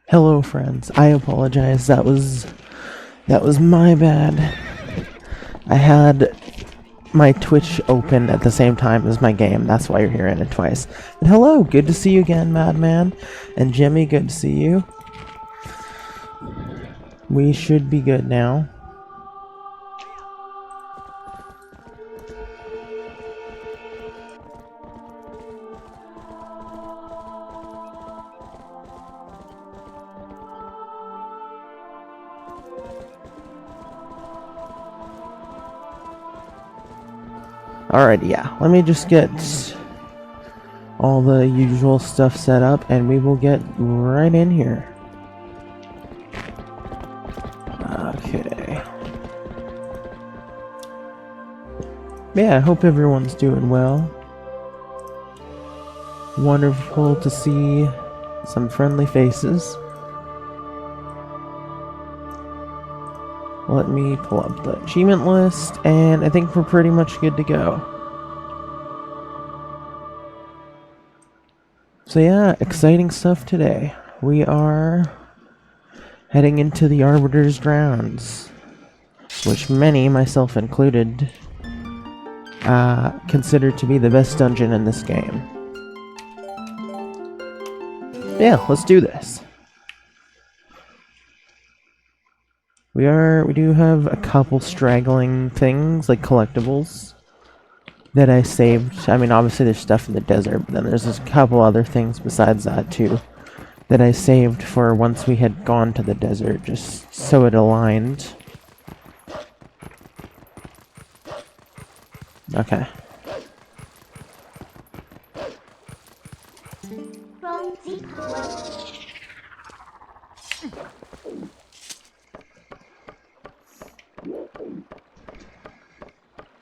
Hello friends, I apologize, that was my bad. I had my Twitch open at the same time as my game, that's why you're hearing it twice. But hello, good to see you again, Madman. And Jimmy, good to see you. We should be good now. Alright, yeah, let me just get all the usual stuff set up and we will get right in here. Okay. Yeah, I hope everyone's doing well. Wonderful to see some friendly faces. Let me pull up the achievement list, and I think we're pretty much good to go. So yeah, exciting stuff today. We are heading into the Arbiter's grounds, which many, myself included, consider to be the best dungeon in this game. Yeah, let's do this. We do have a couple straggling things, like collectibles, that I saved. I mean, obviously there's stuff in the desert, but then there's a couple other things besides that, too, that I saved for once we had gone to the desert, just so it aligned. Okay.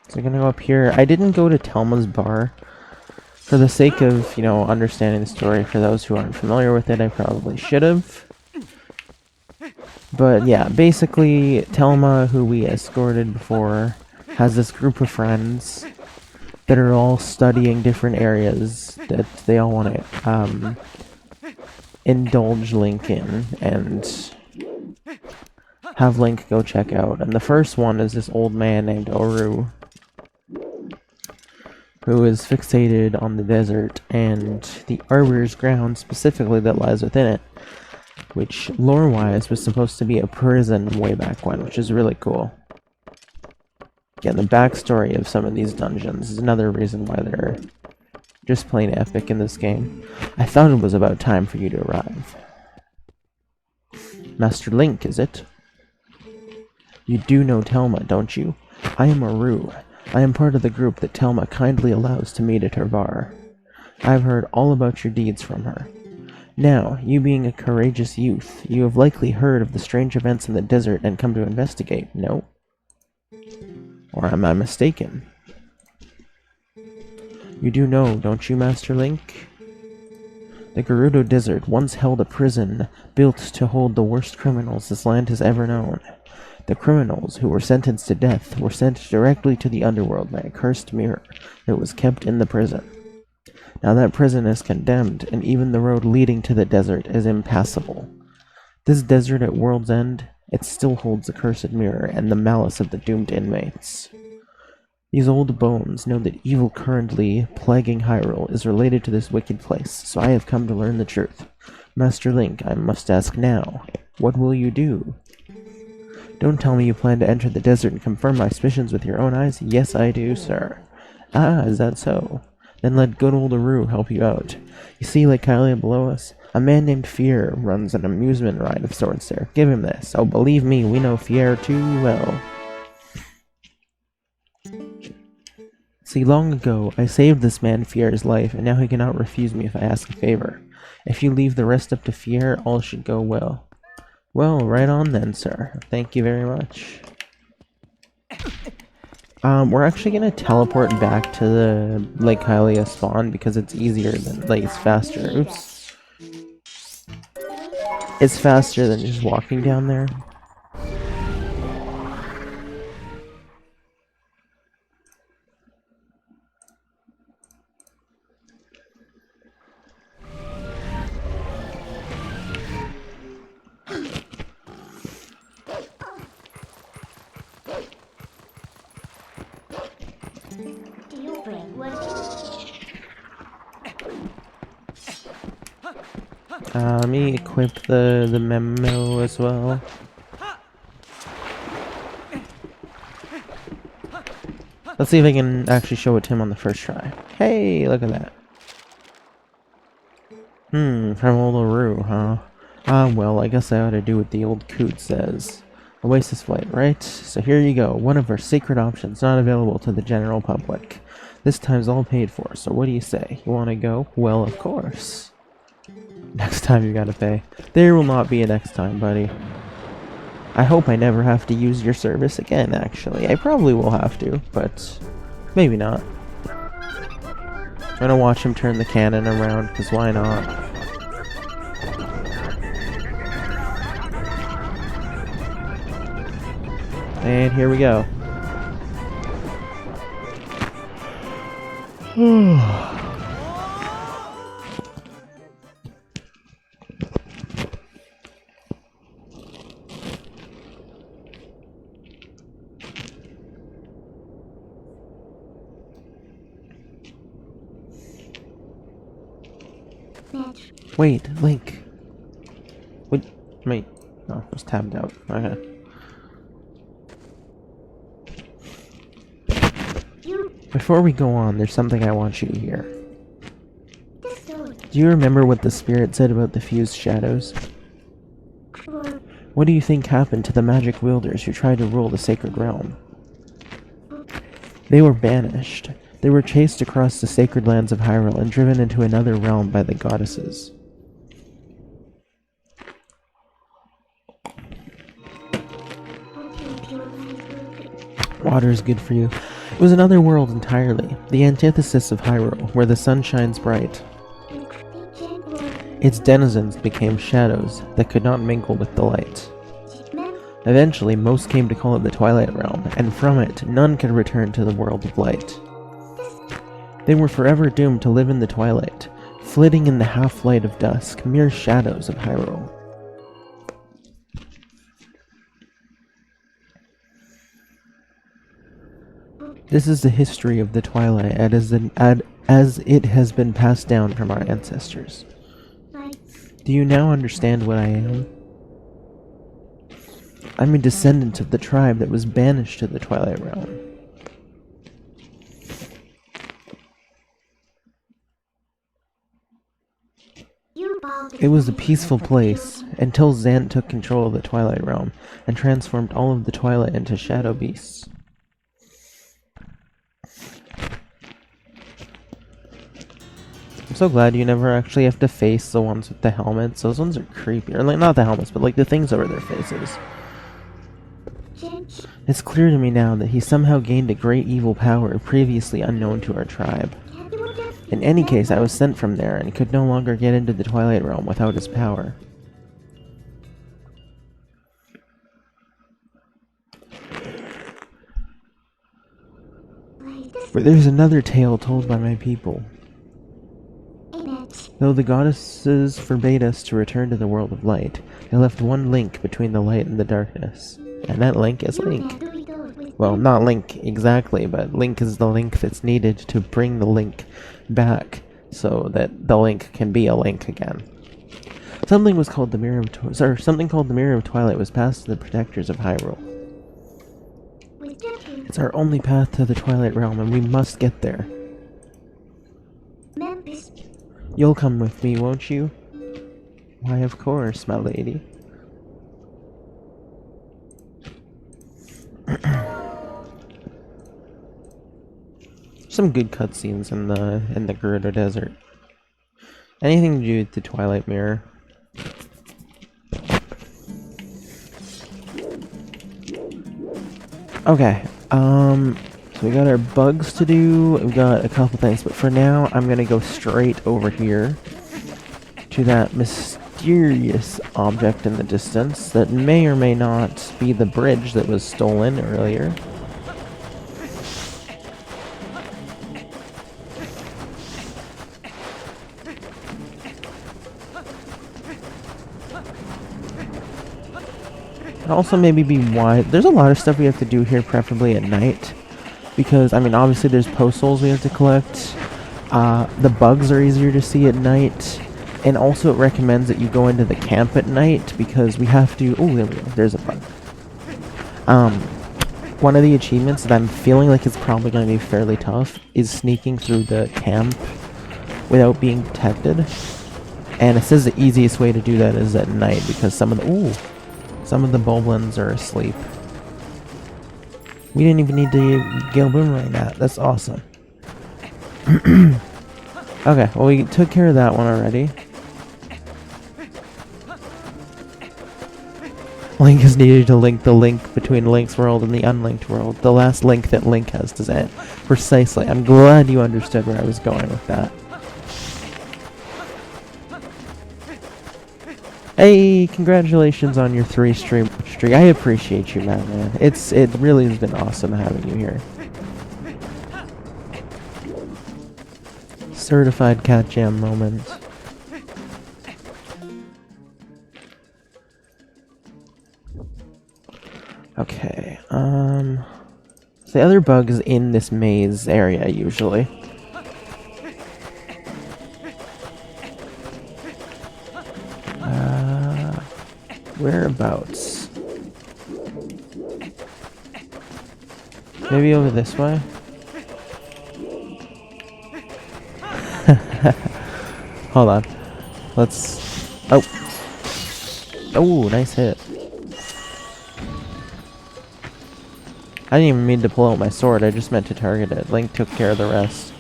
So we're gonna go up here. I didn't go to Telma's bar. For the sake of, you know, understanding the story, for those who aren't familiar with it, I probably should have. But yeah, basically, Telma, who we escorted before, has this group of friends that are all studying different areas that they all want to indulge Link in and have Link go check out. And the first one is this old man named Oru, who is fixated on the desert and the Arbiter's ground specifically that lies within it, which lore-wise was supposed to be a prison way back when, which is really cool. Again, the backstory of some of these dungeons is another reason why they're just plain epic in this game. I thought it was about time for you to arrive. Master Link, is it? You do know Telma, don't you? I am Aru. I am part of the group that Telma kindly allows to meet at her bar. I've heard all about your deeds from her. Now, you being a courageous youth, you have likely heard of the strange events in the desert and come to investigate, no? Or am I mistaken? You do know, don't you, Master Link? The Gerudo Desert once held a prison built to hold the worst criminals this land has ever known. The criminals who were sentenced to death were sent directly to the underworld by a cursed mirror that was kept in the prison. Now that prison is condemned, and even the road leading to the desert is impassable. This desert at World's End, it still holds the cursed mirror and the malice of the doomed inmates. These old bones know that evil currently plaguing Hyrule is related to this wicked place, so I have come to learn the truth. Master Link, I must ask now, what will you do? Don't tell me you plan to enter the desert and confirm my suspicions with your own eyes. Yes, I do, sir. Ah, is that so? Then let good old Aru help you out. You see, like Hylia below us, a man named Fier runs an amusement ride of sorts there. Give him this. Oh, believe me, we know Fier too well. See, long ago, I saved this man Fier's life, and now he cannot refuse me if I ask a favor. If you leave the rest up to Fier, all should go well. Well, right on then, sir. Thank you very much. We're actually gonna teleport back to the Lake Hylia spawn because it's easier than, like, it's faster. Oops. It's faster than just walking down there. Let me equip the memo as well. Let's see if I can actually show it to him on the first try. Hey, look at that. From Uluru, huh? Well, I guess I ought to do what the old coot says. Oasis flight, right? So here you go, one of our secret options not available to the general public. This time's all paid for, so what do you say? You want to go? Well, of course. Next time you gotta pay. There will not be a next time, buddy. I hope I never have to use your service again, actually. I probably will have to, but maybe not. I'm gonna watch him turn the cannon around, because why not? And here we go. Wait, Link. Wait. Oh, it was tabbed out. Okay. Before we go on, there's something I want you to hear. Do you remember what the spirit said about the fused shadows? What do you think happened to the magic wielders who tried to rule the sacred realm? They were banished. They were chased across the sacred lands of Hyrule and driven into another realm by the goddesses. Water is good for you. It was another world entirely, the antithesis of Hyrule, where the sun shines bright. Its denizens became shadows that could not mingle with the light. Eventually, most came to call it the Twilight Realm, and from it, none could return to the world of light. They were forever doomed to live in the twilight, flitting in the half-light of dusk, mere shadows of Hyrule. This is the history of the Twilight as it has been passed down from our ancestors. Do you now understand what I am? I'm a descendant of the tribe that was banished to the Twilight Realm. It was a peaceful place until Zant took control of the Twilight Realm and transformed all of the Twilight into shadow beasts. I'm so glad you never actually have to face the ones with the helmets. Those ones are creepy. Or like, not the helmets, but like the things over their faces. It's clear to me now that he somehow gained a great evil power previously unknown to our tribe. In any case, I was sent from there and could no longer get into the Twilight Realm without his power. But there's another tale told by my people. Though the goddesses forbade us to return to the world of light, they left one link between the light and the darkness. And that link is Link. Well, not Link exactly, but Link is the link that's needed to bring the link back so that the link can be a link again. Something called the Mirror of Twilight was passed to the protectors of Hyrule. It's our only path to the Twilight Realm, and we must get there. You'll come with me, won't you? Why, of course, my lady. Some good cutscenes in the Gerudo Desert. Anything to do with the Twilight Mirror. Okay, so we got our bugs to do, we've got a couple things, but for now, I'm gonna go straight over here to that mysterious object in the distance that may or may not be the bridge that was stolen earlier. Also maybe be wide. There's a lot of stuff we have to do here, preferably at night, because I mean obviously there's post souls we have to collect. The bugs are easier to see at night. And also it recommends that you go into the camp at night because we have to... Oh, there we go. There's a bug. One of the achievements that I'm feeling like is probably going to be fairly tough is sneaking through the camp without being detected. And it says the easiest way to do that is at night because some of the boblins are asleep. We didn't even need to Gale Boomerang that. That's awesome. Okay, well we took care of that one already. Link has needed to link the link between Link's world and the unlinked world. The last link that Link has to say. Precisely. I'm glad you understood where I was going with that. Hey, congratulations on your 3-stream streak. I appreciate you, man. It really has been awesome having you here. Certified cat jam moment. Okay, so the other bug is in this maze area, usually. Whereabouts? Maybe over this way? Hold on. Let's... Oh! Oh, nice hit. I didn't even mean to pull out my sword, I just meant to target it. Link took care of the rest.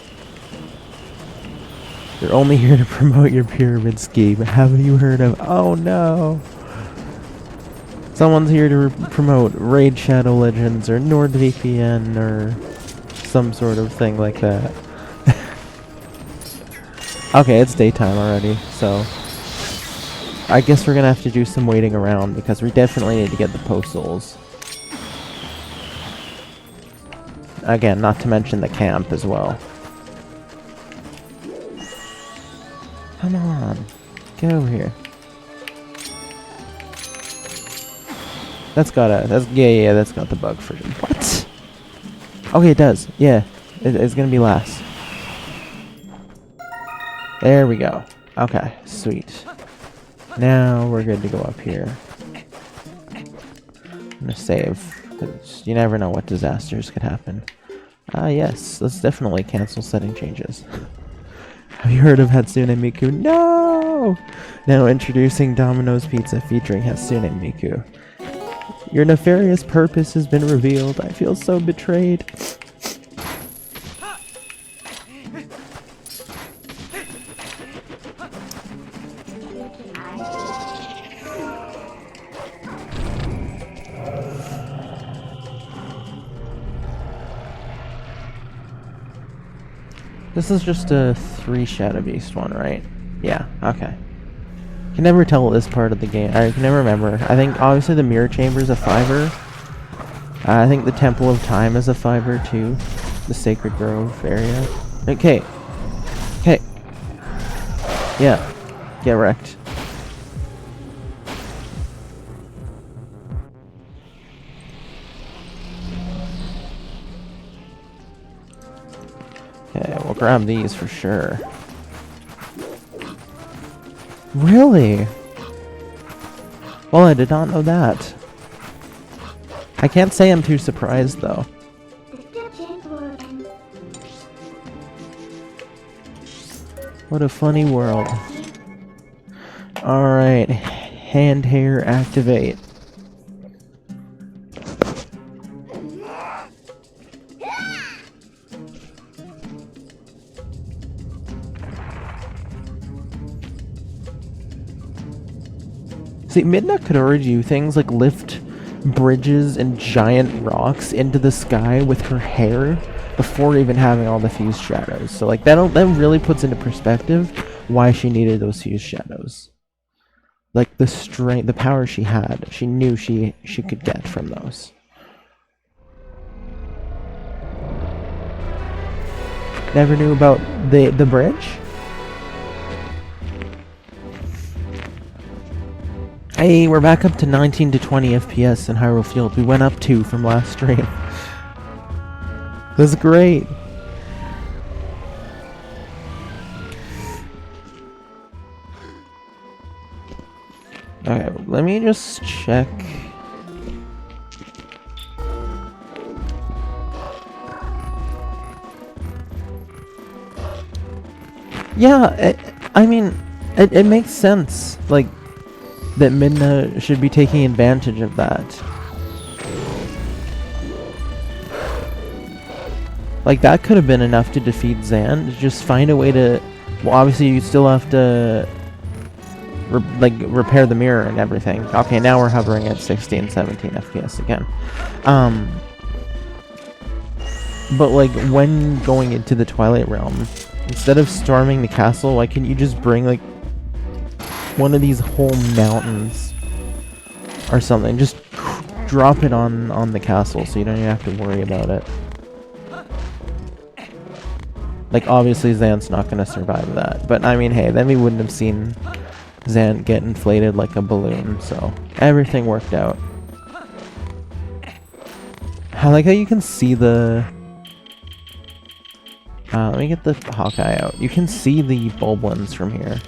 You're only here to promote your pyramid scheme. Haven't you heard of... Oh no! Someone's here to promote Raid Shadow Legends or NordVPN or some sort of thing like that. Okay, it's daytime already, so... I guess we're gonna have to do some waiting around because we definitely need to get the postals. Again, not to mention the camp as well. Come on. Get over here. That's got the bug for you. What? Okay, it does. Yeah. It's gonna be last. There we go. Okay, sweet. Now we're good to go up here. I'm gonna save. You never know what disasters could happen. Ah, yes. Let's definitely cancel setting changes. Have you heard of Hatsune Miku? No! Now introducing Domino's Pizza featuring Hatsune Miku. Your nefarious purpose has been revealed. I feel so betrayed. This is just a 3 Shadow Beast one, right? Yeah, okay. I can never tell this part of the game. I can never remember. I think obviously the Mirror Chamber is a 5er. I think the Temple of Time is a 5er too. The Sacred Grove area. Okay. Okay. Yeah. Get wrecked. Okay, we'll grab these for sure. Really? Well, I did not know that. I can't say I'm too surprised, though. What a funny world. Alright, hand hair activate. See, Midna could already do things like lift bridges and giant rocks into the sky with her hair before even having all the fused shadows. So like that really puts into perspective why she needed those fused shadows. Like the strength, the power she had, she knew she could get from those. Never knew about the bridge? Hey, we're back up to 19 to 20 FPS in Hyrule Field. We went up 2 from last stream. That's great. Okay, let me just check. Yeah, I mean, it makes sense, like, that Midna should be taking advantage of that. Like, that could have been enough to defeat Zan. Just find a way to... Well, obviously, you still have to... repair the mirror and everything. Okay, now we're hovering at 16, 17 FPS again. But, like, when going into the Twilight Realm, instead of storming the castle, why can't you just bring, like, one of these whole mountains or something? Just drop it on the castle so you don't even have to worry about it. Like, obviously Zan's not going to survive that. But, I mean, hey, then we wouldn't have seen Zan get inflated like a balloon, so everything worked out. I like how you can see the... let me get the Hawkeye out. You can see the Bulblins from here.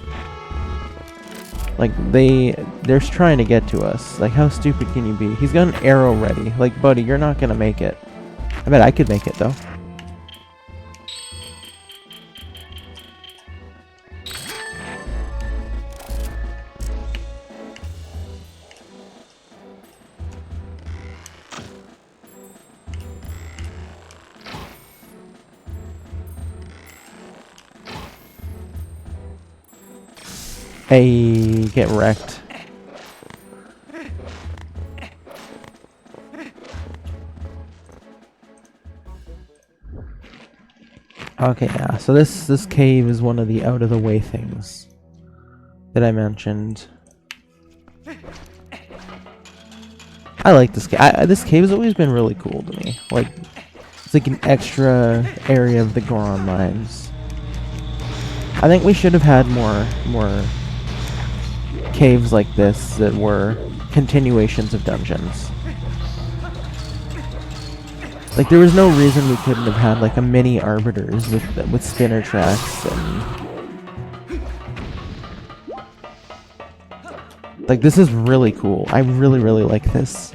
Like, they're trying to get to us. Like, how stupid can you be? He's got an arrow ready. Like, buddy, you're not gonna make it. I bet I could make it, though. Hey, get wrecked. Okay, yeah, so this cave is one of the out-of-the-way things that I mentioned. I like this cave. This cave has always been really cool to me. Like, it's like an extra area of the Goron mines. I think we should have had more caves like this that were continuations of dungeons. Like, there was no reason we couldn't have had like a mini Arbiters with spinner tracks and... Like, this is really cool. I really, really like this.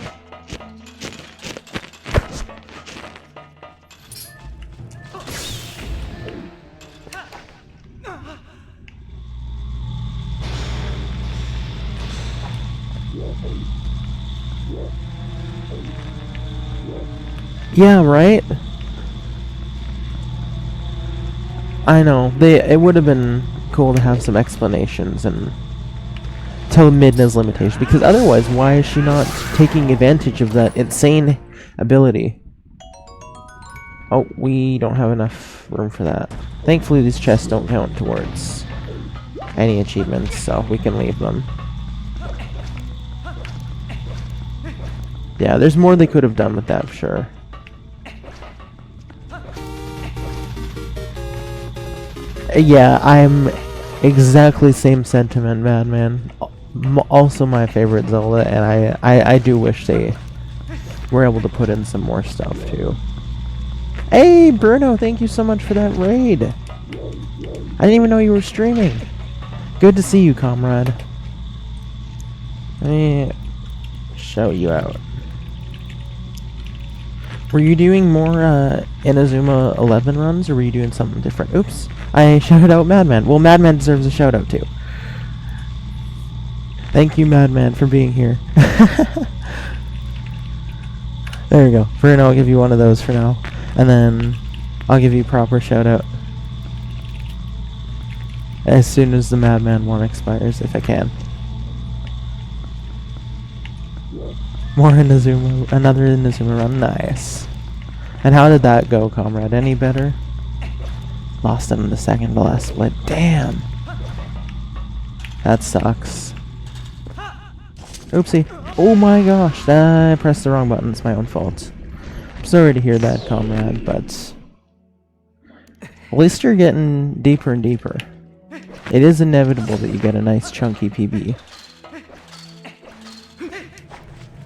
Yeah, right? I know. It would have been cool to have some explanations and tell Midna's limitations, because otherwise, why is she not taking advantage of that insane ability? Oh, we don't have enough room for that. Thankfully, these chests don't count towards any achievements, so we can leave them. Yeah, there's more they could have done with that, for sure. Yeah, I'm exactly same sentiment, Madman. Also my favorite Zelda, and I do wish they were able to put in some more stuff, too. Hey, Bruno, thank you so much for that raid. I didn't even know you were streaming. Good to see you, comrade. Let me show you out. Were you doing more Inazuma 11 runs, or were you doing something different? Oops, I shouted out Madman. Well, Madman deserves a shout out too. Thank you, Madman, for being here. There you go. Bruno, I'll give you one of those for now. And then I'll give you a proper shout out as soon as the Madman one expires, if I can. More Inazuma, another Inazuma run, nice. And how did that go, comrade? Any better? Lost it in the second to last split. Damn! That sucks. Oopsie. Oh my gosh, I pressed the wrong button, it's my own fault. I'm sorry to hear that, comrade, but... at least you're getting deeper and deeper. It is inevitable that you get a nice chunky PB.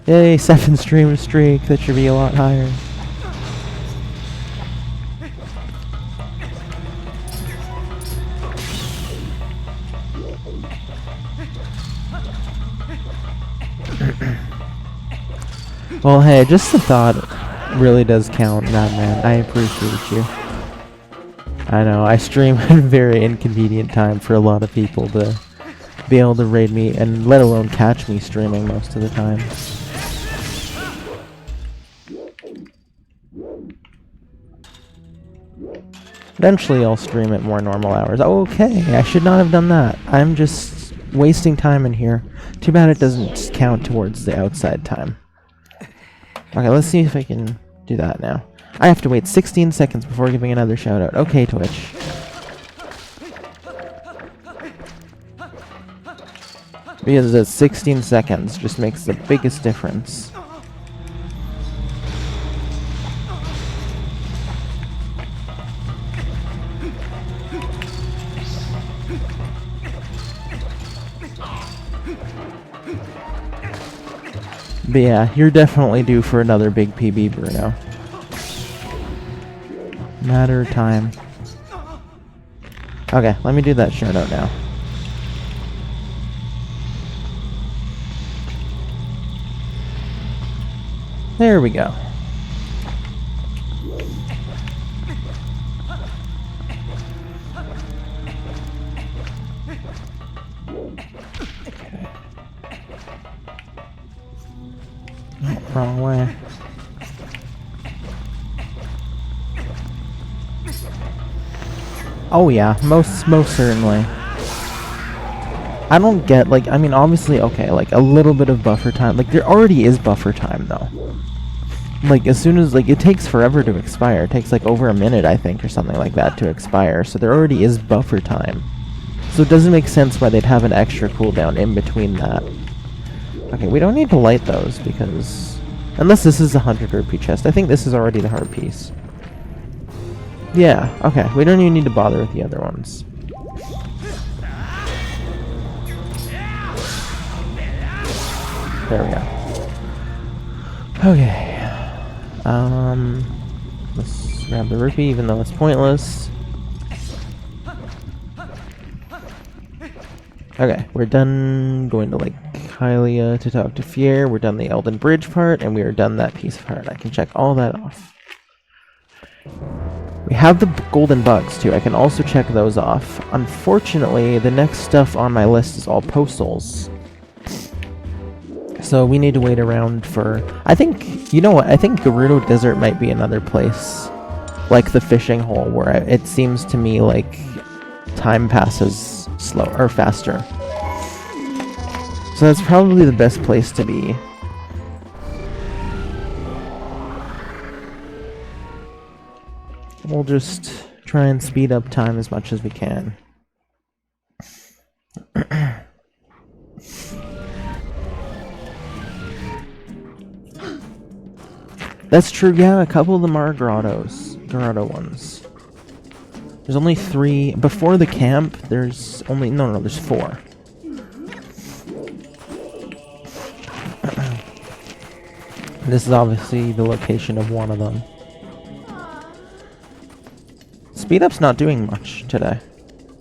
Yay, 7 stream streak, that should be a lot higher. Well, hey, just the thought really does count, Madman. I appreciate you. I know, I stream at a very inconvenient time for a lot of people to be able to raid me, and let alone catch me streaming most of the time. Eventually I'll stream at more normal hours. Okay, I should not have done that. I'm just wasting time in here. Too bad it doesn't count towards the outside time. Okay, let's see if I can do that now. I have to wait 16 seconds before giving another shout out. Okay, Twitch. Because the 16 seconds just makes the biggest difference. But yeah, you're definitely due for another big PB, Bruno. Matter of time. Okay, let me do that shout out now. There we go. Wrong way. Oh yeah, most certainly. I don't get, like, I mean, obviously, okay, like, a little bit of buffer time. Like, there already is buffer time, though. Like, as soon as, like, it takes forever to expire. It takes, like, over a minute, I think, or something like that to expire. So there already is buffer time. So it doesn't make sense why they'd have an extra cooldown in between that. Okay, we don't need to light those, because... Unless this is the 100 rupee chest. I think this is already the hard piece. Yeah, okay. We don't even need to bother with the other ones. There we go. Okay. Let's grab the rupee, even though it's pointless. Okay, we're done going to, like, Hylia to talk to Fier. We're done the Elden Bridge part, and we are done that piece of heart. I can check all that off. We have the golden bugs, too. I can also check those off. Unfortunately, the next stuff on my list is all postals. So we need to wait around for... I think... You know what? I think Gerudo Desert might be another place. Like the fishing hole, where it seems to me like time passes slower or faster. So that's probably the best place to be. We'll just try and speed up time as much as we can. That's true, yeah, a couple of them are grottos. Grotto ones. There's only 3. Before the camp, there's only... No, there's 4. This is obviously the location of one of them. Speed up's not doing much today.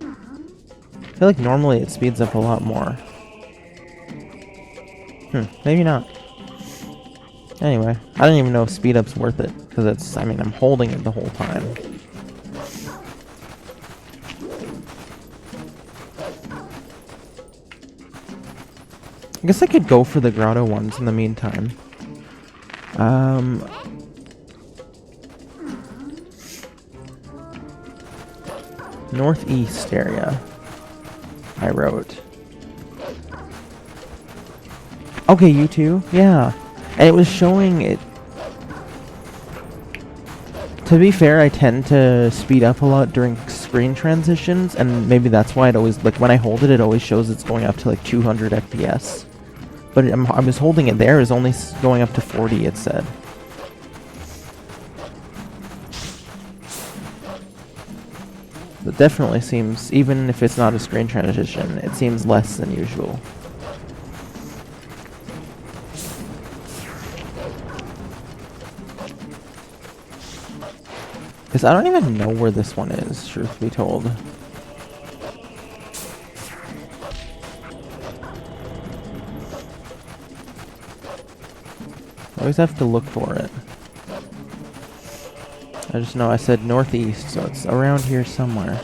I feel like normally it speeds up a lot more. Maybe not. Anyway, I don't even know if speed up's worth it, because it's, I mean, I'm holding it the whole time. I guess I could go for the grotto ones in the meantime. Northeast area, I wrote. Okay, you too? Yeah. And it was showing it. To be fair, I tend to speed up a lot during screen transitions, and maybe that's why it always, like, when I hold it, it always shows it's going up to, like, 200 FPS. But I was holding it there, it's only going up to 40, it said. It definitely seems, even if it's not a screen transition, it seems less than usual. Because I don't even know where this one is, truth be told. I always have to look for it. I just know I said northeast, so it's around here somewhere.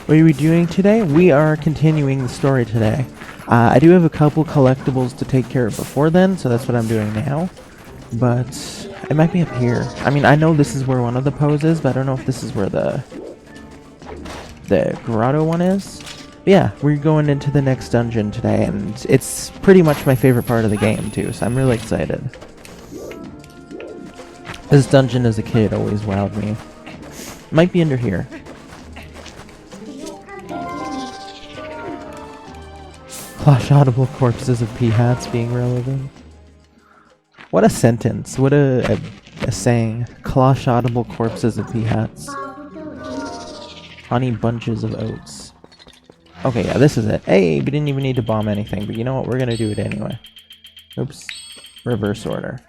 What are we doing today? We are continuing the story today. I do have a couple collectibles to take care of before then, so that's what I'm doing now. But it might be up here. I mean, I know this is where one of the Poes is, but I don't know if this is where the grotto one is. But yeah, we're going into the next dungeon today, and it's pretty much my favorite part of the game too, so I'm really excited. This dungeon as a kid always wowed me. Might be under here. Clash-audible corpses of pea-hats being relevant. What a sentence. What a saying. Clash-audible corpses of pea-hats. Honey bunches of oats. Okay, yeah, this is it. Hey, we didn't even need to bomb anything, but you know what? We're gonna do it anyway. Oops. Reverse order.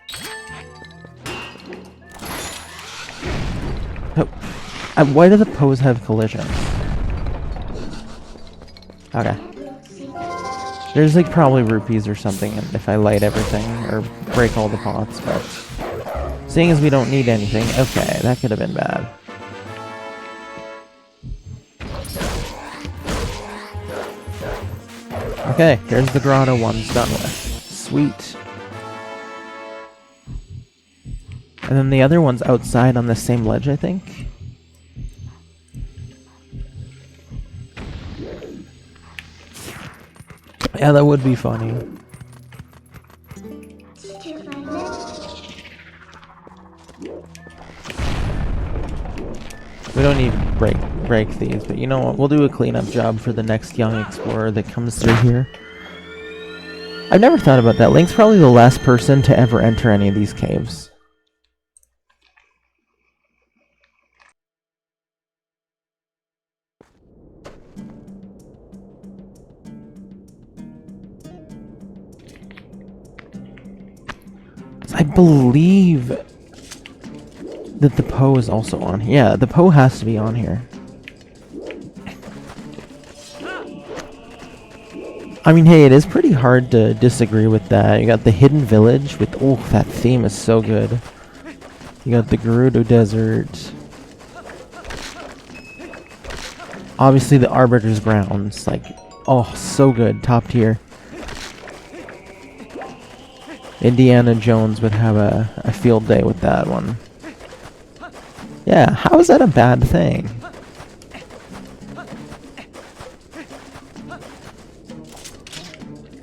Oh. Why do the Poes have collisions? Okay. There's like probably rupees or something if I light everything or break all the pots, but seeing as we don't need anything, okay, that could have been bad. Okay, here's the grotto one's done with. Sweet. And then the other one's outside on the same ledge, I think. Yeah, that would be funny. We don't need to break these, but you know what? We'll do a cleanup job for the next young explorer that comes through here. I've never thought about that. Link's probably the last person to ever enter any of these caves. I believe that the Poe is also on here. Yeah, the Poe has to be on here. I mean, hey, it is pretty hard to disagree with that. You got the hidden village with... Oh, that theme is so good. You got the Gerudo Desert. Obviously, the Arbiter's grounds. Like, oh, so good. Top tier. Indiana Jones would have a field day with that one. Yeah, how is that a bad thing?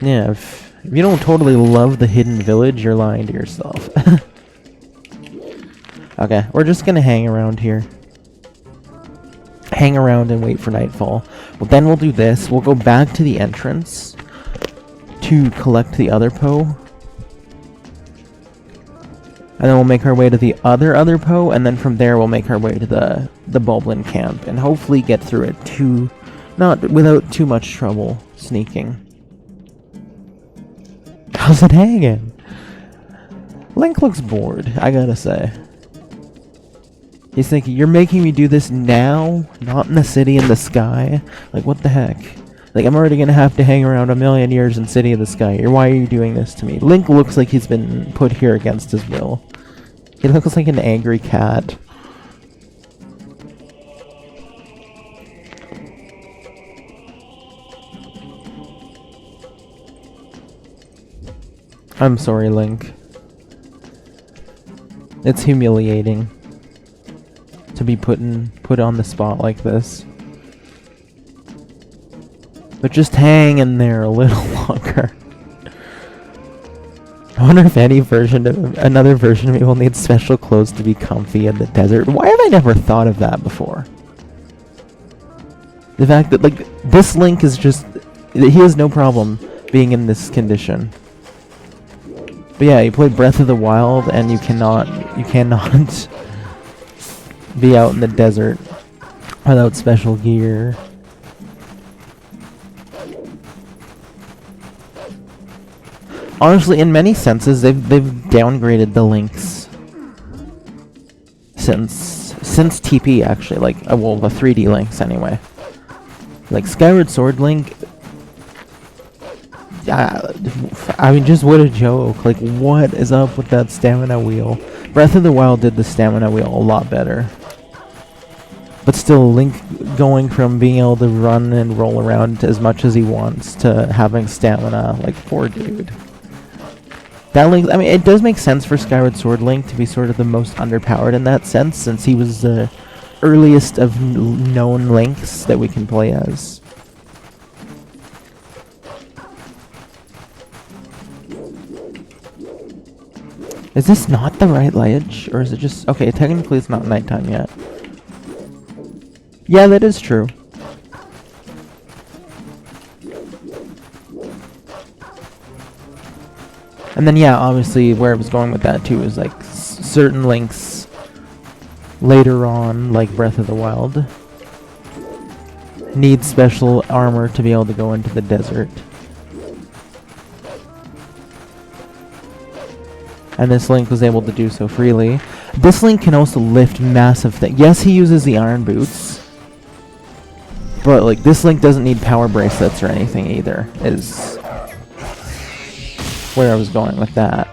Yeah, if you don't totally love the hidden village, you're lying to yourself. Okay, we're just gonna hang around here. Hang around and wait for nightfall. Well, then we'll do this. We'll go back to the entrance to collect the other Poe. And then we'll make our way to the other Poe, and then from there we'll make our way to the Boblin camp, and hopefully get through it without too much trouble sneaking. How's it hanging? Link looks bored, I gotta say. He's thinking, you're making me do this now? Not in the city in the sky? Like, what the heck? Like, I'm already gonna have to hang around a million years in City of the Sky. Why are you doing this to me? Link looks like he's been put here against his will. He looks like an angry cat. I'm sorry, Link. It's humiliating to be put on the spot like this. But just hang in there a little longer. I wonder if another version of me will need special clothes to be comfy in the desert. Why have I never thought of that before? The fact that, like, this Link is just... He has no problem being in this condition. But yeah, you play Breath of the Wild and you cannot be out in the desert without special gear. Honestly, in many senses, they've downgraded the Links since since TP actually, like, well, the 3D links anyway. Like, Skyward Sword Link, I mean, just what a joke. Like, what is up with that stamina wheel? Breath of the Wild did the stamina wheel a lot better. But still, Link going from being able to run and roll around as much as he wants to having stamina, like, poor dude. That Link, I mean, it does make sense for Skyward Sword Link to be sort of the most underpowered in that sense, since he was the earliest of known Links that we can play as. Is this not the right ledge? Or is it just... Okay, technically it's not nighttime yet. Yeah, that is true. And then, yeah, obviously where I was going with that too is like certain links later on, like Breath of the Wild, need special armor to be able to go into the desert. And this Link was able to do so freely. This Link can also lift massive things. Yes, he uses the iron boots, but like this Link doesn't need power bracelets or anything either, is where I was going with that.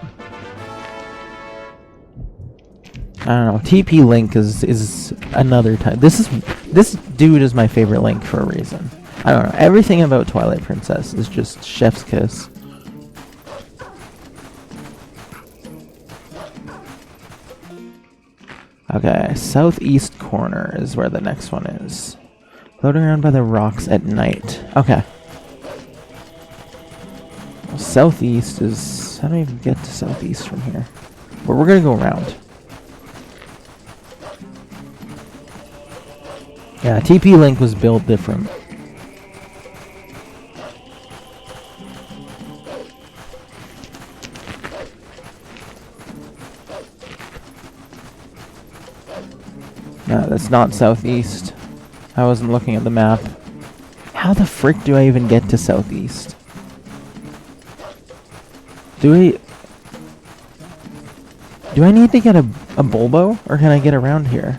I don't know. TP Link is another type. This dude is my favorite Link for a reason. I don't know. Everything about Twilight Princess is just chef's kiss. Okay, southeast corner is where the next one is. Floating around by the rocks at night. Okay. Well, southeast is... How do I even get to southeast from here? But we're gonna go around. Yeah, TP Link was built different. No, that's not southeast. I wasn't looking at the map. How the frick do I even get to southeast? Do I need to get a Bulbo? Or can I get around here?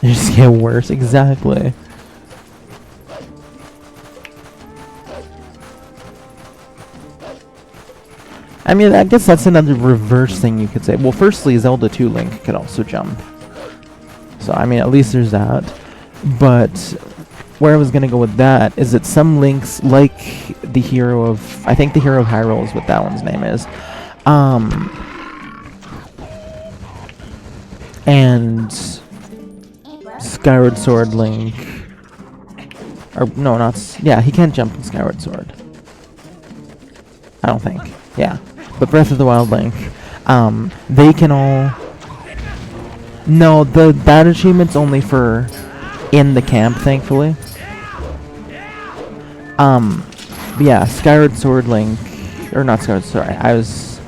They just get worse, exactly. I mean, I guess that's another reverse thing you could say. Well, firstly, Zelda 2 Link could also jump. So, I mean, at least there's that. But where I was going to go with that is that some Links, like the hero of... I think the hero of Hyrule is what that one's name is. And Skyward Sword Link... Or, no, not... Yeah, he can't jump in Skyward Sword. I don't think. Yeah. But Breath of the Wild Link, they can all... No, that achievement's only for in the camp, thankfully. Yeah, Skyward Sword Link, or not Skyward, sorry, I was...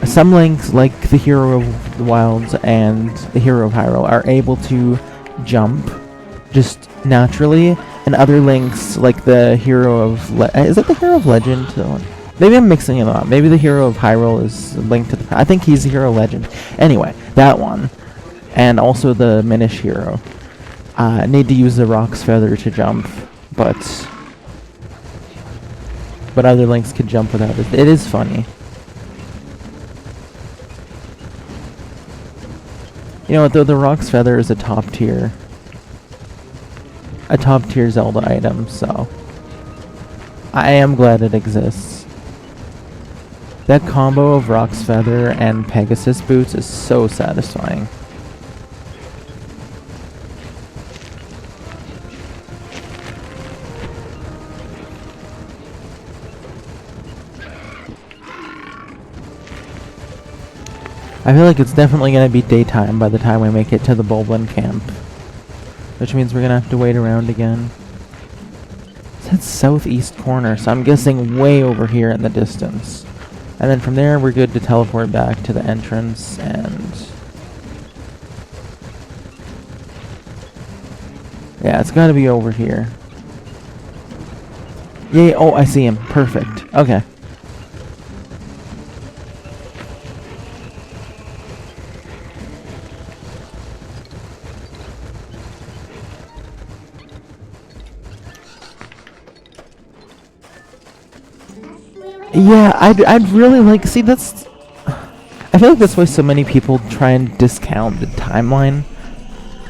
some Links, like the Hero of the Wilds and the Hero of Hyrule, are able to jump just naturally, and other Links, like the Hero of... is it the Hero of Legend? Maybe I'm mixing it up. Maybe the Hero of Hyrule is linked to the... I think he's the Hero of Legend. Anyway, that one. And also the Minish Hero. Need to use the Rock's Feather to jump, but other Links could jump without it. It is funny. You know what, though? The Rock's Feather is a top tier Zelda item, so I am glad it exists. That combo of Rock's Feather and Pegasus Boots is so satisfying. I feel like it's definitely going to be daytime by the time we make it to the Bulblin camp. Which means we're going to have to wait around again. It's southeast corner, so I'm guessing way over here in the distance. And then from there, we're good to teleport back to the entrance, and... Yeah, it's gotta be over here. Yay, oh, I see him. Perfect. Okay. Yeah, I'd really like... See, that's... I feel like that's why so many people try and discount the timeline.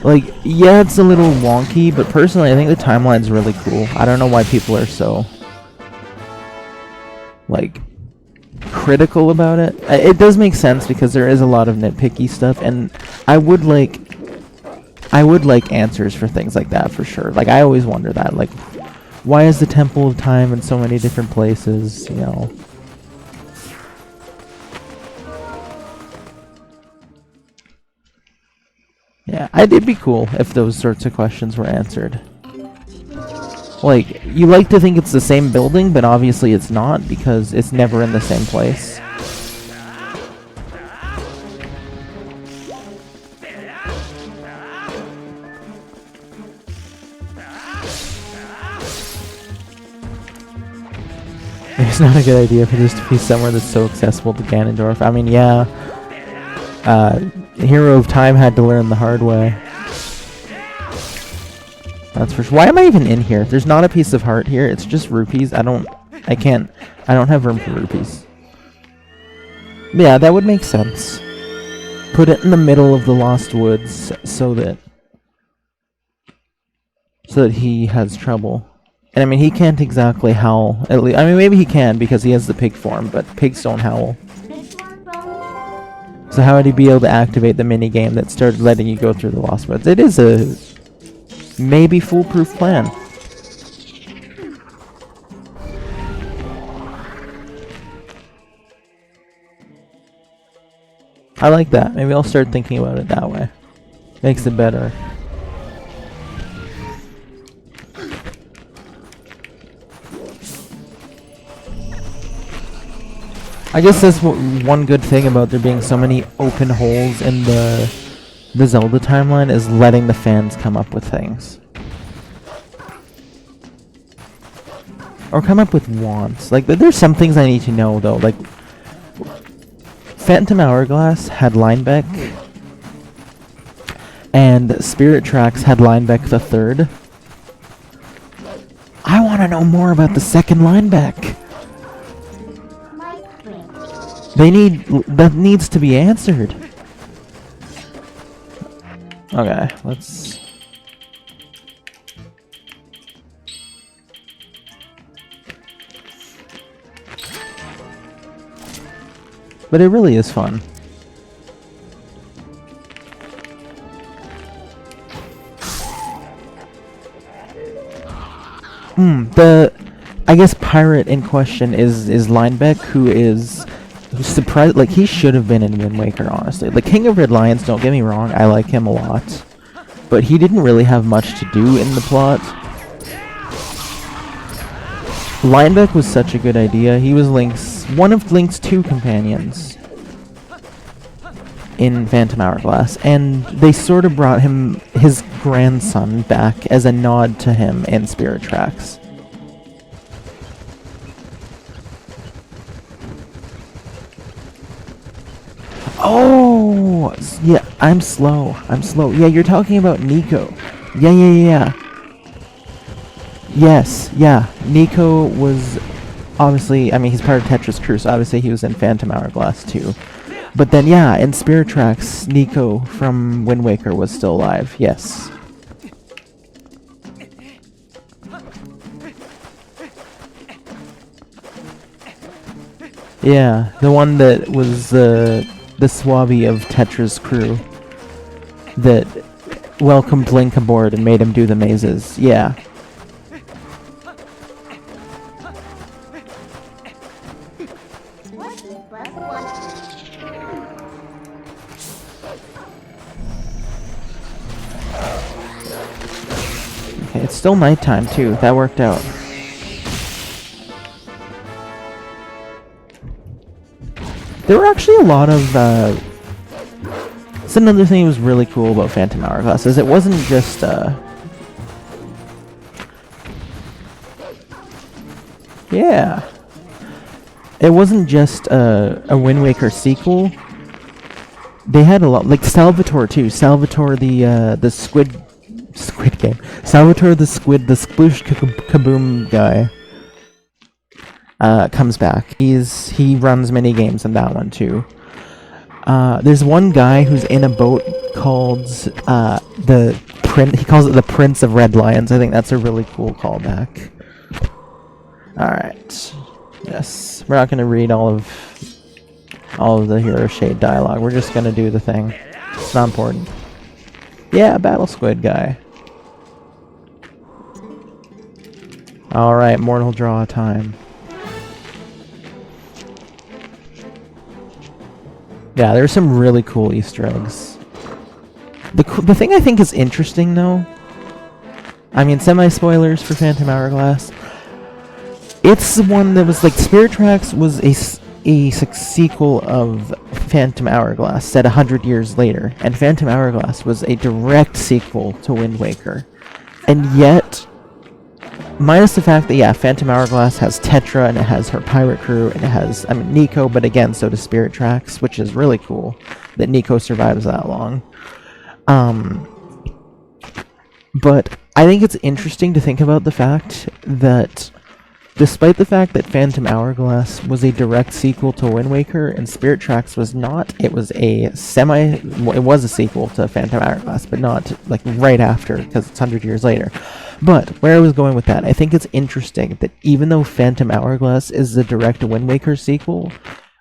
Like, yeah, it's a little wonky, but personally, I think the timeline's really cool. I don't know why people are so... like... critical about it. It does make sense because there is a lot of nitpicky stuff, and I would like answers for things like that for sure. Like, I always wonder that, like, why is the Temple of Time in so many different places, you know? Yeah, it'd be cool if those sorts of questions were answered. Like, you like to think it's the same building, but obviously it's not, because it's never in the same place. It's not a good idea for this to be somewhere that's so accessible to Ganondorf. I mean, yeah, Hero of Time had to learn the hard way. That's for sure. Why am I even in here? There's not a piece of heart here. It's just rupees. I don't have room for rupees. Yeah, that would make sense. Put it in the middle of the Lost Woods so that he has trouble. And I mean, he can't exactly howl. I mean, maybe he can because he has the pig form, but pigs don't howl. So how would he be able to activate the minigame that started letting you go through the Lost Woods? It is a maybe foolproof plan. I like that. Maybe I'll start thinking about it that way. Makes it better. I guess that's one good thing about there being so many open holes in the Zelda timeline is letting the fans come up with things. Or come up with wants. Like, there's some things I need to know, though. Like, Phantom Hourglass had Linebeck, and Spirit Tracks had Linebeck the Third. I want to know more about the second Linebeck. That needs to be answered. Okay, let's... But it really is fun. I guess pirate in question is Linebeck, who is surprised. Like, he should have been in Wind Waker, honestly. The King of Red Lions, don't get me wrong, I like him a lot, but he didn't really have much to do in the plot. Linebeck was such a good idea. He was one of Link's 2 companions in Phantom Hourglass, and they sort of brought his grandson back as a nod to him in Spirit Tracks. Oh, yeah, I'm slow. Yeah, you're talking about Nico. Yeah. Yes, yeah. Nico was obviously, I mean, he's part of Tetris Crew, so obviously he was in Phantom Hourglass too. But then, yeah, in Spirit Tracks, Nico from Wind Waker was still alive, yes. Yeah, the one that was the Swabby of Tetris Crew that welcomed Link aboard and made him do the mazes, yeah. Okay, it's still nighttime too, that worked out. There were actually a lot of, that's another thing that was really cool about Phantom Hourglass, is it wasn't just, yeah. It wasn't just, a Wind Waker sequel. They had a lot, like Salvatore too. Salvatore the squid game. Salvatore the sploosh kaboom guy. comes back. He runs mini games in that one too. There's one guy who's in a boat called the Prince. He calls it the Prince of Red Lions. I think that's a really cool callback. All right. Yes, we're not gonna read all of the Hero Shade dialogue. We're just gonna do the thing. It's not important. Yeah, Battle Squid guy. All right, mortal draw time. Yeah, there's some really cool Easter eggs. The thing I think is interesting, though, I mean, semi-spoilers for Phantom Hourglass, it's the one that was like, Spirit Tracks was a sequel of Phantom Hourglass set 100 years later, and Phantom Hourglass was a direct sequel to Wind Waker. And yet, minus the fact that, yeah, Phantom Hourglass has Tetra, and it has her pirate crew, and it has, I mean, Nico, but again, so does Spirit Tracks, which is really cool that Nico survives that long. But I think it's interesting to think about the fact that despite the fact that Phantom Hourglass was a direct sequel to Wind Waker and Spirit Tracks was not, it was a sequel to Phantom Hourglass, but not like right after, because it's 100 years later. But where I was going with that, I think it's interesting that even though Phantom Hourglass is the direct Wind Waker sequel,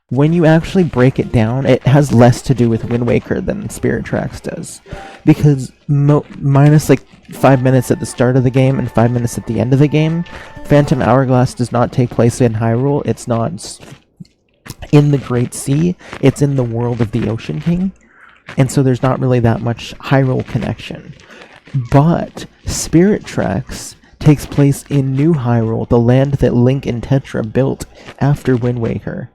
when you actually break it down, it has less to do with Wind Waker than Spirit Tracks does. Because minus like 5 minutes at the start of the game and 5 minutes at the end of the game, Phantom Hourglass does not take place in Hyrule. It's not in the Great Sea. It's in the world of the Ocean King. And so there's not really that much Hyrule connection. But Spirit Tracks takes place in New Hyrule, the land that Link and Tetra built after Wind Waker.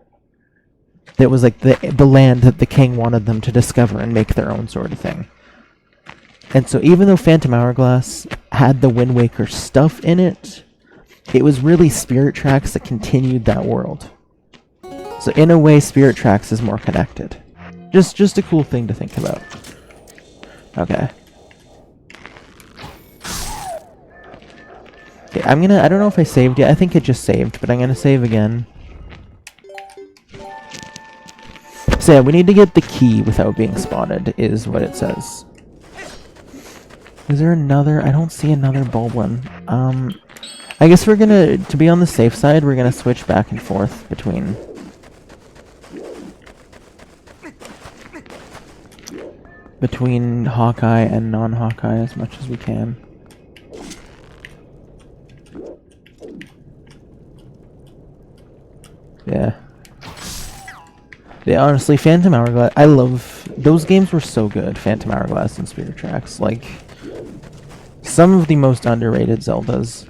That was like the land that the king wanted them to discover and make their own sort of thing. And so even though Phantom Hourglass had the Wind Waker stuff in it, it was really Spirit Tracks that continued that world. So in a way, Spirit Tracks is more connected. Just a cool thing to think about. Okay. Okay, I don't know if I saved yet. I think it just saved, but I'm gonna save again. So yeah, we need to get the key without being spotted, is what it says. Is there another? I don't see another Bulblin. I guess we're gonna, to be on the safe side, we're gonna switch back and forth between Hawkeye and non-Hawkeye as much as we can. Yeah. Yeah, honestly, Phantom Hourglass, I love... Those games were so good, Phantom Hourglass and Spirit Tracks. Like, some of the most underrated Zeldas.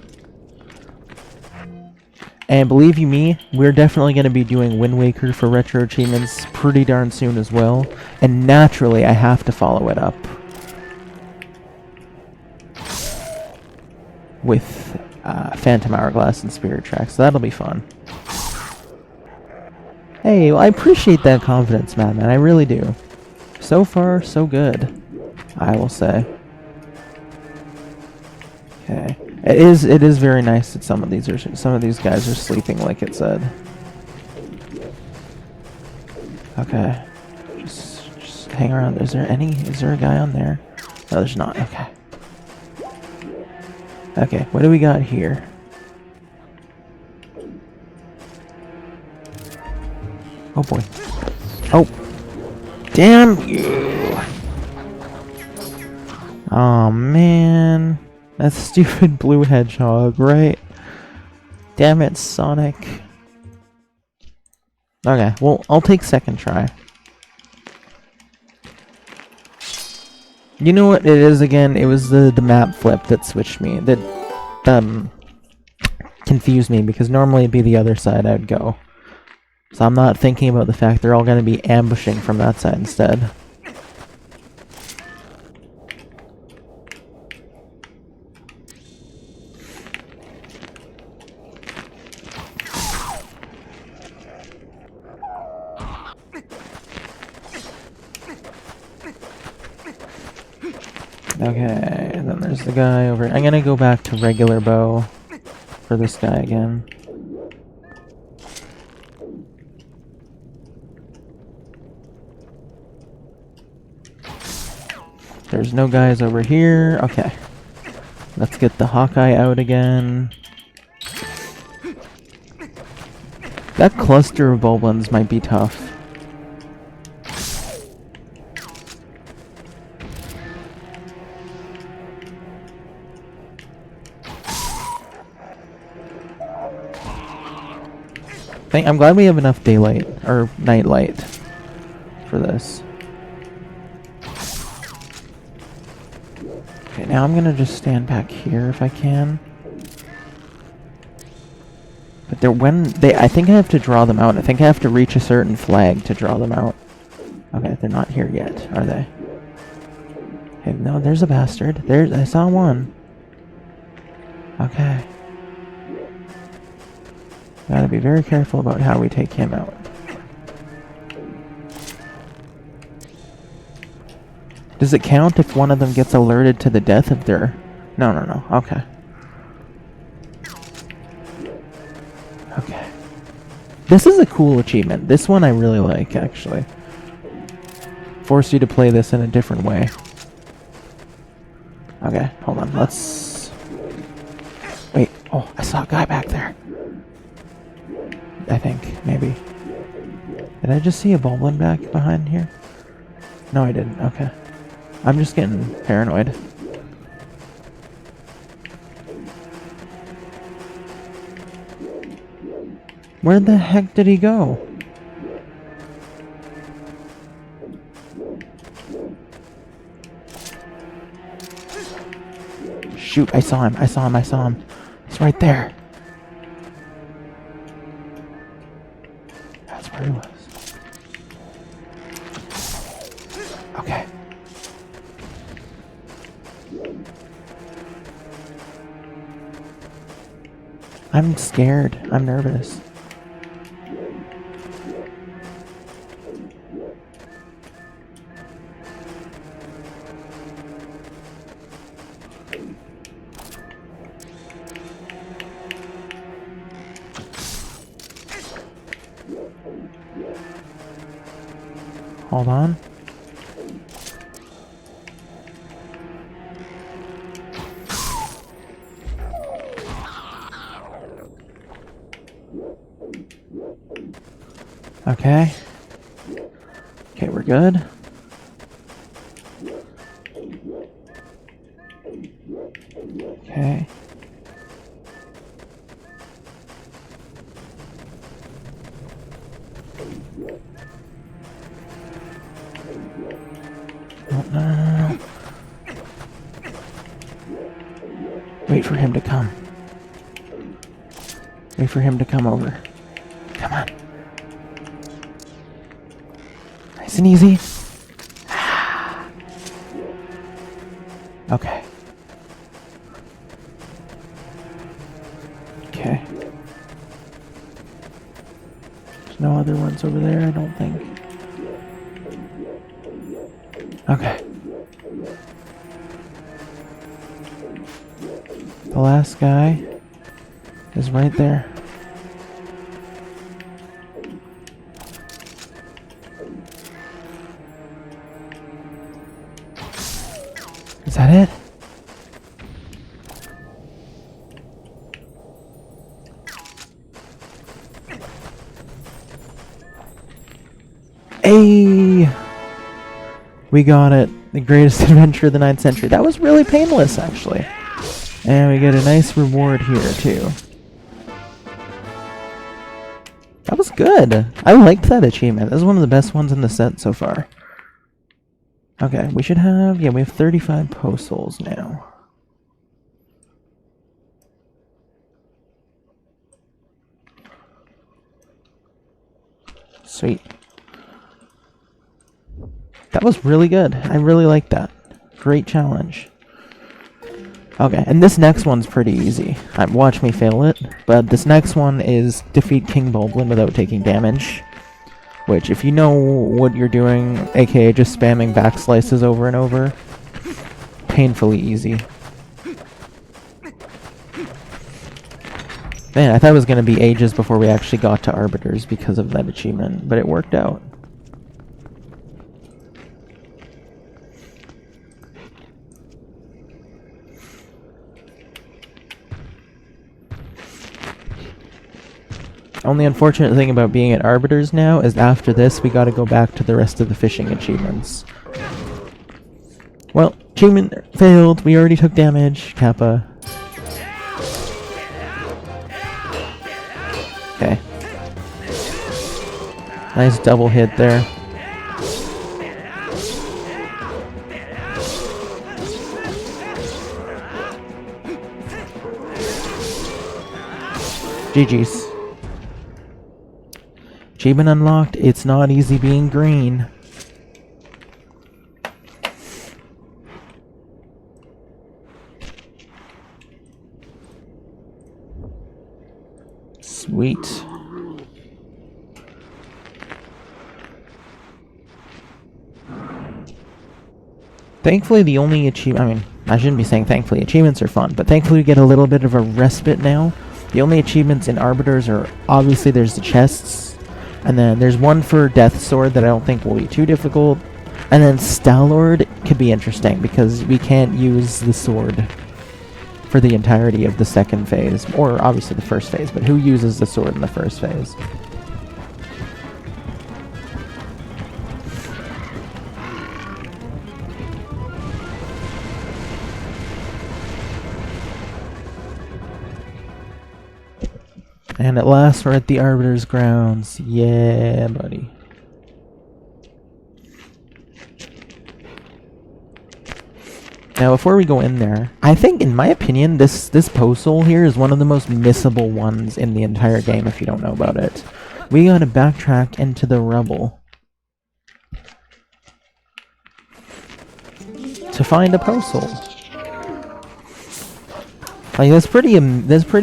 And believe you me, we're definitely going to be doing Wind Waker for Retro Achievements pretty darn soon as well. And naturally, I have to follow it up with Phantom Hourglass and Spirit Tracks, so that'll be fun. Hey, well, I appreciate that confidence, Madman. I really do. So far, so good, I will say. Okay, it is very nice that some of these guys are sleeping, like it said. Okay, just hang around. Is there a guy on there? No, there's not. Okay. Okay, what do we got here? Oh boy. Oh. Damn you. Oh man. That stupid blue hedgehog, right? Damn it, Sonic. Okay, well, I'll take second try. You know what it is again? It was the map flip that switched me. That, confused me, because normally it'd be the other side I'd go. So I'm not thinking about the fact they're all going to be ambushing from that side instead. Okay, and then there's the guy over... I'm going to go back to regular bow for this guy again. There's no guys over here. Okay. Let's get the Hawkeye out again. That cluster of Boblins might be tough. I'm glad we have enough daylight, or nightlight, for this. Okay, now I'm gonna just stand back here if I can. But I think I have to draw them out. I think I have to reach a certain flag to draw them out. Okay, they're not here yet, are they? Okay, no, there's a bastard. I saw one. Okay. Gotta be very careful about how we take him out. Does it count if one of them gets alerted to the death of their... No. Okay. Okay. This is a cool achievement. This one I really like, actually. Force you to play this in a different way. Okay, hold on. Let's... Wait. Oh, I saw a guy back there. I think, maybe. Did I just see a Boblin back behind here? No, I didn't. Okay. I'm just getting paranoid. Where the heck did he go? Shoot, I saw him. He's right there. That's where he was. Okay. I'm scared. I'm nervous. Hold on. Okay. Okay, we're good. Okay. No. Wait for him to come. Wait for him to come over. Come on. Nice and easy. Okay. Okay. There's no other ones over there, I don't think. Okay. The last guy is right there. Is that it? Hey! We got it. The greatest adventure of the 9th century. That was really painless, actually. And we get a nice reward here, too. That was good. I liked that achievement. That was one of the best ones in the set so far. Okay, we should have... Yeah, we have 35 Poes souls now. Sweet. That was really good. I really liked that. Great challenge. Okay, and this next one's pretty easy. Watch me fail it. But this next one is defeat King Boblin without taking damage. Which, if you know what you're doing, aka just spamming back slices over and over, painfully easy. Man, I thought it was going to be ages before we actually got to Arbiters because of that achievement, but it worked out. Only unfortunate thing about being at Arbiters now is after this we gotta go back to the rest of the fishing achievements. Well, achievement failed. We already took damage. Kappa. Okay. Nice double hit there. GG's. Achievement unlocked. It's not easy being green. Sweet. Thankfully, the only achievement... I mean, I shouldn't be saying thankfully. Achievements are fun, but thankfully we get a little bit of a respite now. The only achievements in Arbiters are... Obviously, there's the chests. And then there's one for Death Sword that I don't think will be too difficult. And then Stallord could be interesting, because we can't use the sword for the entirety of the second phase. Or, obviously, the first phase. But who uses the sword in the first phase? And at last, we're at the Arbiter's grounds. Yeah, buddy. Now, before we go in there, I think, in my opinion, this postal here is one of the most missable ones in the entire game, if you don't know about it. We gotta backtrack into the rubble to find a postal. Like, that's pretty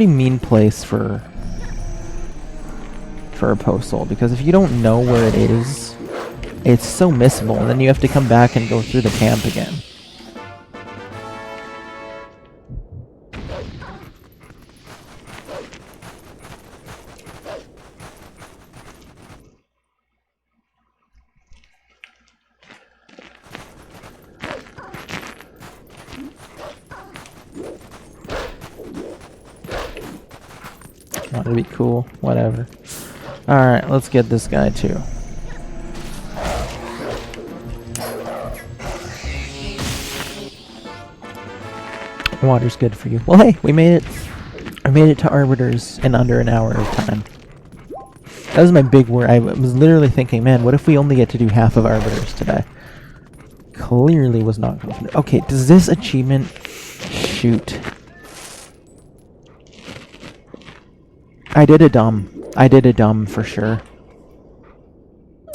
mean place for a postal, because if you don't know where it is, it's so missable, and then you have to come back and go through the camp again. Want to be cool, whatever. Alright, let's get this guy too. Water's good for you. Well, hey, we made it. I made it to Arbiters in under an hour of time. That was my big worry. I was literally thinking, man, what if we only get to do half of Arbiters today? Clearly was not confident. Okay, does this achievement... Shoot. I did a dumb for sure.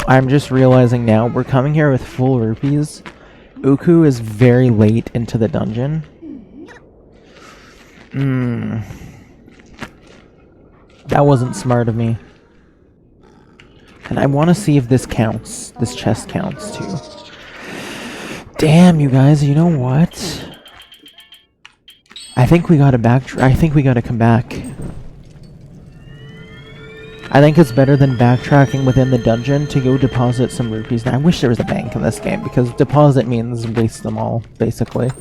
I'm just realizing now, we're coming here with full rupees. Uku is very late into the dungeon. That wasn't smart of me. And I want to see if this counts. This chest counts too. Damn, you guys, you know what? I think we gotta come back. I think it's better than backtracking within the dungeon to go deposit some rupees. Now, I wish there was a bank in this game, because deposit means waste them all, basically.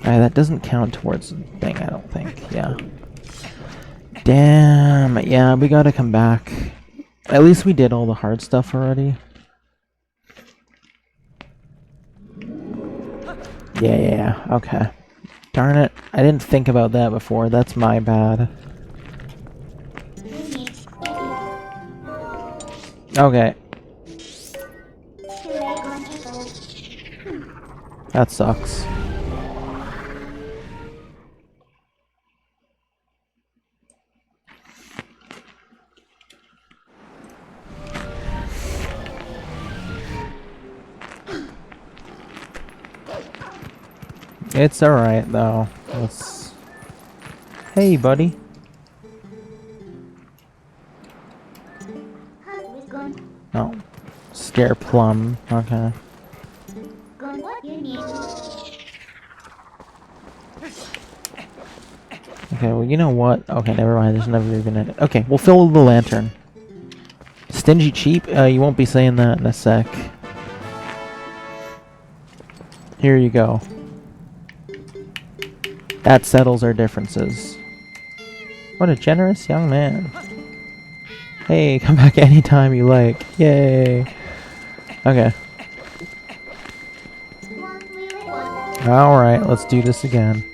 That doesn't count towards the thing, I don't think. Yeah. Damn. Yeah, we gotta come back. At least we did all the hard stuff already. Yeah, okay. Darn it. I didn't think about that before. That's my bad. Okay. That sucks. It's alright, though. Let's... Hey, buddy. Oh. Scare plum. Okay. Okay, well, you know what? Okay, never mind. There's never even any... Okay, we'll fill the lantern. Stingy cheap? You won't be saying that in a sec. Here you go. That settles our differences. What a generous young man. Hey, come back anytime you like. Yay. Okay. Alright, let's do this again.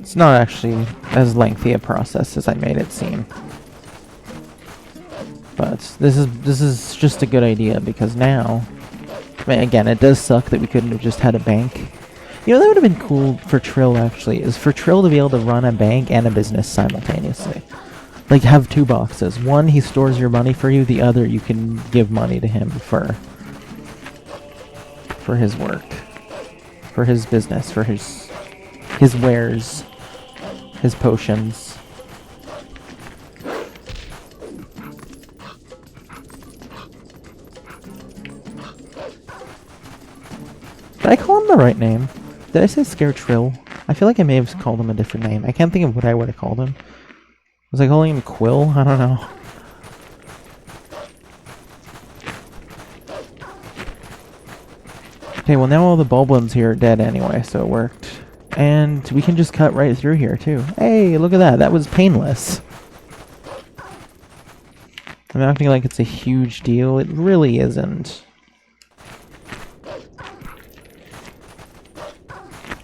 It's not actually as lengthy a process as I made it seem. But this is just a good idea because now, I mean, again, it does suck that we couldn't have just had a bank. You know, that would have been cool for Trill actually, is for Trill to be able to run a bank and a business simultaneously. Like have two boxes. One, he stores your money for you, the other you can give money to him for his work. For his business, for his wares. His potions. Did I call him the right name? Did I say Scare Trill? I feel like I may have called him a different name. I can't think of what I would have called him. Was I calling him Quill? I don't know. Okay, well now all the Bulblins here are dead anyway, so it worked. And we can just cut right through here, too. Hey, look at that. That was painless. I'm acting like it's a huge deal. It really isn't.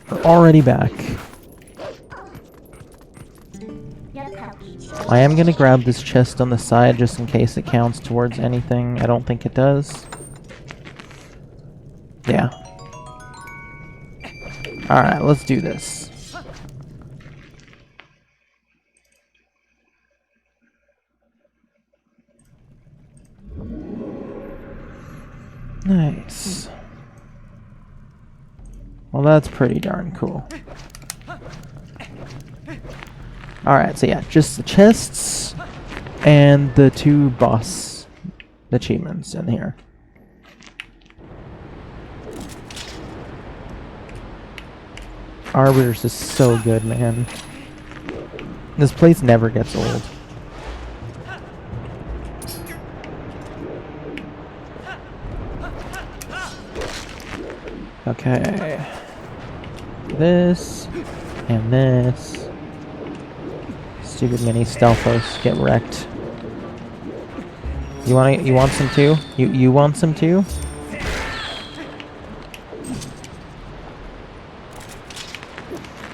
We're already back. I am going to grab this chest on the side just in case it counts towards anything. I don't think it does. Yeah. Alright, let's do this. Nice. Well, that's pretty darn cool. Alright, so yeah, just the chests and the two boss achievements in here. Arbiters is so good, man. This place never gets old. Okay. This and this. Stupid mini Stealthos get wrecked. You want some too? You want some too?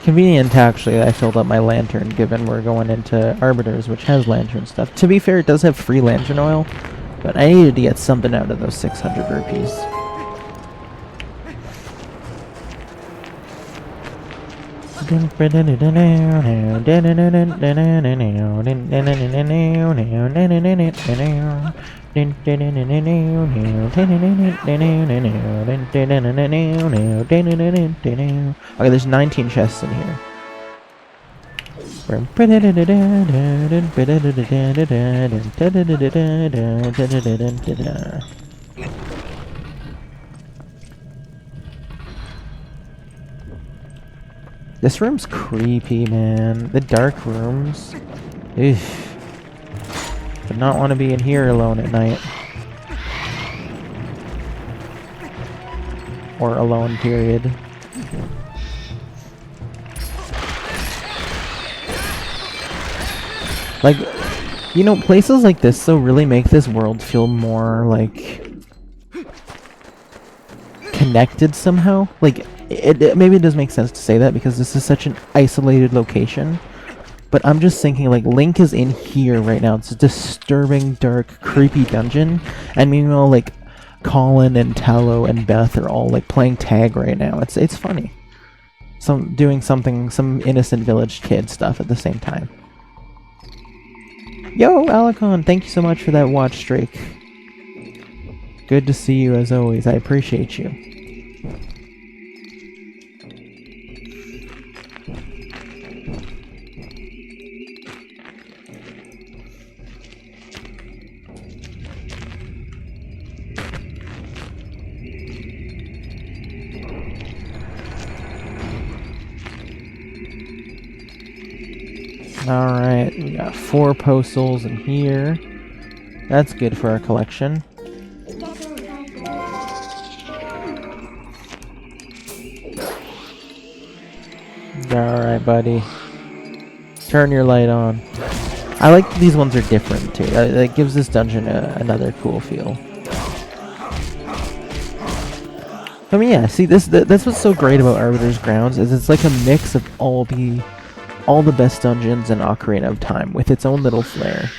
Convenient actually that I filled up my lantern given we're going into Arbiters, which has lantern stuff. To be fair, it does have free lantern oil, but I needed to get something out of those 600 rupees. Okay, there's 19 chests in here. This room's creepy, man. The dark rooms. Eesh. Would not want to be in here alone at night. Or alone, period. Like, you know, places like this though really make this world feel more like connected somehow. Like, it maybe it does make sense to say that because this is such an isolated location. But I'm just thinking, like, Link is in here right now. It's a disturbing, dark, creepy dungeon. And meanwhile, like, Colin and Tallow and Beth are all, like, playing tag right now. It's funny. Doing something, some innocent village kid stuff at the same time. Yo, Alicon, thank you so much for that watch streak. Good to see you as always. I appreciate you. Alright, we got 4 postals in here. That's good for our collection. Alright, buddy. Turn your light on. I like these ones are different too. That gives this dungeon another cool feel. I mean, yeah. See, that's what's so great about Arbiter's Grounds is it's like a mix of all the best dungeons in Ocarina of Time with its own little flair.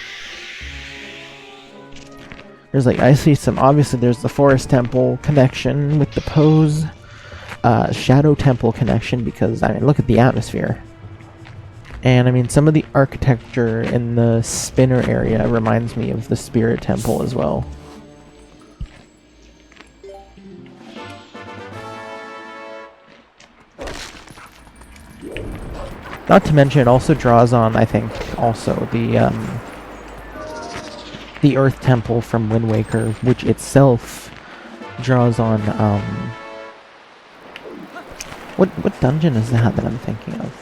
There's like I see some. Obviously, there's the Forest Temple connection with the Poes, Shadow Temple connection because I mean, look at the atmosphere. And I mean, some of the architecture in the spinner area reminds me of the Spirit Temple as well. Not to mention, it also draws on, I think, also the Earth Temple from Wind Waker, which itself draws on, what dungeon is that I'm thinking of?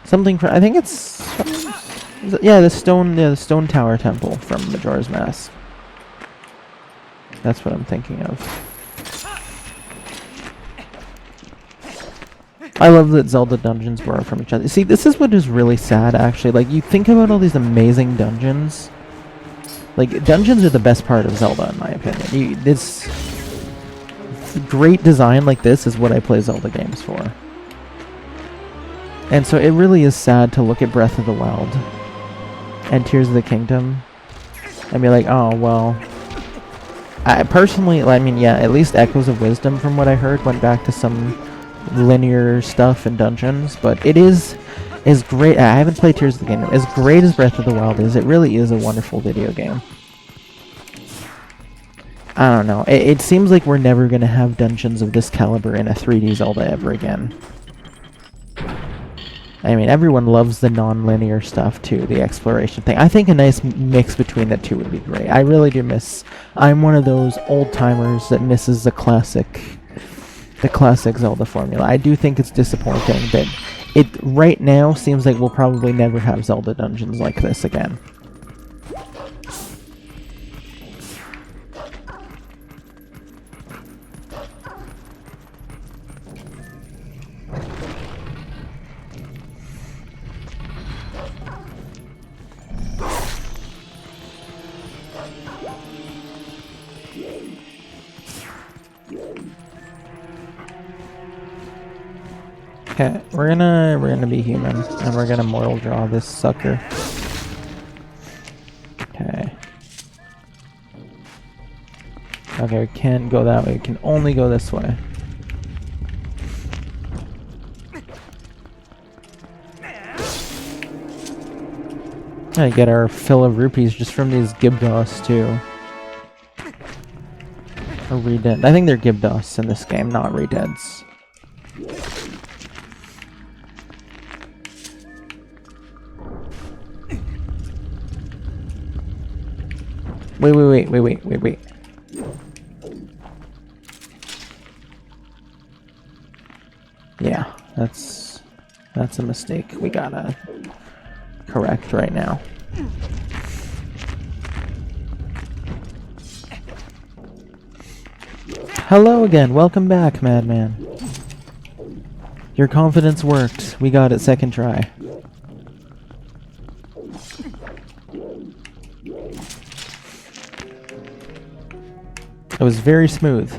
Something from, I think it's, yeah, the Stone Tower Temple from Majora's Mask. That's what I'm thinking of. I love that Zelda dungeons borrow from each other. See, this is what is really sad, actually. Like, you think about all these amazing dungeons. Like, dungeons are the best part of Zelda, in my opinion. This great design like this is what I play Zelda games for. And so it really is sad to look at Breath of the Wild and Tears of the Kingdom and be like, oh, well. I personally, I mean, yeah, at least Echoes of Wisdom, from what I heard, went back to some linear stuff and dungeons, but it is great. I haven't played Tears of the Kingdom. As great as Breath of the Wild is, it really is a wonderful video game. I don't know. It seems like we're never going to have dungeons of this caliber in a 3D Zelda ever again. I mean, everyone loves the non-linear stuff too, the exploration thing. I think a nice mix between the two would be great. I really do miss... I'm one of those old-timers that misses the classic Zelda formula. I do think it's disappointing that it right now seems like we'll probably never have Zelda dungeons like this again. Okay, we're gonna be human, and we're gonna mortal draw this sucker. Okay. Okay, we can't go that way. We can only go this way. I get our fill of rupees just from these Gibdos too. Or Redead. I think they're Gibdos in this game, not Redeads. Wait. Yeah, that's a mistake we gotta correct right now. Hello again, welcome back, Madman. Your confidence worked. We got it second try. It was very smooth.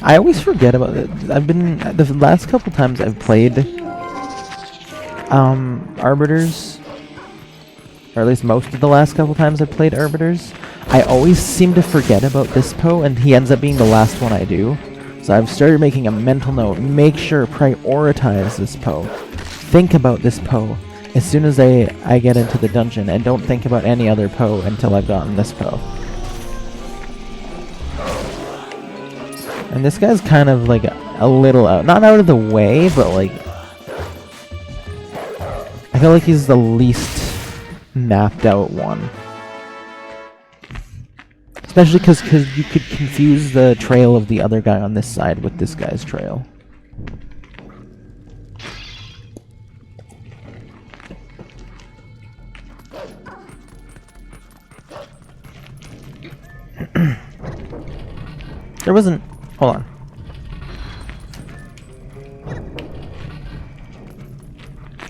I always forget about it. The last couple times I've played Arbiters, or at least most of the last couple times I've played Arbiters, I always seem to forget about this Poe, and he ends up being the last one I do. So I've started making a mental note. Make sure, prioritize this Poe. Think about this Poe as soon as I get into the dungeon, and don't think about any other Poe until I've gotten this Poe. And this guy's kind of like a little out, not out of the way, but like I feel like he's the least mapped out one. Especially because you could confuse the trail of the other guy on this side with this guy's trail. There wasn't... Hold on.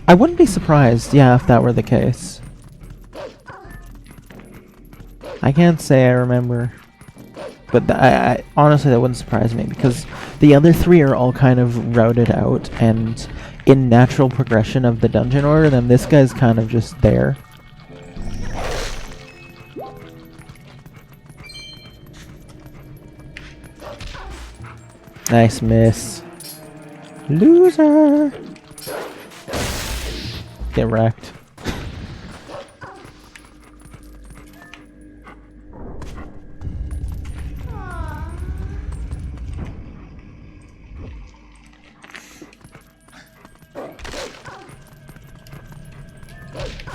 I wouldn't be surprised, yeah, if that were the case. I can't say I remember. But I honestly, that wouldn't surprise me, because the other three are all kind of routed out and in natural progression of the dungeon order, then this guy's kind of just there. Nice miss. Loser! Get wrecked.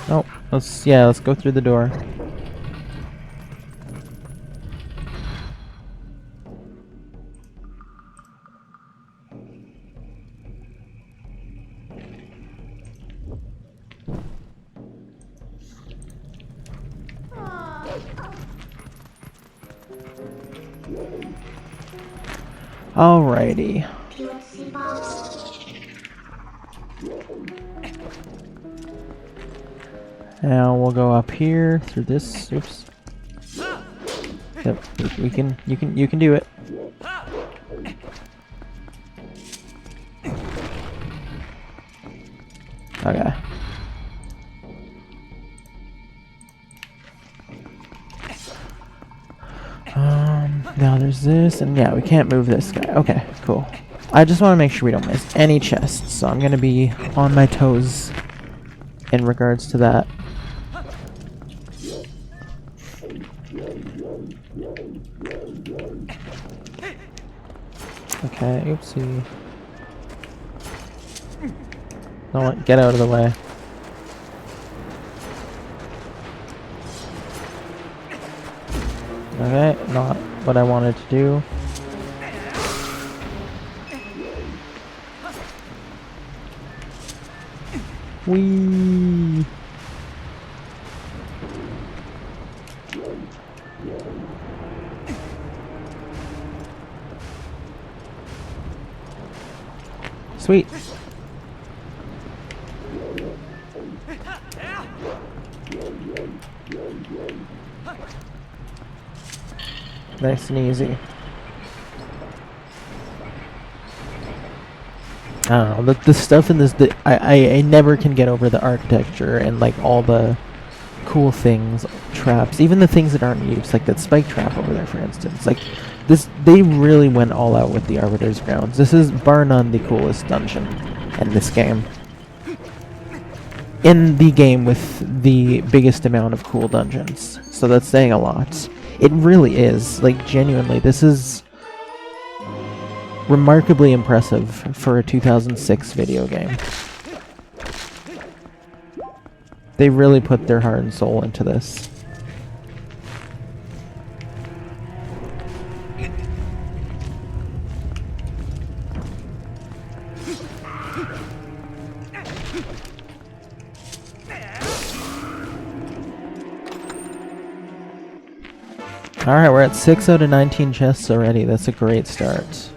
Oh, let's go through the door. Alrighty. Now we'll go up here through this. Oops. Yep, you can do it. Okay. Now there's this, and yeah, we can't move this guy. Okay, cool. I just want to make sure we don't miss any chests, so I'm gonna be on my toes in regards to that. Okay, oopsie. No, get out of the way. Okay, not what I wanted to do. Whee! Sweet. Nice and easy. I don't know, the stuff in this, I never can get over the architecture and like all the cool things, traps, even the things that aren't used, like that spike trap over there for instance. Like this, they really went all out with the Arbiter's grounds. This is bar none the coolest dungeon in this game. In the game with the biggest amount of cool dungeons. So that's saying a lot. It really is, like genuinely, this is remarkably impressive for a 2006 video game. They really put their heart and soul into this. Alright, we're at 6 out of 19 chests already. That's a great start.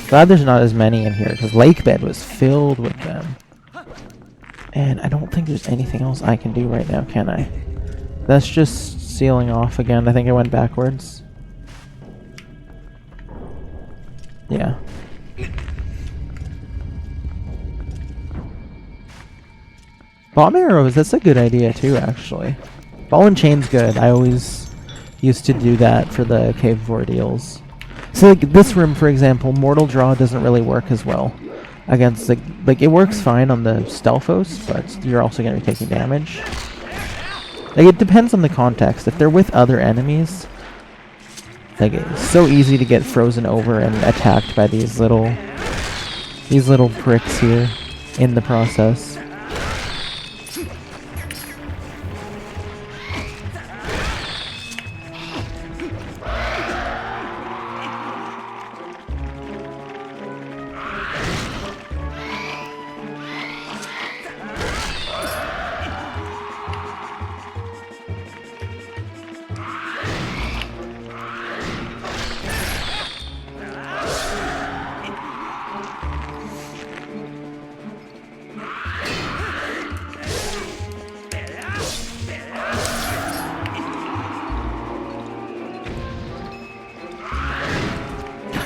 Glad there's not as many in here, because Lake Bed was filled with them. And I don't think there's anything else I can do right now, can I? That's just sealing off again. I think I went backwards. Yeah. Bomb arrows, that's a good idea too, actually. Ball and chain's good. I always used to do that for the Cave of Ordeals. So like this room, for example, Mortal Draw doesn't really work as well against like it works fine on the Stealthos, but you're also going to be taking damage. Like it depends on the context. If they're with other enemies, Like, it's so easy to get frozen over and attacked by these little pricks here in the process.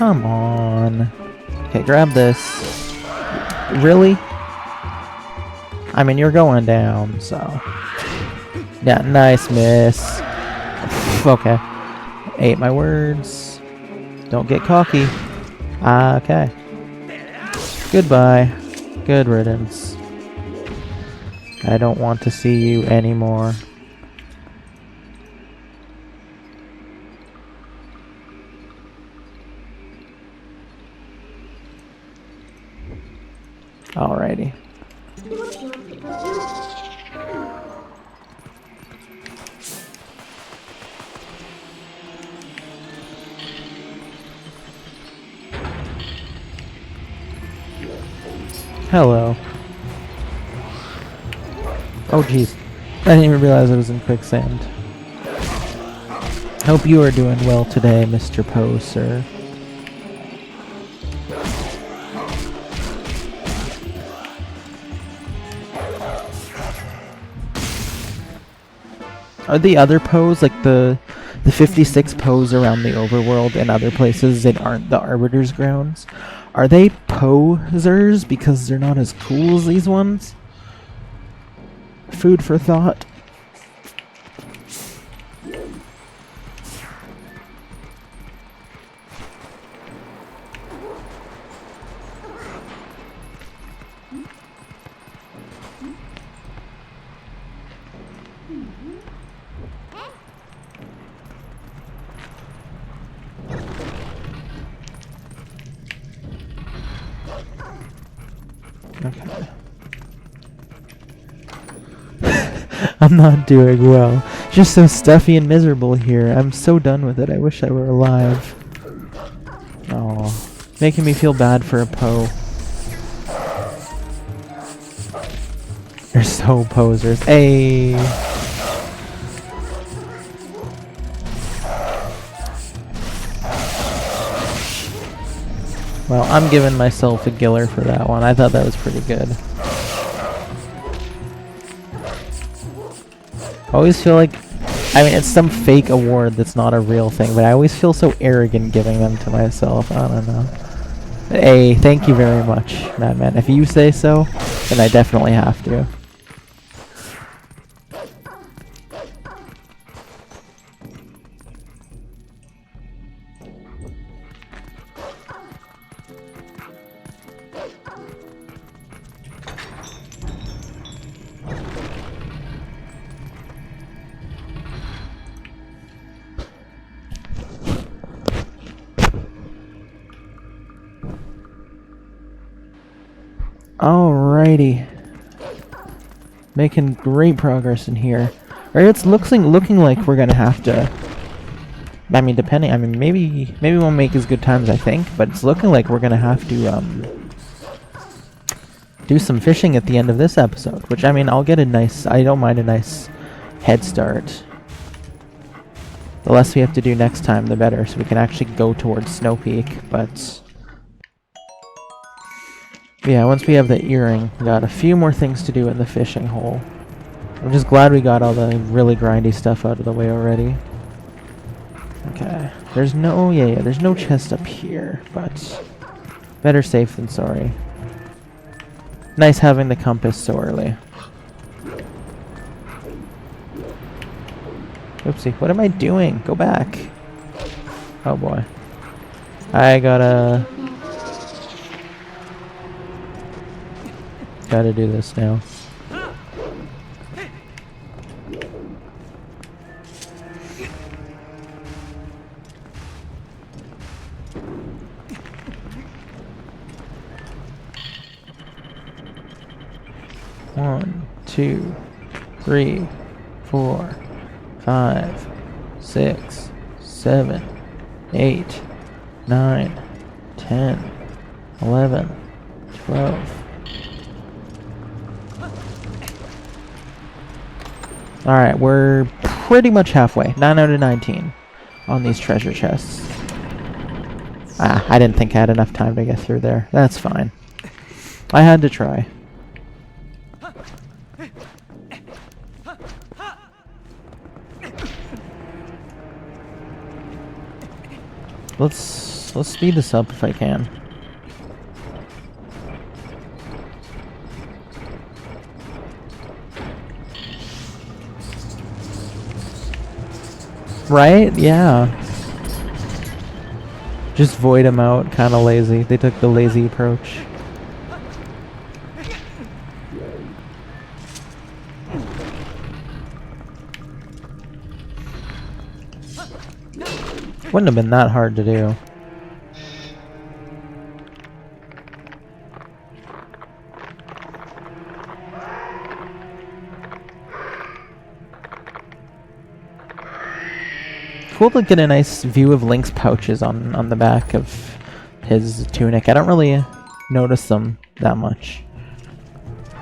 Come on. Okay, grab this. Really? I mean, you're going down, so... Yeah, nice miss. Okay. Ate my words. Don't get cocky. Okay. Goodbye. Good riddance. I don't want to see you anymore. Alrighty. Hello. Oh jeez. I didn't even realize I was in quicksand. Hope you are doing well today, Mr. Poes, sir. Are the other Poes, like the 56 Poes around the overworld and other places that aren't the Arbiter's grounds, are they posers because they're not as cool as these ones? Food for thought. Okay. I'm not doing well. Just so stuffy and miserable here. I'm so done with it. I wish I were alive. Oh, making me feel bad for a Poe. They're so posers. Hey. Well, I'm giving myself a giller for that one. I thought that was pretty good. I always feel like, I mean, it's some fake award that's not a real thing, but I always feel so arrogant giving them to myself. I don't know. Hey, thank you very much, Madman. If you say so, then I definitely have to. Alrighty. Making great progress in here. Alright, it's looking like we're gonna have to... I mean, depending... I mean, maybe we won't make as good time as I think, but it's looking like we're gonna have to, do some fishing at the end of this episode. Which, I mean, I'll get a nice... I don't mind a nice head start. The less we have to do next time, the better, so we can actually go towards Snow Peak, but... Yeah, once we have the earring, we got a few more things to do in the fishing hole. I'm just glad we got all the really grindy stuff out of the way already. Okay. There's no... Yeah, there's no chest up here, but... Better safe than sorry. Nice having the compass so early. Oopsie, what am I doing? Go back. Oh boy. I gotta do this now. 1, 2, 3, 4, 5, 6, 7, 8, 9, 10, 11, 12. Alright, we're pretty much halfway. 9 out of 19 on these treasure chests. Ah, I didn't think I had enough time to get through there. That's fine. I had to try. Let's speed this up if I can. Right? Yeah. Just void them out, kinda lazy. They took the lazy approach. Wouldn't have been that hard to do. Cool to get a nice view of Link's pouches on the back of his tunic. I don't really notice them that much.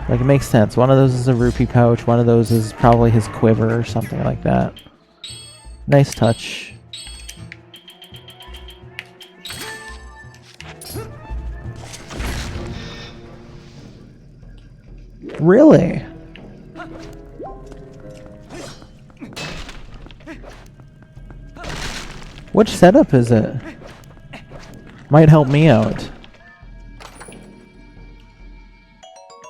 Like, it makes sense. One of those is a rupee pouch, one of those is probably his quiver or something like that. Nice touch. Really? Which setup is it? Might help me out.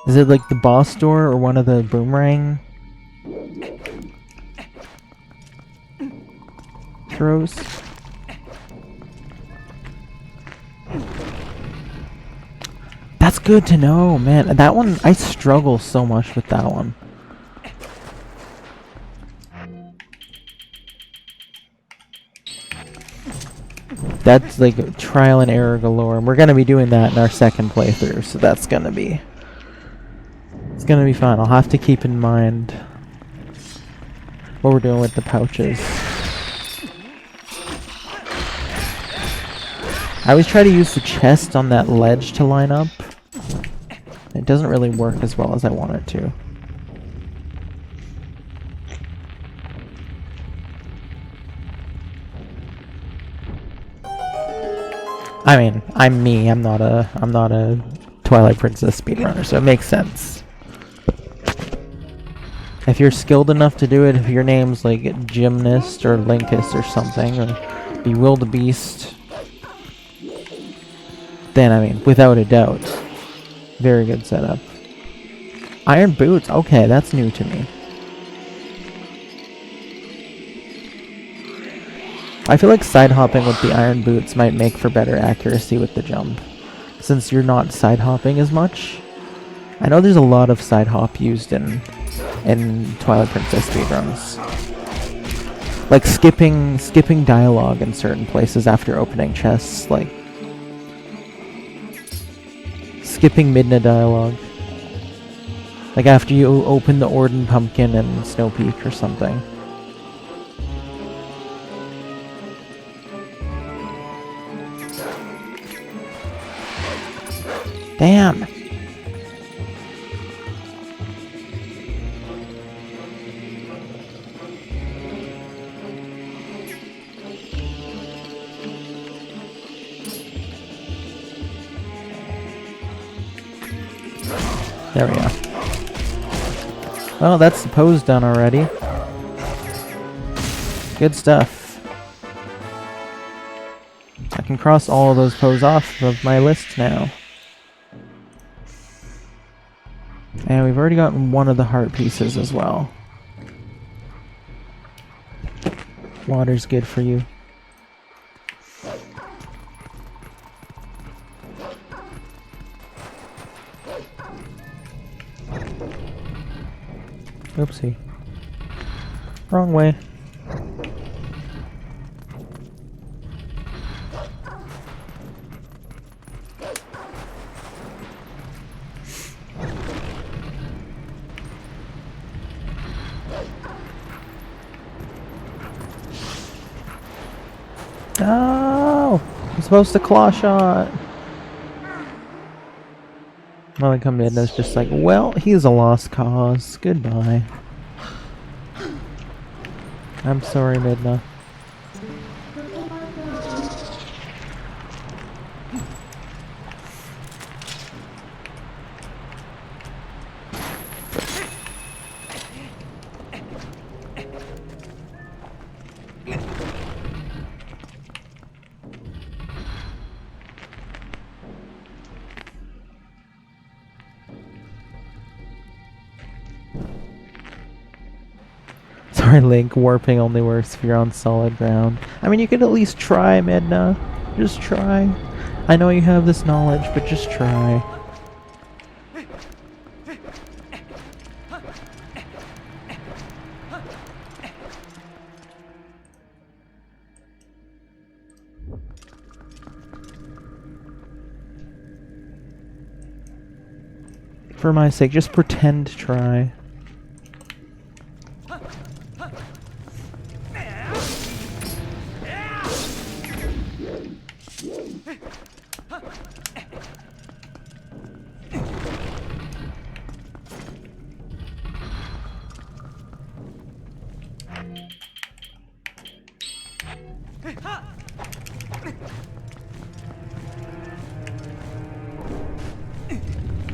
Is it like the boss door or one of the boomerang throws? That's good to know, man. That one, I struggle so much with that one. That's like trial and error galore, and we're gonna be doing that in our second playthrough, so that's gonna be... It's gonna be fun. I'll have to keep in mind what we're doing with the pouches. I always try to use the chest on that ledge to line up. It doesn't really work as well as I want it to. I mean, I'm me. I'm not a Twilight Princess speedrunner, so it makes sense. If you're skilled enough to do it, if your name's like Gymnast or Linkus or something, or Bewildebeest, then, I mean, without a doubt, very good setup. Iron boots? Okay, that's new to me. I feel like side hopping with the iron boots might make for better accuracy with the jump, since you're not side hopping as much. I know there's a lot of side hop used in Twilight Princess speedruns. Like skipping dialogue in certain places after opening chests, like skipping Midna dialogue. Like after you open the Orden Pumpkin in Snow Peak or something. Damn! There we go. Well, that's the pose done already. Good stuff. I can cross all of those poses off of my list now. And we've already gotten one of the heart pieces as well. Water's good for you. Oopsie. Wrong way. supposed to claw shot. Well, come in, it's just like, well, he's a lost cause. Goodbye. I'm sorry, Midna. Sorry, Link, warping only works if you're on solid ground. I mean, you could at least try, Midna. Just try. I know you have this knowledge, but just try. For my sake, just pretend to try.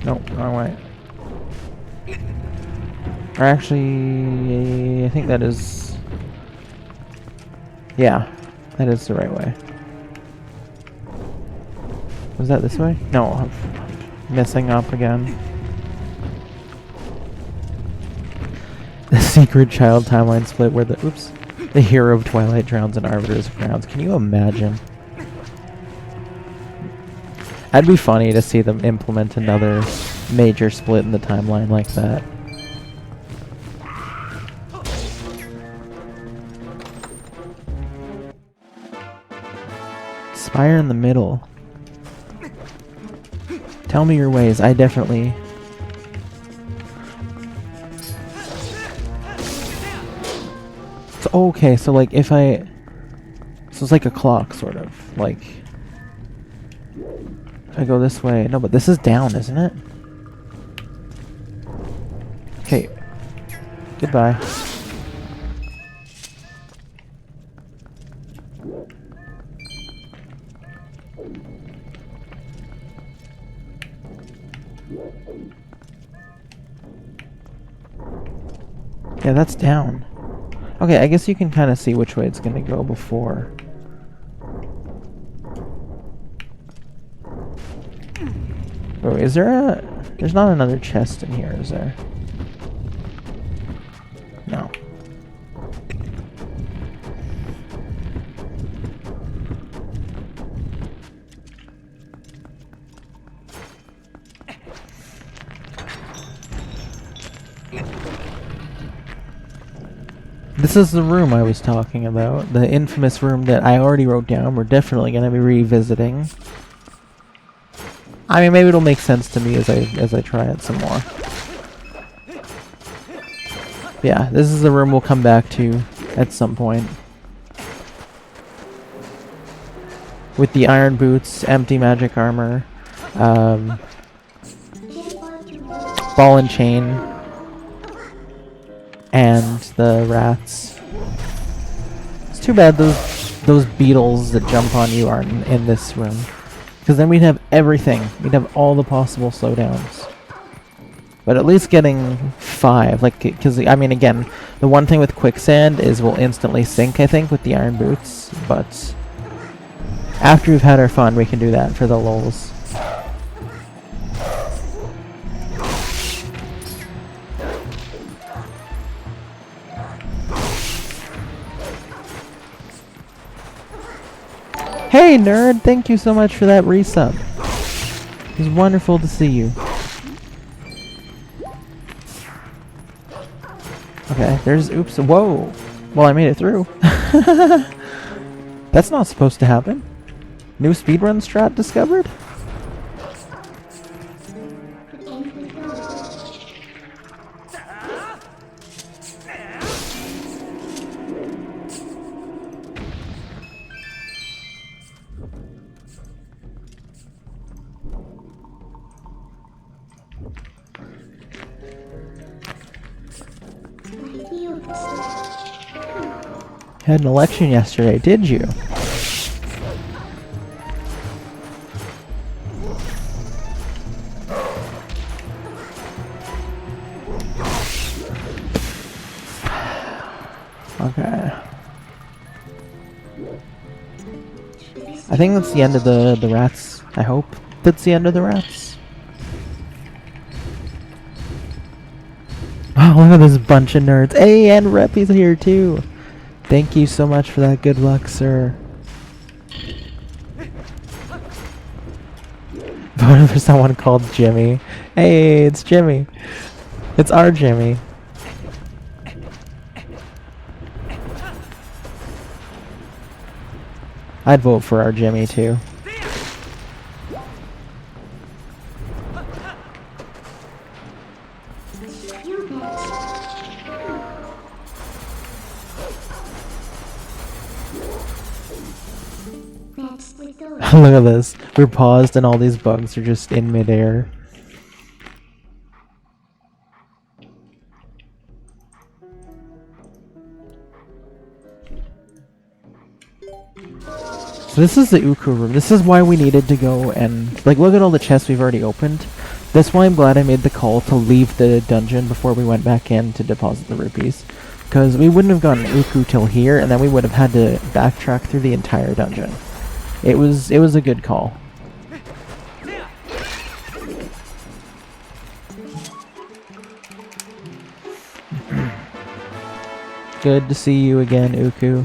Nope, wrong way. Or actually, I think that is... Yeah, that is the right way. Was that this way? No, I'm messing up again. The secret child timeline split where the... Oops. The hero of Twilight drowns and Arbiter's grounds. Can you imagine? That'd be funny to see them implement another major split in the timeline like that. Spire in the middle. Tell me your ways. I definitely... So, okay, so like if I... So it's like a clock, sort of. Like... If I go this way... No, but this is down, isn't it? Okay. Goodbye. Yeah, that's down. Okay, I guess you can kind of see which way it's going to go before. Oh, is there a... There's not another chest in here, is there? No. This is the room I was talking about. The infamous room that I already wrote down. We're definitely going to be revisiting. I mean, maybe it'll make sense to me as I try it some more. Yeah, this is the room we'll come back to at some point. With the iron boots, empty magic armor, ball and chain, and the rats. It's too bad those beetles that jump on you aren't in this room. Because then we'd have everything. We'd have all the possible slowdowns. But at least getting 5. Like, because, I mean, again, the one thing with quicksand is we'll instantly sink, I think, with the iron boots. But after we've had our fun, we can do that for the lulz. Hey, nerd! Thank you so much for that resub. It was wonderful to see you. Okay, there's... Oops. Whoa! Well, I made it through. That's not supposed to happen. New speedrun strat discovered? Had an election yesterday, did you? Okay. I think that's the end of the rats. I hope that's the end of the rats. Oh, look at this bunch of nerds. Hey, and Reppy's here too. Thank you so much for that. Good luck, sir. Voted for someone called Jimmy. Hey, it's Jimmy. It's our Jimmy. I'd vote for our Jimmy too. Look at this. We're paused and all these bugs are just in midair. So this is the Uku room. This is why we needed to go and, like, look at all the chests we've already opened. That's why I'm glad I made the call to leave the dungeon before we went back in to deposit the rupees. Because we wouldn't have gotten Uku till here, and then we would have had to backtrack through the entire dungeon. It was a good call. Good to see you again, Uku.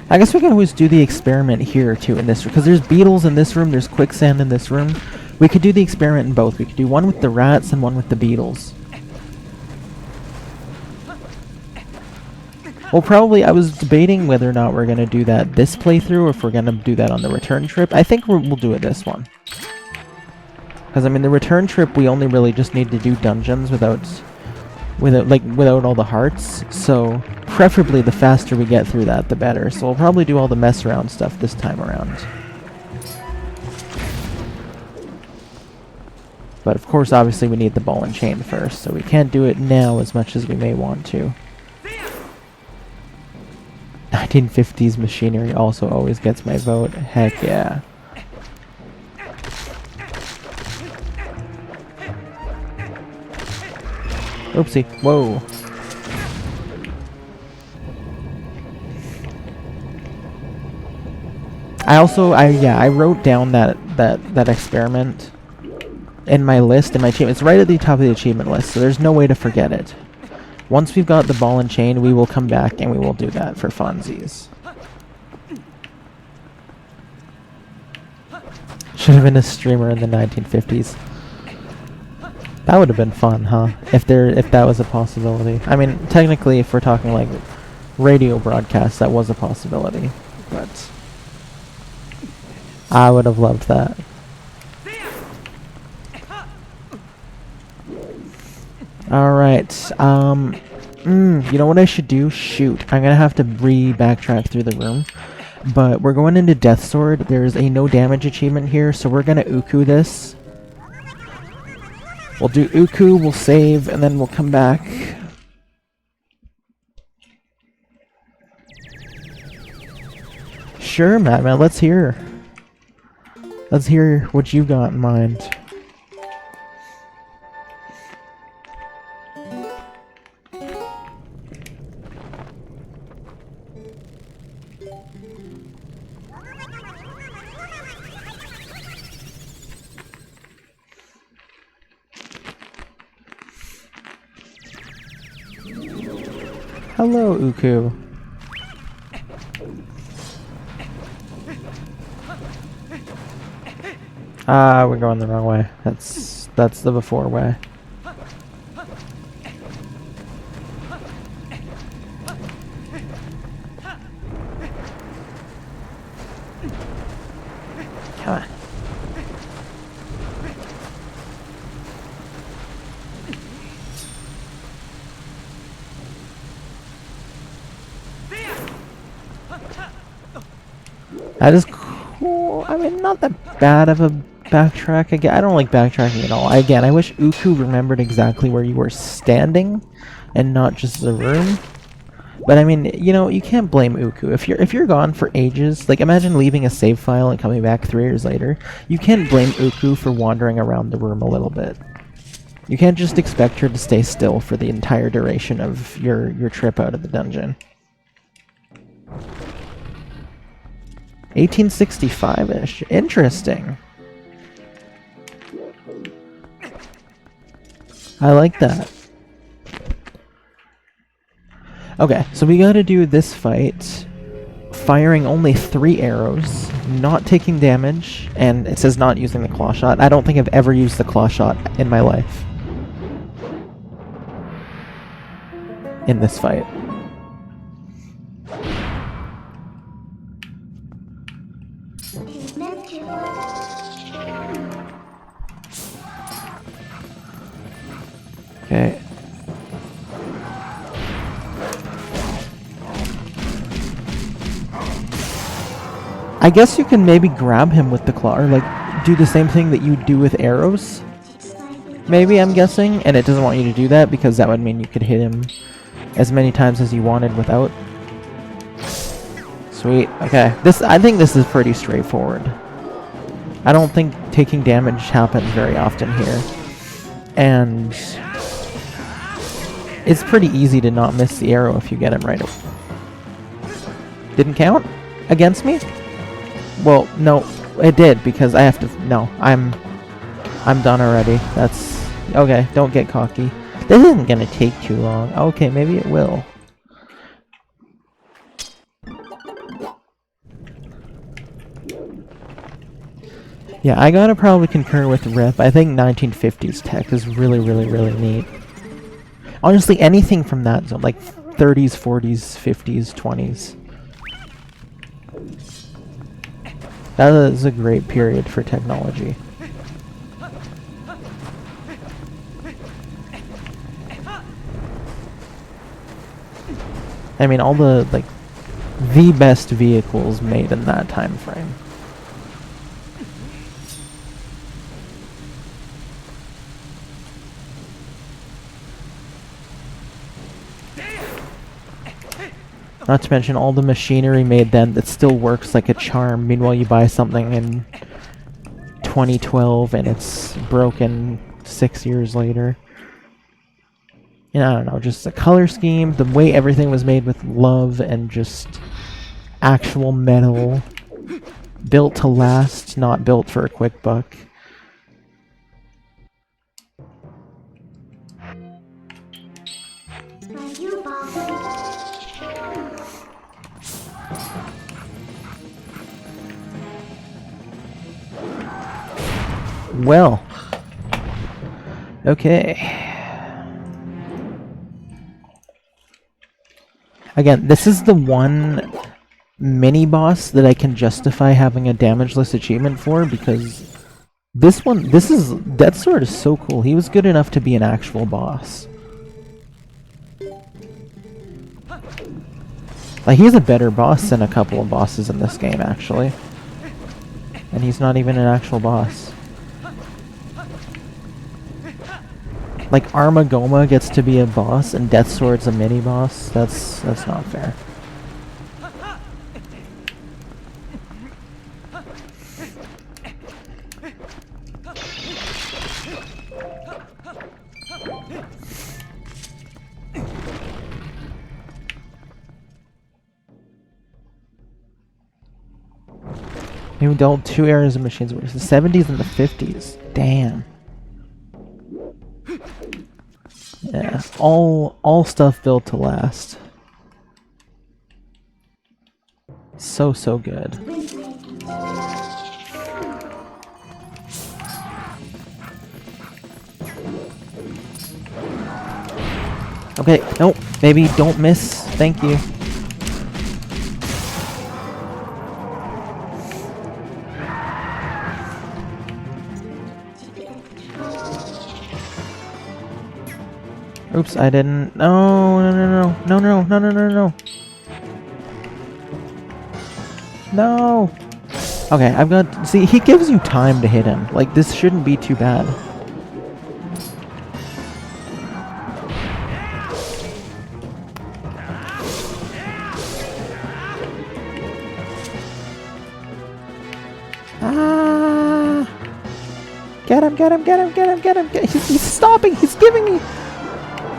I guess we can always do the experiment here too in this room, because there's beetles in this room, there's quicksand in this room. We could do the experiment in both. We could do one with the rats and one with the beetles. Well, probably, I was debating whether or not we're going to do that this playthrough or if we're going to do that on the return trip. I think we'll do it this one. Because, I mean, the return trip, we only really just need to do dungeons without all the hearts. So, preferably the faster we get through that, the better. So we'll probably do all the mess around stuff this time around. But of course, obviously, we need the ball and chain first, so we can't do it now as much as we may want to. 1950s machinery also always gets my vote. Heck yeah. Oopsie. Whoa. I wrote down that experiment in my list, in my achievement. It's right at the top of the achievement list, so there's no way to forget it. Once we've got the ball and chain, we will come back and we will do that for funsies. Should have been a streamer in the 1950s. That would have been fun, huh? If that was a possibility. I mean, technically, if we're talking like radio broadcasts, that was a possibility. But I would have loved that. Alright, you know what I should do? Shoot, I'm gonna have to backtrack through the room. But we're going into Death Sword. There's a no damage achievement here, so we're gonna Uku this. We'll do Uku, we'll save, and then we'll come back. Sure, Madman, let's hear. Let's hear what you got in mind. Hello, Uku. Ah, we're going the wrong way. That's the before way. Come on. That is cool. I mean, not that bad of a backtrack. Again, I don't like backtracking at all. Again, I wish Uku remembered exactly where you were standing and not just the room. But I mean, you know, you can't blame Uku. If you're gone for ages, like imagine leaving a save file and coming back 3 years later. You can't blame Uku for wandering around the room a little bit. You can't just expect her to stay still for the entire duration of your trip out of the dungeon. 1865-ish. Interesting. I like that. Okay, so we gotta do this fight firing only 3 arrows, not taking damage, and it says not using the claw shot. I don't think I've ever used the claw shot in my life. In this fight. Okay. I guess you can maybe grab him with the claw, or like do the same thing that you do with arrows. Maybe, I'm guessing, and it doesn't want you to do that because that would mean you could hit him as many times as you wanted without. Sweet. Okay. I think this is pretty straightforward. I don't think taking damage happens very often here. And it's pretty easy to not miss the arrow if you get him right away. Didn't count? Against me? Well, no, it did because I have to. No, I'm done already. That's okay. Don't get cocky. This isn't gonna take too long. Okay, maybe it will. Yeah, I gotta probably concur with Rip. I think 1950s tech is really, really, really neat. Honestly, anything from that zone, like 30s, 40s, 50s, 20s. That is a great period for technology. I mean, all the best vehicles made in that time frame. Not to mention all the machinery made then that still works like a charm. Meanwhile, you buy something in 2012 and it's broken 6 years later. You know, I don't know, just the color scheme, the way everything was made with love and just actual metal. Built to last, not built for a quick buck. Well, okay. Again, this is the one mini-boss that I can justify having a damageless achievement for, because that sword is so cool. He was good enough to be an actual boss. Like, he's a better boss than a couple of bosses in this game, actually. And he's not even an actual boss. Like, Armagoma gets to be a boss and Death Sword's a mini-boss. That's not fair. Maybe dealt 2 eras of machines. The 70s and the 50s. Damn. Yeah, all stuff built to last. So good. Okay, nope, maybe don't miss. Thank you. Oops, I didn't. No. No. Okay, I've got... See, he gives you time to hit him. Like, this shouldn't be too bad. Ah! Get him, get him, get him, get him, get him, he's stopping! He's giving me...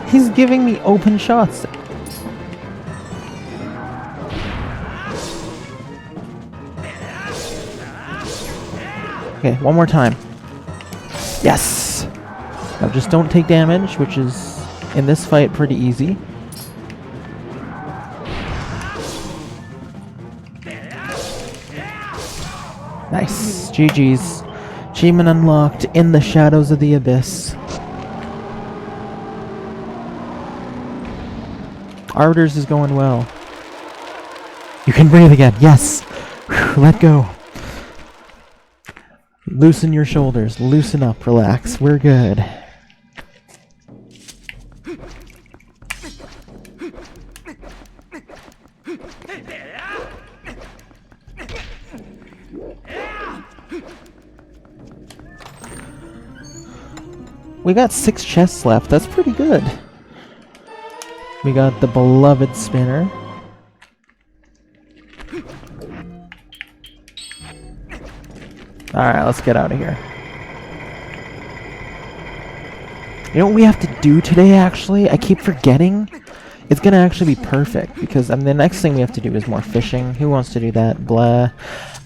He's giving me open shots. Okay, one more time. Yes! Now just don't take damage, which is, in this fight, pretty easy. Nice. GG's. Achievement unlocked in the shadows of the abyss. Arbiters is going well. You can breathe again. Yes! Whew, let go. Loosen your shoulders. Loosen up. Relax. We're good. We got 6 chests left. That's pretty good. We got the beloved spinner. Alright, let's get out of here. You know what we have to do today, actually? I keep forgetting. It's gonna actually be perfect, because the next thing we have to do is more fishing. Who wants to do that? Blah.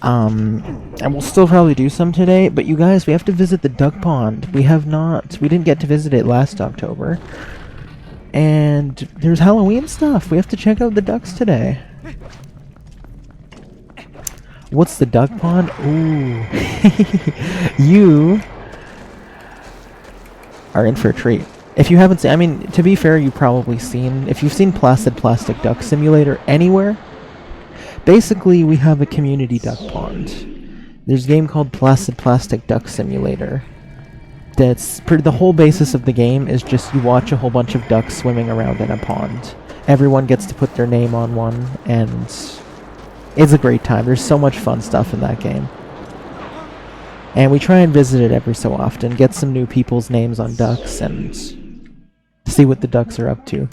And we'll still probably do some today, but you guys, we have to visit the duck pond. We didn't get to visit it last October. And there's Halloween stuff. We have to check out the ducks today. What's the duck pond? Ooh. You are in for a treat. If you haven't seen, I mean, to be fair, you've probably seen, if you've seen Placid Plastic Duck Simulator anywhere, basically we have a community duck pond. There's a game called Placid Plastic Duck Simulator. The whole basis of the game is just you watch a whole bunch of ducks swimming around in a pond. Everyone gets to put their name on one, and it's a great time. There's so much fun stuff in that game. And we try and visit it every so often, get some new people's names on ducks, and see what the ducks are up to.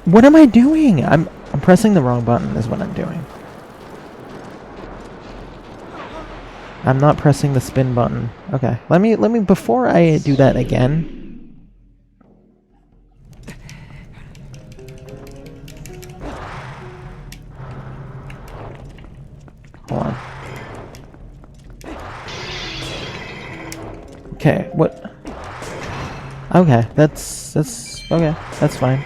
What am I doing? I'm pressing the wrong button is what I'm doing. I'm not pressing the spin button. Okay, let me before I do that again. Hold on. Okay, what? Okay, that's okay. That's fine.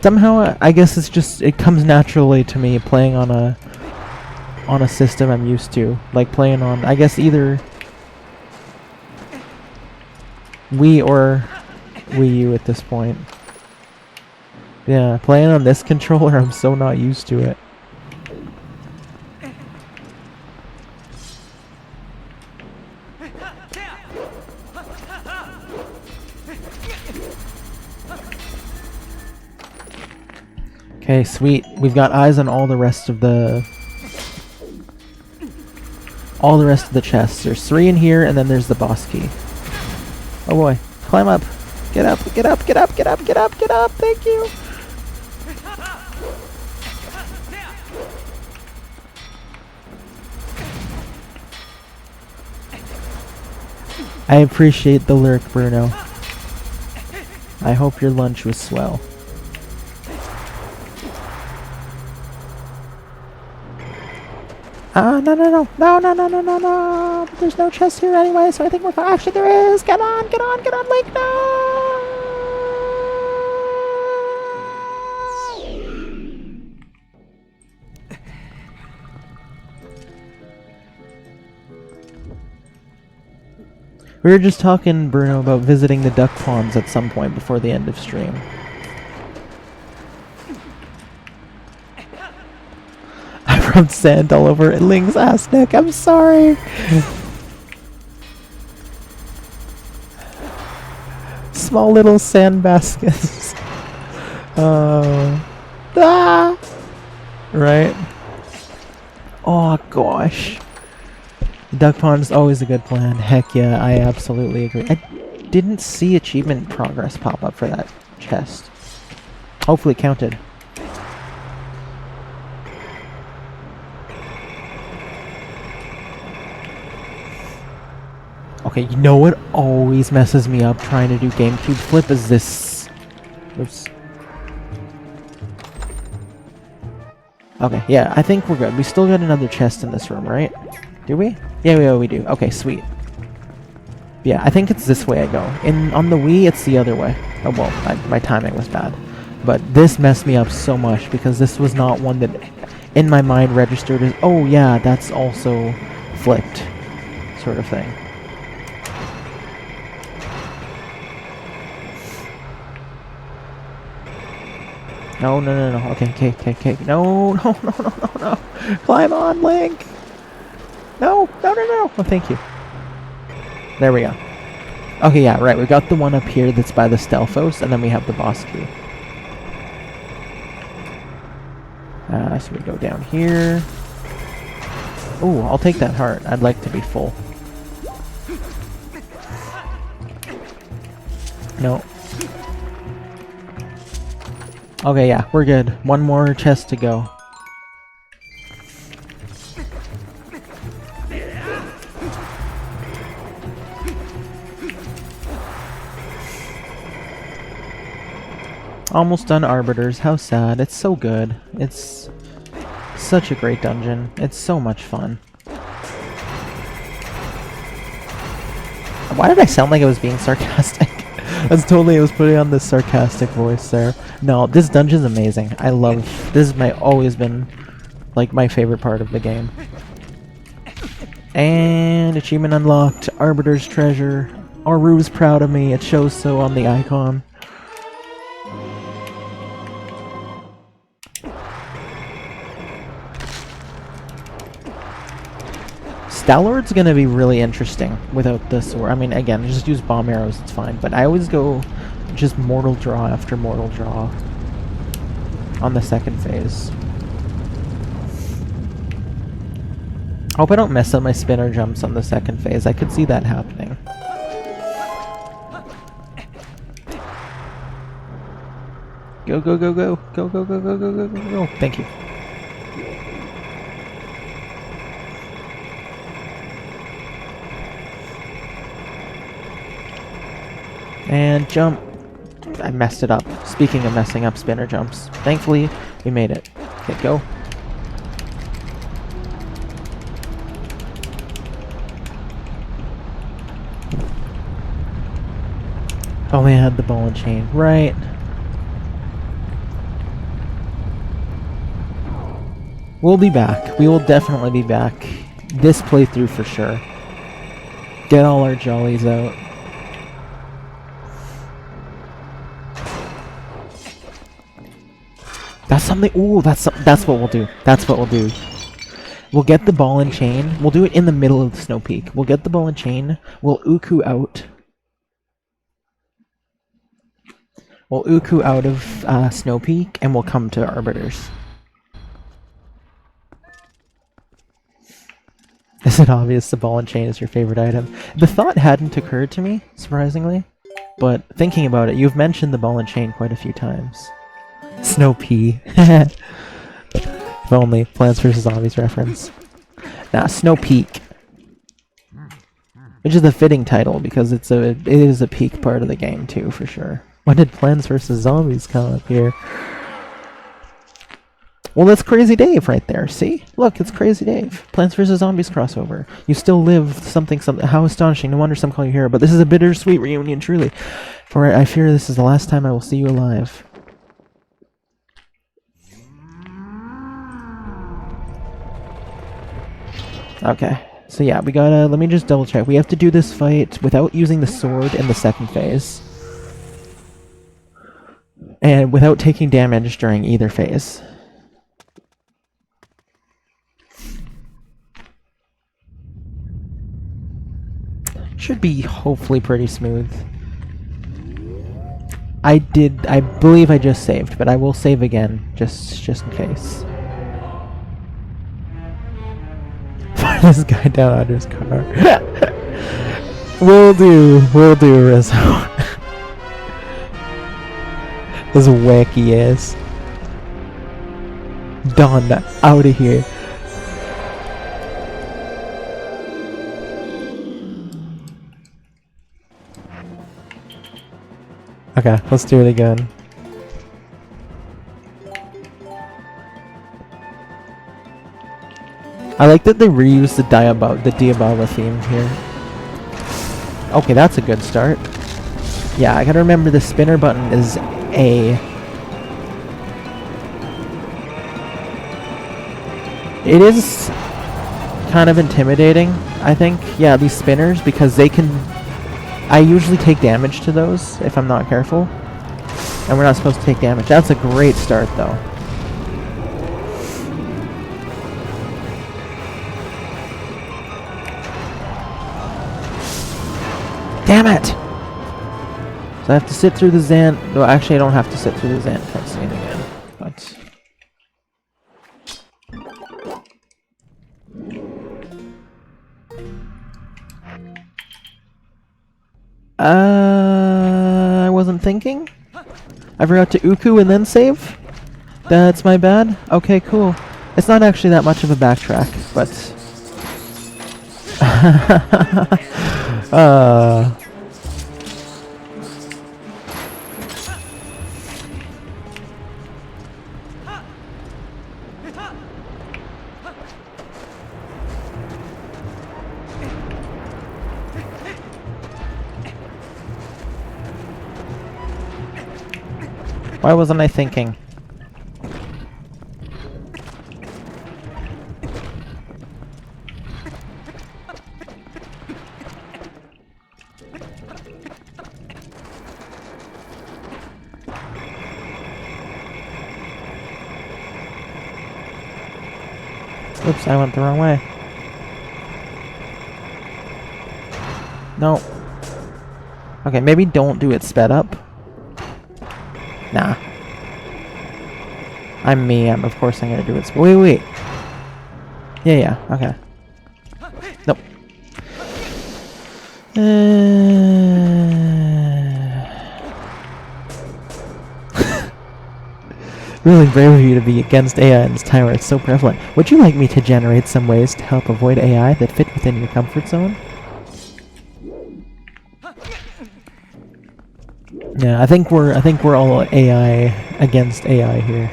Somehow, I guess it comes naturally to me playing on a system I'm used to, like playing on, I guess, either Wii or Wii U at this point. Yeah, playing on this controller, I'm so not used to it. Okay, sweet. We've got eyes on all the rest of the chests. There's 3 in here, and then there's the boss key. Oh boy. Climb up. Get up, get up, get up, get up, get up, get up. Thank you. I appreciate the lurk, Bruno. I hope your lunch was swell. No. There's no chest here anyway, so I think we're fine. Actually, there is. Get on, Link, no! We were just talking, Bruno, about visiting the duck ponds at some point before the end of stream. rubbed sand all over Ling's ass neck. I'm sorry. Small little sand baskets. Right? Oh gosh. Duck pond is always a good plan. Heck yeah, I absolutely agree. I didn't see achievement progress pop up for that chest. Hopefully it counted. Okay, you know what always messes me up trying to do GameCube flip is this... Oops. Okay, yeah, I think we're good. We still got another chest in this room, right? Do we? Yeah, we do. Okay, sweet. Yeah, I think it's this way I go. On the Wii, it's the other way. Oh, well, my timing was bad. But this messed me up so much because this was not one that in my mind registered as, oh yeah, that's also flipped, sort of thing. No. Okay. No. Climb on, Link! No. Oh, thank you. There we go. Okay, yeah, right. We got the one up here that's by the Stelphos, and then we have the boss key. So we go down here. Ooh, I'll take that heart. I'd like to be full. No. Okay, yeah, we're good. One more chest to go. Almost done Arbiters. How sad. It's so good. It's such a great dungeon. It's so much fun. Why did I sound like I was being sarcastic? That's totally, I was putting on this sarcastic voice there. No, this dungeon's amazing. I love, this is always been, like, my favorite part of the game. And achievement unlocked, Arbiter's treasure. Auru's proud of me, it shows so on the icon. Stallord's gonna be really interesting without this sword. I mean, again, just use bomb arrows, it's fine. But I always go just mortal draw after mortal draw on the second phase. Hope I don't mess up my spinner jumps on the second phase. I could see that happening. Go. Go. Thank you. And jump. I messed it up. Speaking of messing up spinner jumps. Thankfully, we made it. Okay, go. Only had the ball and chain. Right. We'll be back. We will definitely be back. This playthrough for sure. Get all our jollies out. That's something. Ooh, that's what we'll do. That's what we'll do. We'll get the ball and chain. We'll do it in the middle of the snow peak. We'll get the ball and chain. We'll Uku out. We'll Uku out of Snow Peak, and we'll come to Arbiters. Is it obvious the ball and chain is your favorite item? The thought hadn't occurred to me, surprisingly. But thinking about it, you've mentioned the ball and chain quite a few times. Snow Pea. If only. Plants vs. Zombies reference. Nah, Snow Peak. Which is the fitting title, because it is a peak part of the game, too, for sure. When did Plants vs. Zombies come up here? Well, that's Crazy Dave right there, see? Look, it's Crazy Dave. Plants vs. Zombies crossover. You still live something. How astonishing. No wonder some call you hero. But this is a bittersweet reunion, truly. For I fear this is the last time I will see you alive. Okay, so yeah, we gotta, let me just double check. We have to do this fight without using the sword in the second phase. And without taking damage during either phase. should be hopefully pretty smooth. I believe I just saved, but I will save again, just in case. Find this guy down under his car. Will do, Rizzo. This wacky ass. Done, out of here. Okay, let's do it again. I like that they reuse the Diabala theme here. Okay, that's a good start. Yeah, I gotta remember the spinner button is A. It is kind of intimidating, I think. Yeah, these spinners, because they can... I usually take damage to those if I'm not careful. And we're not supposed to take damage. That's a great start, though. Damn it! So I have to sit through the Zan... No, actually I don't have to sit through the Zan cutscene again. But... I wasn't thinking? I forgot to Uku and then save? That's my bad? Okay, cool. It's not actually that much of a backtrack, but... Why wasn't I thinking? Oops, I went the wrong way. No. Okay, maybe don't do it sped up. Nah. I'm me, of course I'm gonna do it. Wait. Yeah, okay. Nope. Really brave of you to be against AI in this time where it's so prevalent. Would you like me to generate some ways to help avoid AI that fit within your comfort zone? Yeah, I think we're all AI against AI here.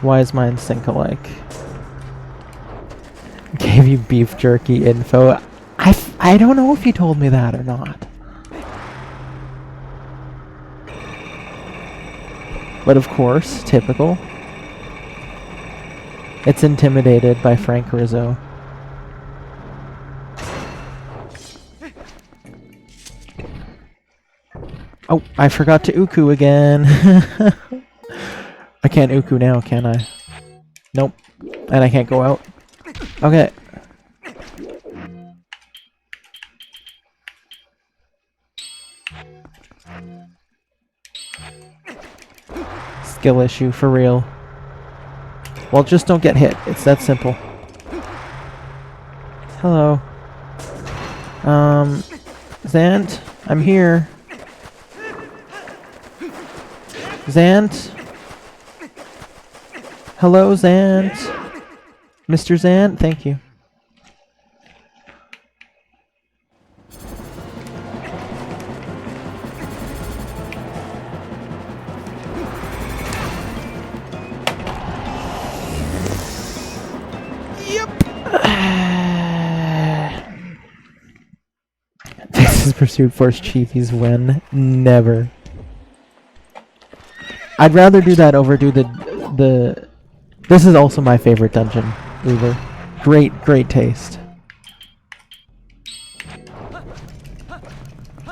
Why is mine sync alike? Gave you beef jerky info. I don't know if he told me that or not. But of course, typical. It's intimidated by Frank Rizzo. Oh, I forgot to Uku again. I can't Uku now, can I? Nope. And I can't go out. Okay. Skill issue, for real. Well, just don't get hit. It's that simple. Hello. Zant, I'm here. Zant? Hello, Zant? Mr. Zant? Thank you. Yep. Texas Pursuit Force Chiefies win. Never. I'd rather do that over do the... This is also my favorite dungeon, Uber. Great taste.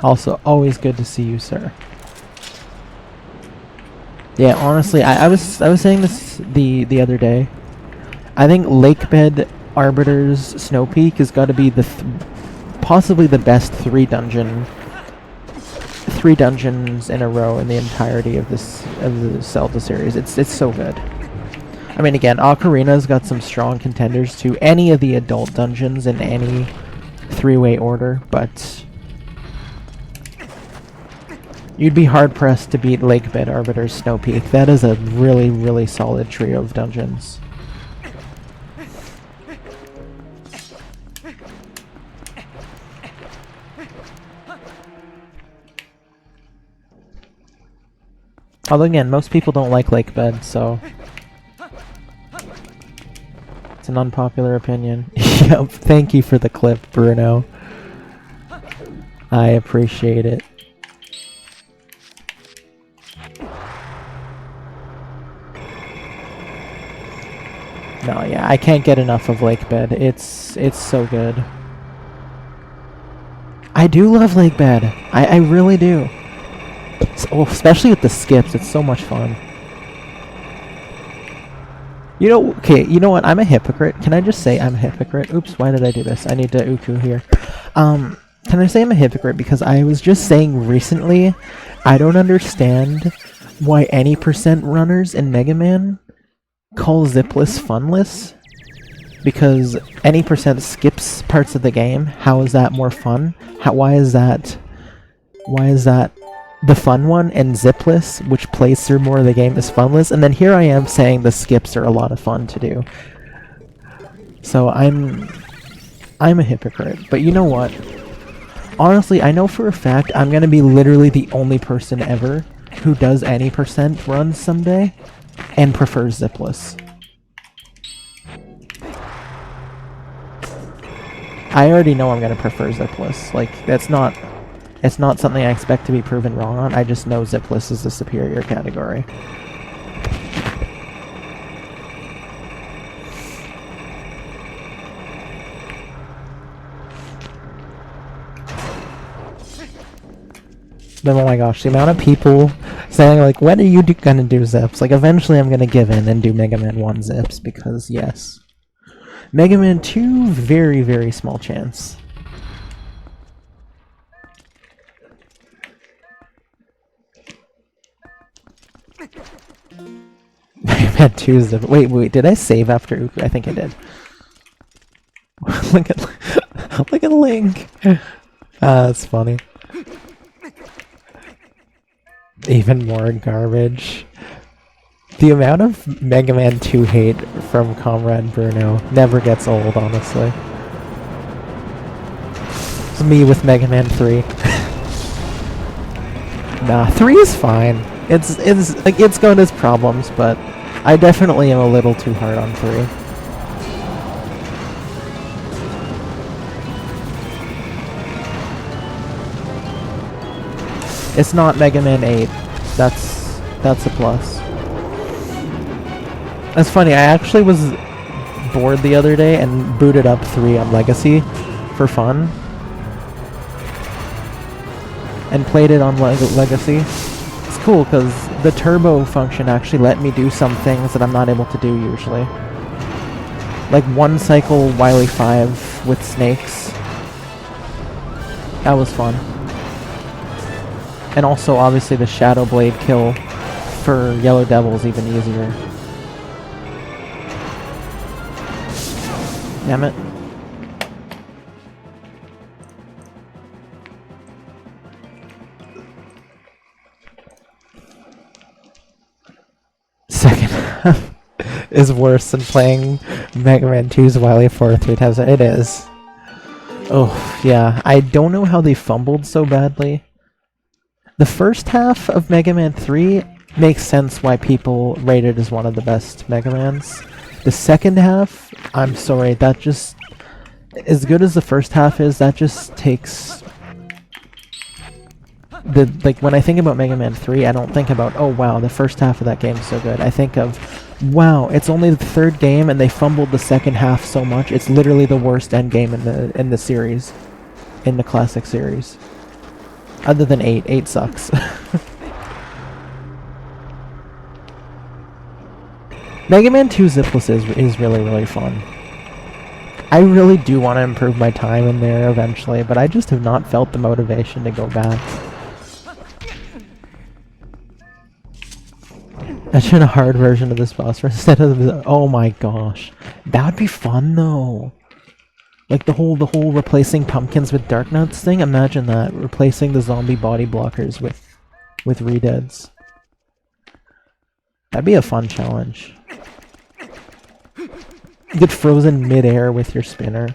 Also, always good to see you, sir. Yeah, honestly, I was saying this the other day. I think Lakebed Arbiter's Snow Peak has got to be the possibly the best three dungeons in a row in the entirety of the Zelda series. It's so good. I mean, again, Ocarina's got some strong contenders to any of the adult dungeons in any three-way order, but you'd be hard-pressed to beat Lakebed Arbiter's Snow Peak. That is a really, really solid trio of dungeons. Although again, most people don't like Lakebed, so it's an unpopular opinion. Yep, thank you for the clip, Bruno. I appreciate it. No, yeah, I can't get enough of Lakebed. It's so good. I do love Lakebed. I really do. Especially with the skips, it's so much fun. You know, okay, you know what? I'm a hypocrite. Can I just say I'm a hypocrite? Oops, why did I do this? I need to uku here. Can I say I'm a hypocrite? Because I was just saying recently, I don't understand why any % runners in Mega Man call zipless funless. Because any % skips parts of the game. How is that more fun? Why is that the fun one, and zipless, which plays through more of the game, is funless? And then here I am saying the skips are a lot of fun to do. So I'm a hypocrite. But you know what? Honestly, I know for a fact I'm gonna be literally the only person ever who does any % runs someday and prefers zipless. I already know I'm gonna prefer zipless. Like, it's not something I expect to be proven wrong on. I just know zipless is the superior category. But oh my gosh, the amount of people saying like, when are you gonna do zips? Like, eventually I'm gonna give in and do Mega Man 1 zips, because yes. Mega Man 2, very, very small chance. Mega Man 2 zip. Wait, did I save after Uku? I think I did. look at Link. That's funny. Even more garbage. The amount of Mega Man 2 hate from Comrade Bruno never gets old, honestly. It's me with Mega Man 3. Nah, 3 is fine. It's got its problems, but I definitely am a little too hard on 3. It's not Mega Man 8. That's a plus. That's funny, I actually was bored the other day and booted up 3 on Legacy for fun. And played it on Legacy. It's cool because the turbo function actually let me do some things that I'm not able to do usually. Like one cycle Wily 5 with snakes. That was fun. And also obviously the Shadow Blade kill for Yellow Devil is even easier. Damn it. Second half is worse than playing Mega Man 2's Wily 4 3 times. It is. Oh, yeah. I don't know how they fumbled so badly. The first half of Mega Man 3 makes sense why people rate it as one of the best Mega Mans. The second half, I'm sorry, that just... As good as the first half is, that just takes... Like, when I think about Mega Man 3, I don't think about, oh wow, the first half of that game is so good. I think of, wow, it's only the third game and they fumbled the second half so much, it's literally the worst end game in the series. In the classic series. Other than 8. 8 sucks. Mega Man 2 Zipless is really, really fun. I really do want to improve my time in there eventually, but I just have not felt the motivation to go back. Imagine a hard version of this boss instead of the, oh my gosh. That would be fun though. Like the whole replacing pumpkins with dark nuts thing, imagine that. Replacing the zombie body blockers with redeads. That'd be a fun challenge. You get frozen mid-air with your spinner.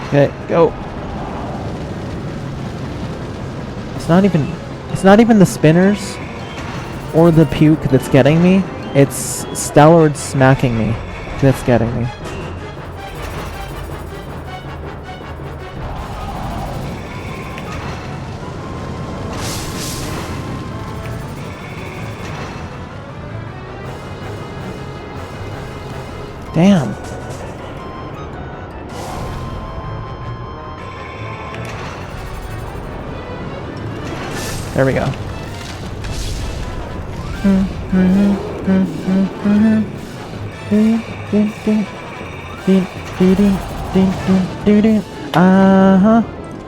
Okay, go. It's not even the spinners or the puke that's getting me. It's Stallord smacking me that's getting me. Damn. There we go.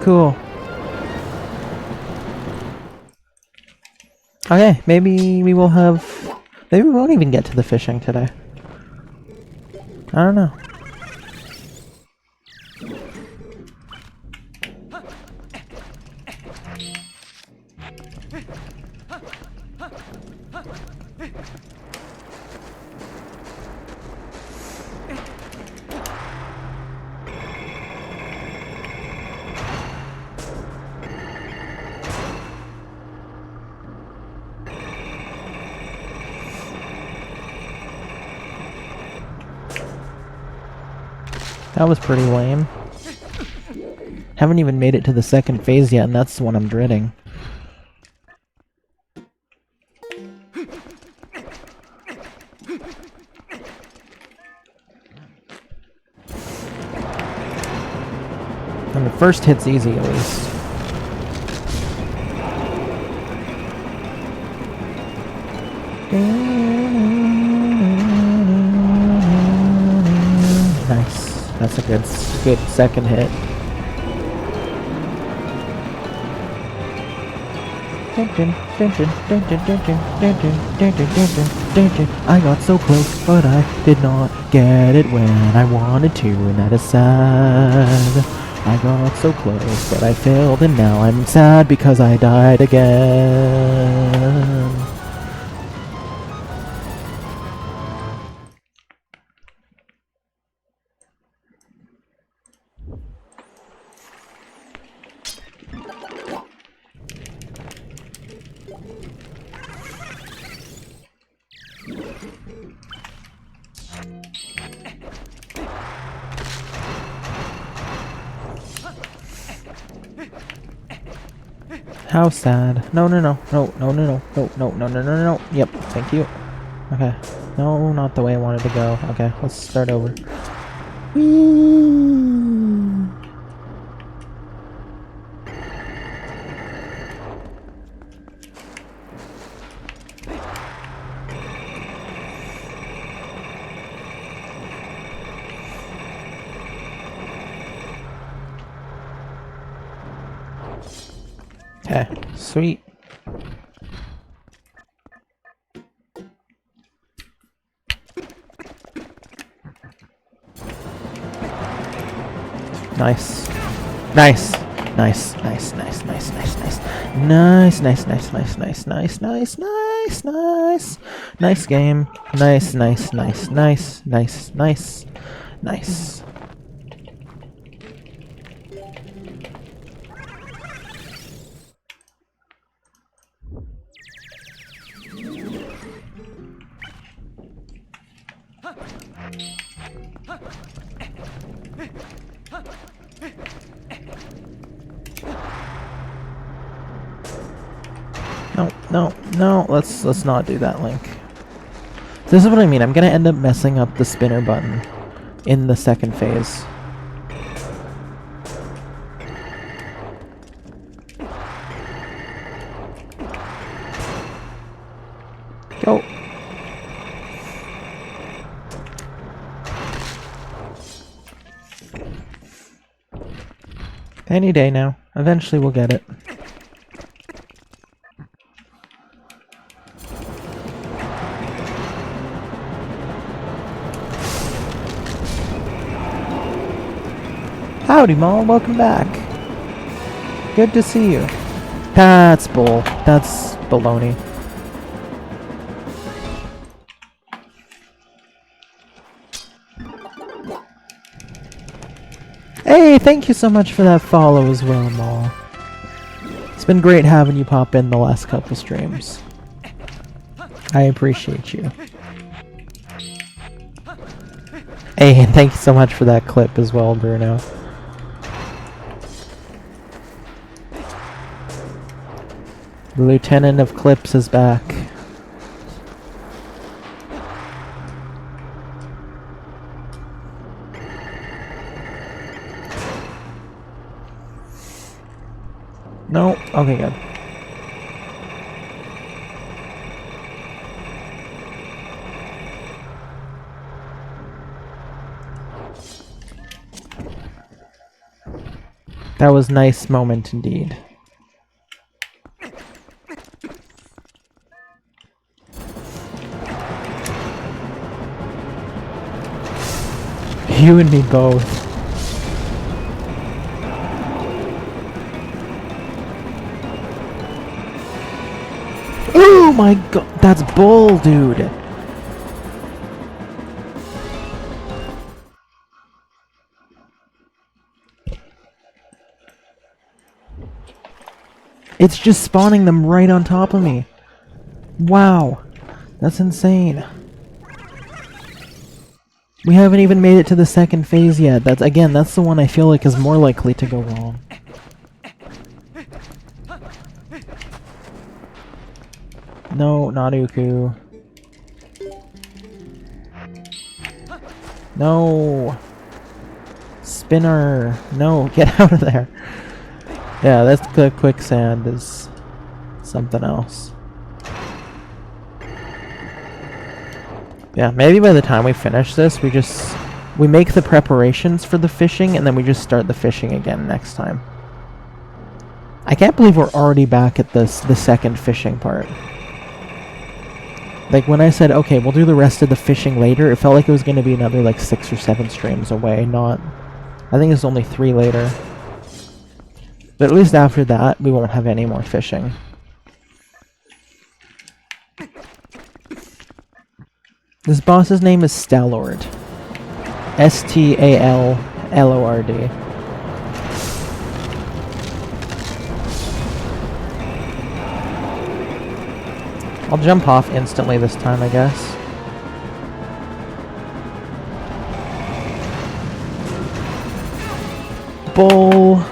Cool. Okay, maybe we will have... Maybe we won't even get to the fishing today. I don't know. That was pretty lame. Haven't even made it to the second phase yet, and that's the one I'm dreading. And the first hit's easy, at least. Nice. That's a good second hit. I got so close, but I did not get it when I wanted to, and that is sad. I got so close, but I failed, and now I'm sad because I died again. How sad. No. Yep, thank you. Okay. No, not the way I wanted to go. Okay, let's start over. Whee! Okay, sweet. Nice. Nice. Nice. Nice. Nice. Nice. Nice. Nice. Nice. Nice. Nice. Nice. Nice. Nice. Nice. Nice. Nice. Nice game. Nice. Nice. Nice. Nice. Nice. Nice. Nice. No, no, no. Let's not do that, Link. This is what I mean. I'm gonna end up messing up the spinner button in the second phase. Go. Any day now. Eventually we'll get it. Howdy, Maul. Welcome back. Good to see you. That's bull. That's baloney. Hey, thank you so much for that follow as well, Maul. It's been great having you pop in the last couple streams. I appreciate you. Hey, and thank you so much for that clip as well, Bruno. The Lieutenant of Clips is back. No? Okay, good. That was a nice moment indeed. You and me both. Oh my god, that's bull, dude. It's just spawning them right on top of me. Wow, that's insane. We haven't even made it to the second phase yet. That's the one I feel like is more likely to go wrong. No, not Uku. No. Spinner. No, get out of there. Yeah, that's the quicksand is something else. Yeah, maybe by the time we finish this, we make the preparations for the fishing, and then we just start the fishing again next time. I can't believe we're already back at the second fishing part. Like, when I said, okay, we'll do the rest of the fishing later, it felt like it was going to be another, like, 6 or 7 streams away, not... I think it's only 3 later. But at least after that, we won't have any more fishing. This boss's name is Stallord. S-T-A-L-L-O-R-D. I'll jump off instantly this time, I guess. Bull.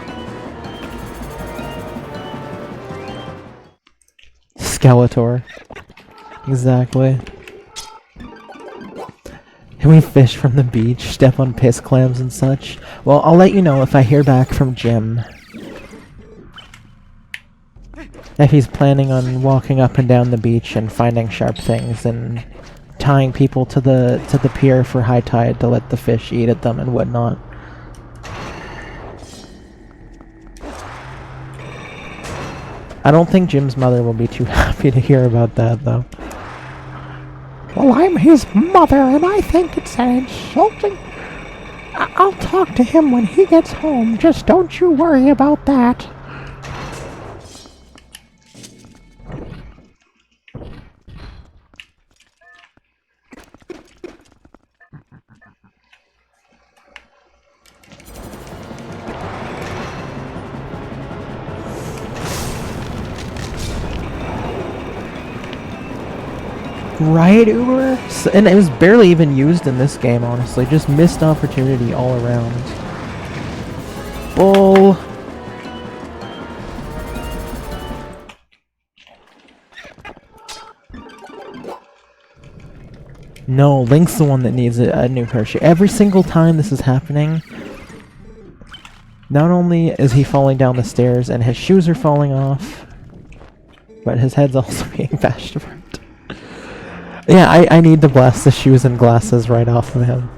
Skeletor. Exactly. Can we fish from the beach, step on piss clams and such? Well, I'll let you know if I hear back from Jim. If he's planning on walking up and down the beach and finding sharp things and tying people to the pier for high tide to let the fish eat at them and whatnot. I don't think Jim's mother will be too happy to hear about that, though. Well, I'm his mother, and I think it's insulting. I'll talk to him when he gets home. Just don't you worry about that. Right, Uber? And it was barely even used in this game, honestly. Just missed opportunity all around. Bull. No, Link's the one that needs a new pair of shoes. Every single time this is happening, not only is he falling down the stairs and his shoes are falling off, but his head's also being bashed apart. Yeah, I need to blast the shoes and glasses right off of him.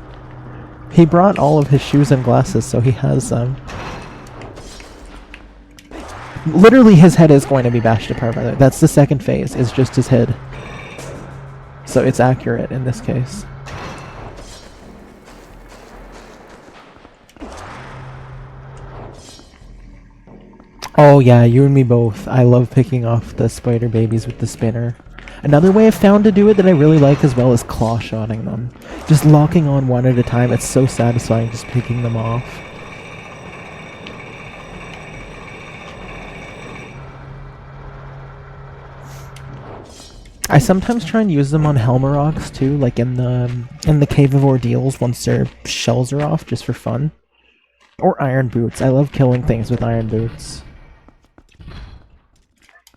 He brought all of his shoes and glasses, so he has them. Literally, his head is going to be bashed apart by that. That's the second phase, is just his head. So it's accurate in this case. Oh yeah, you and me both. I love picking off the spider babies with the spinner. Another way I've found to do it that I really like as well is claw-shotting them. Just locking on one at a time, it's so satisfying just picking them off. I sometimes try and use them on Helmaroks too, like in the Cave of Ordeals once their shells are off, just for fun. Or Iron Boots. I love killing things with Iron Boots.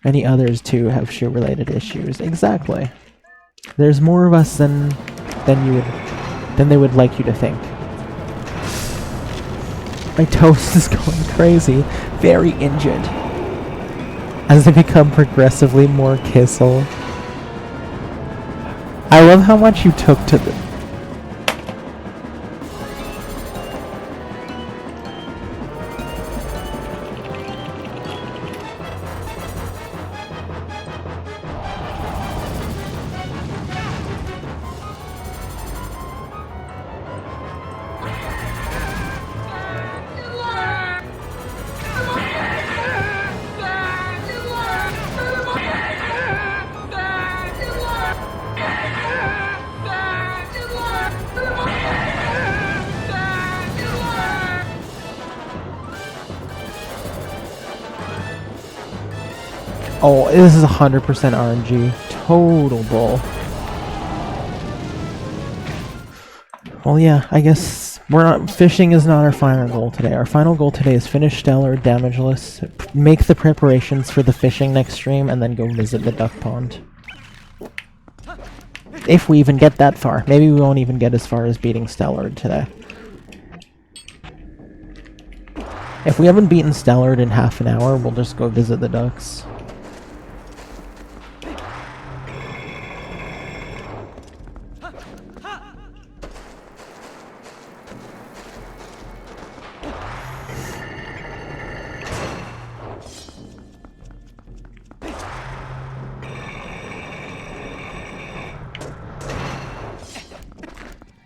Any others too have shoe-related issues. Exactly. There's more of us than they would like you to think. My toast is going crazy. Very injured. As they become progressively more Kissel. I love how much you took to them. Oh, this is 100% RNG. Total bull. Well, yeah, I guess fishing is not our final goal today. Our final goal today is finish Stallord damageless, make the preparations for the fishing next stream, and then go visit the duck pond. If we even get that far. Maybe we won't even get as far as beating Stallord today. If we haven't beaten Stallord in half an hour, we'll just go visit the ducks.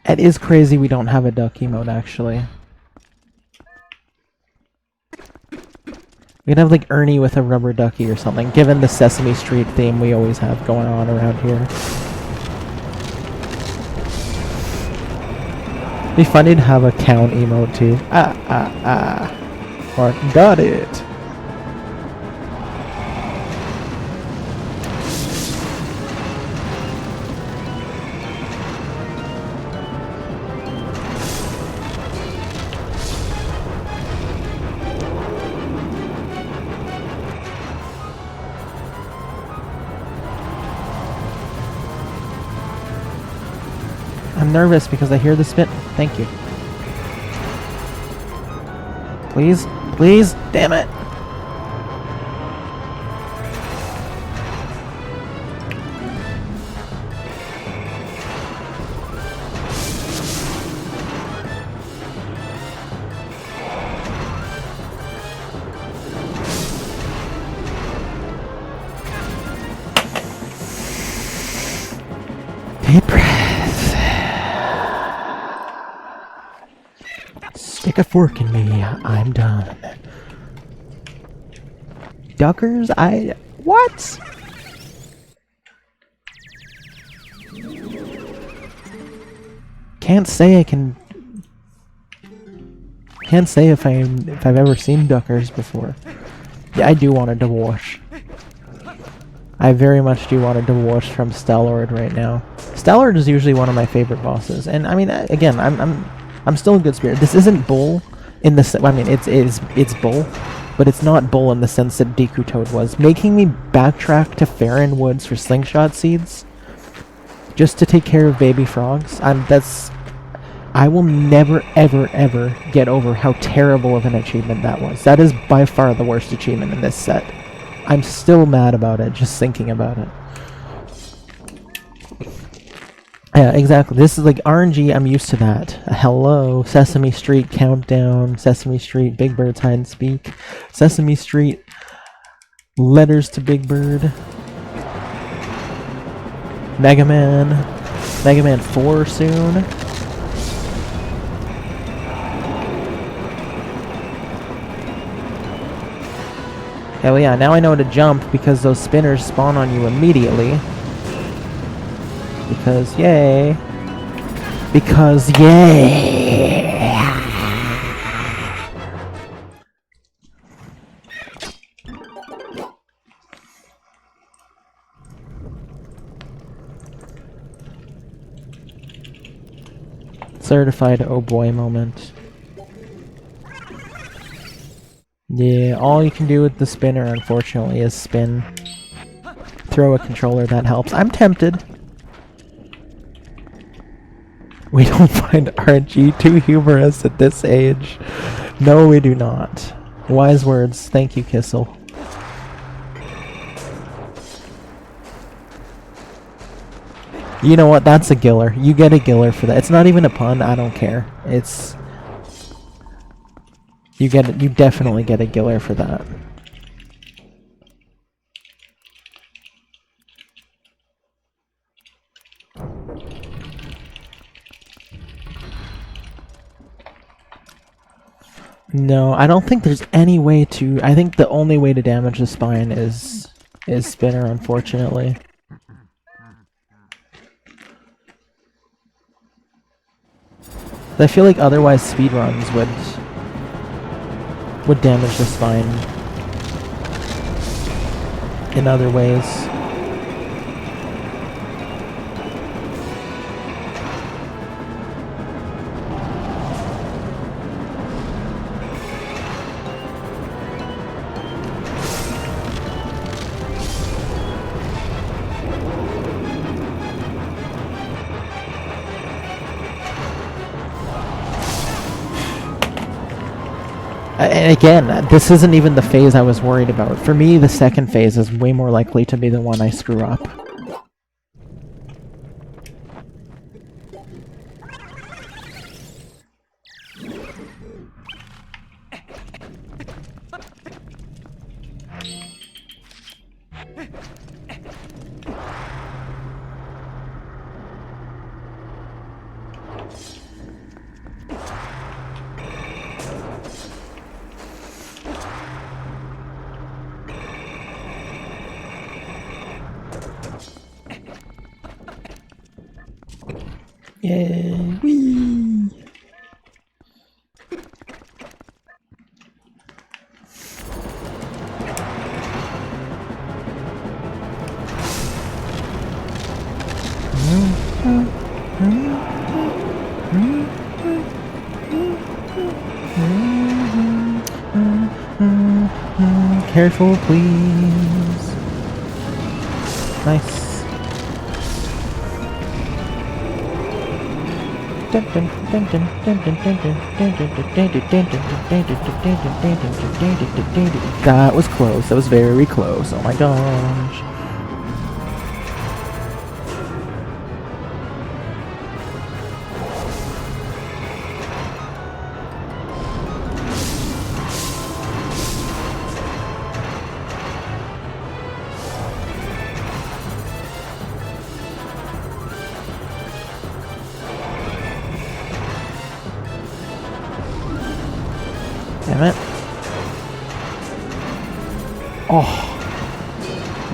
It is crazy we don't have a duck emote, actually. We could have like Ernie with a rubber ducky or something, given the Sesame Street theme we always have going on around here. It'd be funny to have a count emote too. Or got it. I'm nervous because I hear the spit. Thank you. Please? Please? Damn it! Deep breath. Stick a fork in me. I'm done. Duckers? What? Can't say if I've ever seen duckers before. Yeah, I do want a divorce. I very much do want a divorce from Stallord right now. Stallord is usually one of my favorite bosses, and I mean, again, I'm still in good spirit. This isn't bull in the I mean, it's bull, but it's not bull in the sense that Deku Toad was. Making me backtrack to Farron Woods for slingshot seeds just to take care of baby frogs. I will never, ever, ever get over how terrible of an achievement that was. That is by far the worst achievement in this set. I'm still mad about it, just thinking about it. Yeah, exactly. This is like RNG, I'm used to that. Hello, Sesame Street Countdown, Sesame Street Big Bird's Hide and Speak, Sesame Street Letters to Big Bird, Mega Man 4 soon. Hell yeah, now I know how to jump because those spinners spawn on you immediately. Because yay. Because yay! Certified oh boy moment. Yeah, all you can do with the spinner, unfortunately, is spin. Throw a controller, that helps. I'm tempted. We don't find RNG too humorous at this age. No, we do not. Wise words. Thank you, Kissel. You know what? That's a giller. You get a giller for that. It's not even a pun. I don't care. It's... You definitely get a giller for that. No, I don't think there's any way to... I think the only way to damage the spine is spinner, unfortunately. I feel like otherwise speedruns would damage the spine in other ways. And again, this isn't even the phase I was worried about. For me, the second phase is way more likely to be the one I screw up. Yay! Whee! Careful, please. Nice. That was close. That was very close. Oh my gosh. Damn it. Oh.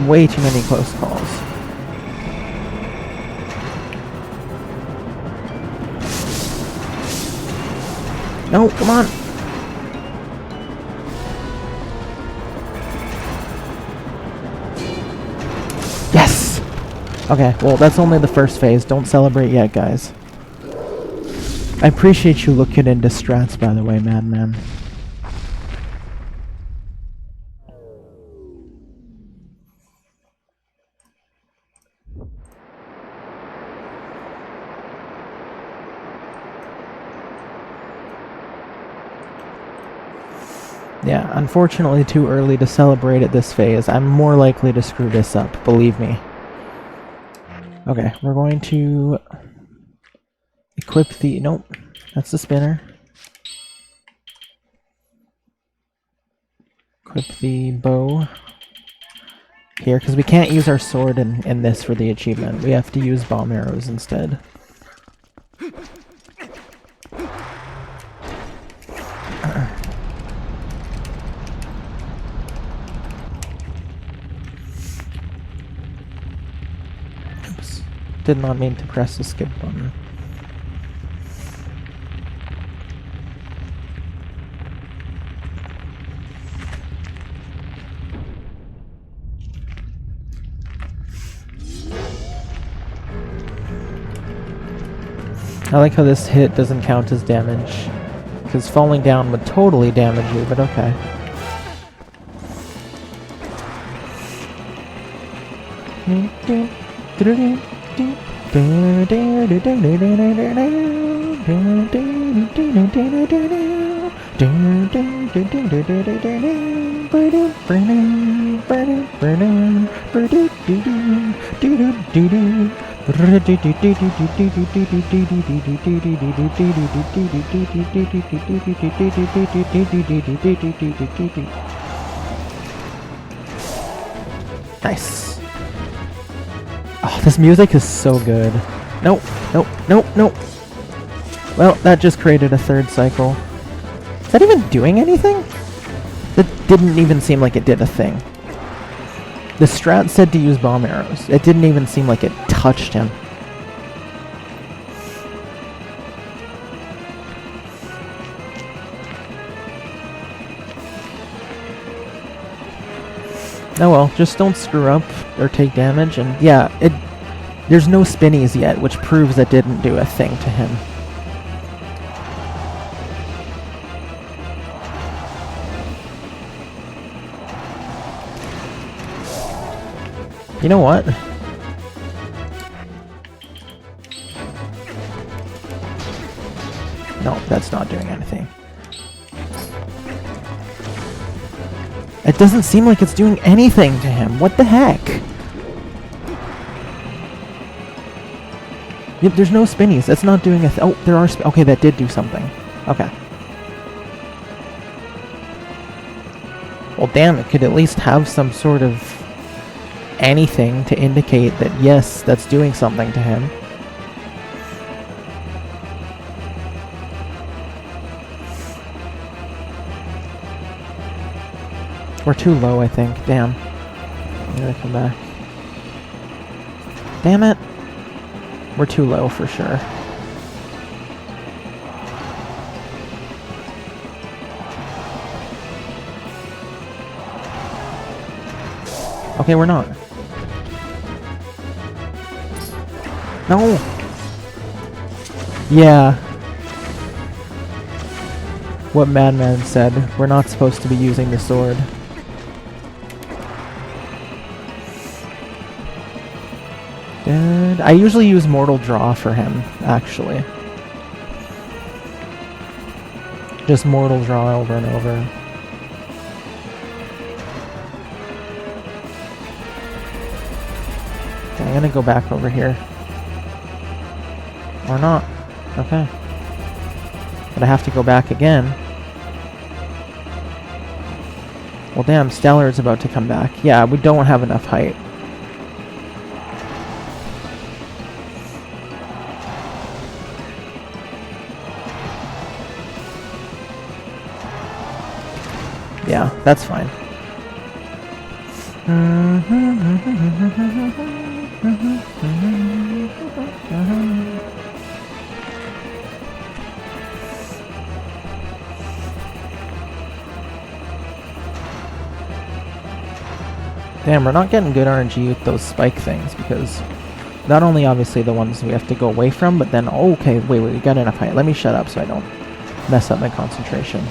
Way too many close calls. No, come on. Yes! Okay, well, that's only the first phase. Don't celebrate yet, guys. I appreciate you looking into strats, by the way, Madman. Yeah, unfortunately too early to celebrate at this phase. I'm more likely to screw this up, believe me. Okay, we're going to equip the... Nope, that's the spinner. Equip the bow here, because we can't use our sword in this for the achievement. We have to use bomb arrows instead. Oops. Did not mean to press the skip button. I like how this hit doesn't count as damage, because falling down would totally damage you, but okay. Nice. Oh, this music is so good. Nope, nope, nope, nope. Well, that just created a third cycle. Is that even doing anything? That didn't even seem like it did a thing. The strat said to use bomb arrows. It didn't even seem like it touched him. Oh well, just don't screw up or take damage, and yeah, there's no spinnies yet, which proves that didn't do a thing to him. You know what? No, that's not doing anything. It doesn't seem like it's doing anything to him. What the heck? Yep, there's no spinnies. That's not doing a oh, there are okay, that did do something. Okay. Well, damn, it could at least have some sort of anything to indicate that, yes, that's doing something to him. We're too low, I think. Damn. I'm gonna come back. Damn it! We're too low for sure. Okay, we're not. No! Yeah. What Madman said. We're not supposed to be using the sword. And I usually use Mortal Draw for him, actually. Just Mortal Draw over and over. Okay, I'm gonna go back over here. Or not. Okay. But I have to go back again. Well, damn, Stallord's about to come back. Yeah, we don't have enough height. Yeah, that's fine. Damn, we're not getting good RNG with those spike things, because not only obviously the ones we have to go away from, but then, oh, okay, wait, we got enough height. Let me shut up so I don't mess up my concentration.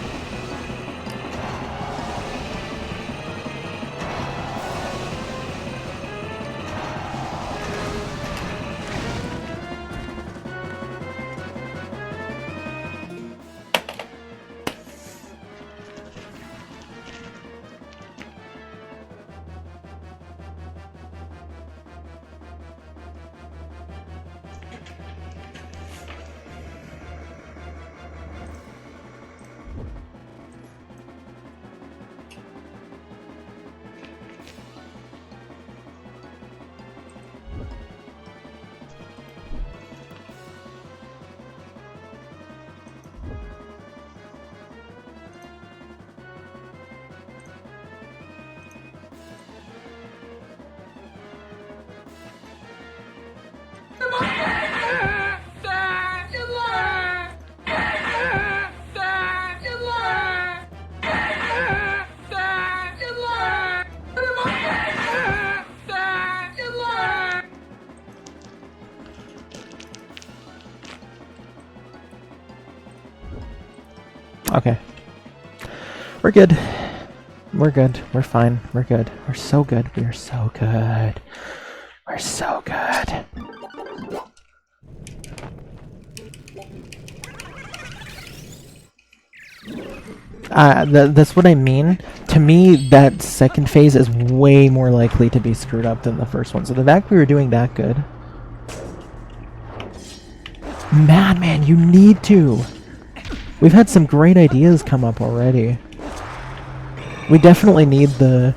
Okay. We're good. We're good. We're fine. We're good. We're so good. We're so good. We're so good. That's what I mean. To me, that second phase is way more likely to be screwed up than the first one. So the fact we were doing that good... Man, you need to! We've had some great ideas come up already. We definitely need the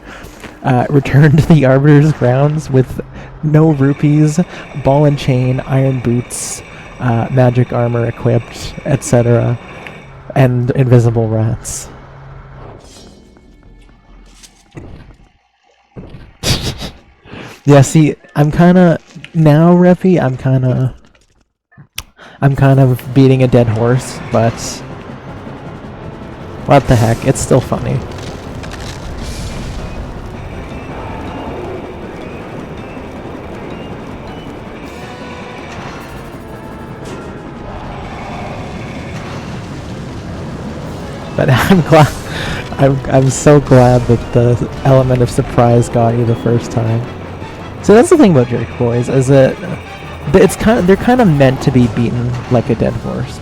return to the Arbiter's grounds with no rupees, ball and chain, iron boots, magic armor equipped, etc. And invisible rats. Yeah, see, I'm kinda... Now, Reppy, I'm kind of beating a dead horse, but... What the heck, it's still funny. But I'm so glad that the element of surprise got you the first time. So that's the thing about Jerk Boys, is that they're kind of meant to be beaten like a dead horse.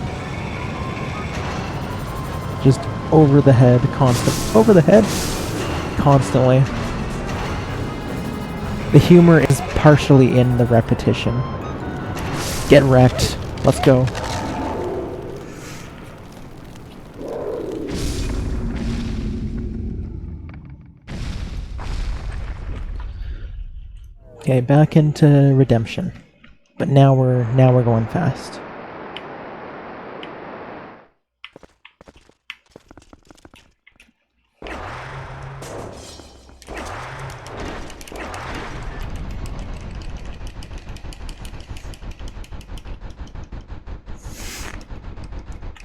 Just over the head, constantly. The humor is partially in the repetition. Get wrecked. Let's go. Okay, back into redemption. But now we're going fast.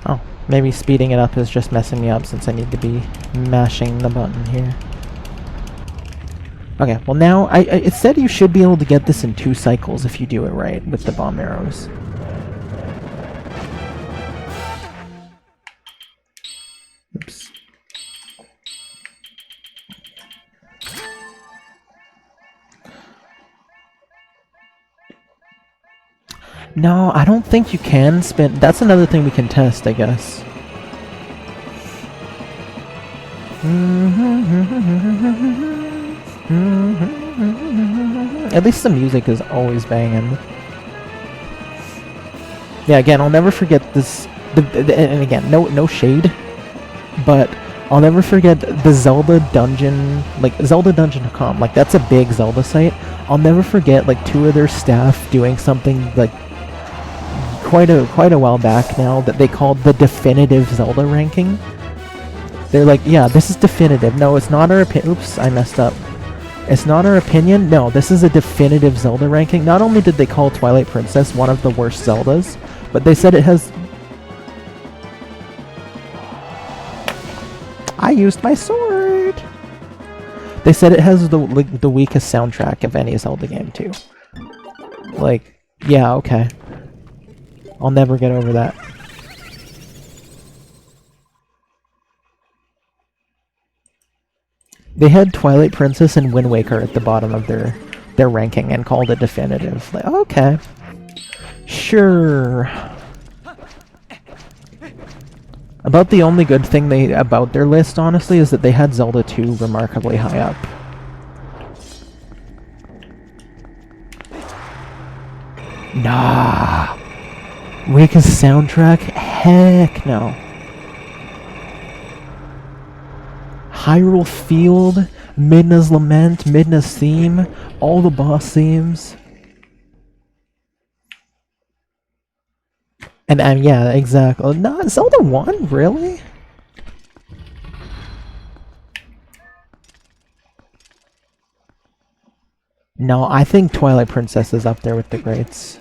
Oh, maybe speeding it up is just messing me up since I need to be mashing the button here. Okay, well now, it said you should be able to get this in 2 cycles if you do it right with the bomb arrows. Oops. No, I don't think you can spin. That's another thing we can test, I guess. At least the music is always banging. Yeah, again, I'll never forget this. And again, no shade, but I'll never forget the Zelda dungeon, like Zelda Dungeon.com. Like that's a big Zelda site. I'll never forget like 2 of their staff doing something like quite a while back now that they called the definitive Zelda ranking. They're like, yeah, this is definitive. No, it's not our opinion. Oops, I messed up. It's not our opinion. No, this is a definitive Zelda ranking. Not only did they call Twilight Princess one of the worst Zeldas, but they said it has... I used my sword! They said it has the weakest soundtrack of any Zelda game, too. Like, yeah, okay. I'll never get over that. They had Twilight Princess and Wind Waker at the bottom of their ranking and called it definitive. Like, okay. Sure. About the only good thing about their list, honestly, is that they had Zelda 2 remarkably high up. Nah. Weakest soundtrack? Heck no. Hyrule Field, Midna's Lament, Midna's Theme, all the boss themes. And yeah, exactly. No, Zelda 1? Really? No, I think Twilight Princess is up there with the greats.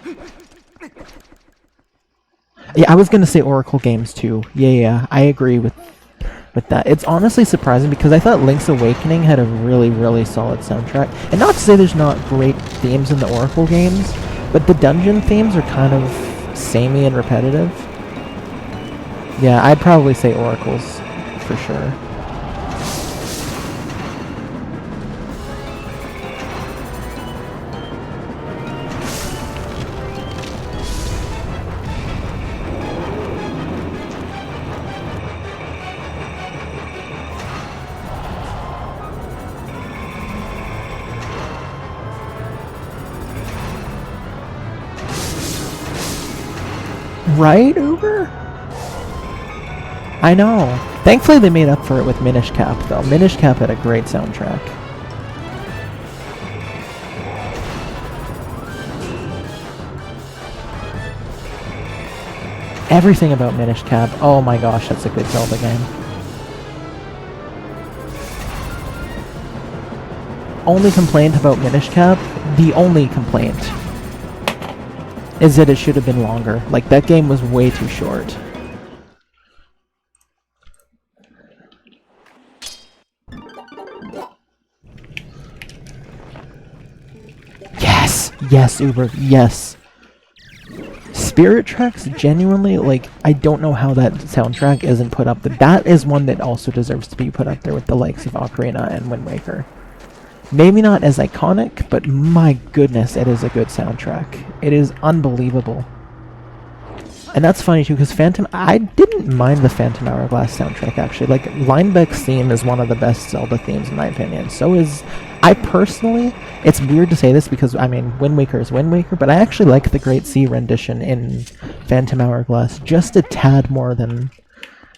Yeah, I was gonna say Oracle games too. Yeah, I agree with that. It's honestly surprising because I thought Link's Awakening had a really solid soundtrack. And not to say there's not great themes in the Oracle games, but the dungeon themes are kind of samey and repetitive. Yeah, I'd probably say oracles for sure. Right, Uber? I know. Thankfully they made up for it with Minish Cap, though. Minish Cap had a great soundtrack. Everything about Minish Cap. Oh my gosh, that's a good Zelda game. Only complaint about Minish Cap, the only complaint, is that it should have been longer. Like, that game was way too short. Yes! Yes, Uber, yes! Spirit Tracks, genuinely, like, I don't know how that soundtrack isn't put up there. That is one that also deserves to be put up there with the likes of Ocarina and Wind Waker. Maybe not as iconic, but my goodness, it is a good soundtrack. It is unbelievable. And that's funny too, because I didn't mind the Phantom Hourglass soundtrack, actually. Like, Linebeck's theme is one of the best Zelda themes, in my opinion. So is... I personally... It's weird to say this because, I mean, Wind Waker is Wind Waker, but I actually like the Great Sea rendition in Phantom Hourglass just a tad more than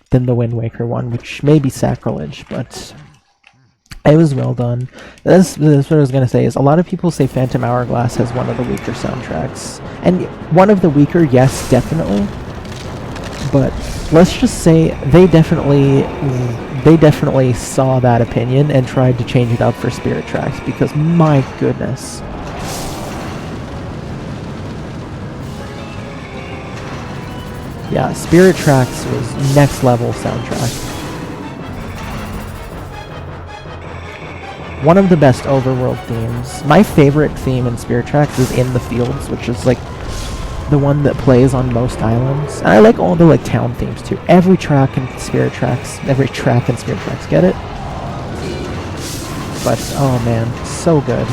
the Wind Waker one, which may be sacrilege, but... It was well done. That's what I was going to say, is a lot of people say Phantom Hourglass has one of the weaker soundtracks. And one of the weaker, yes, definitely. But let's just say they definitely saw that opinion and tried to change it up for Spirit Tracks, because my goodness. Yeah, Spirit Tracks was next level soundtrack. One of the best overworld themes. My favorite theme in Spirit Tracks is In the Fields, which is like the one that plays on most islands. And I like all the like town themes too. Every track in Spirit Tracks get it. But oh man, so good.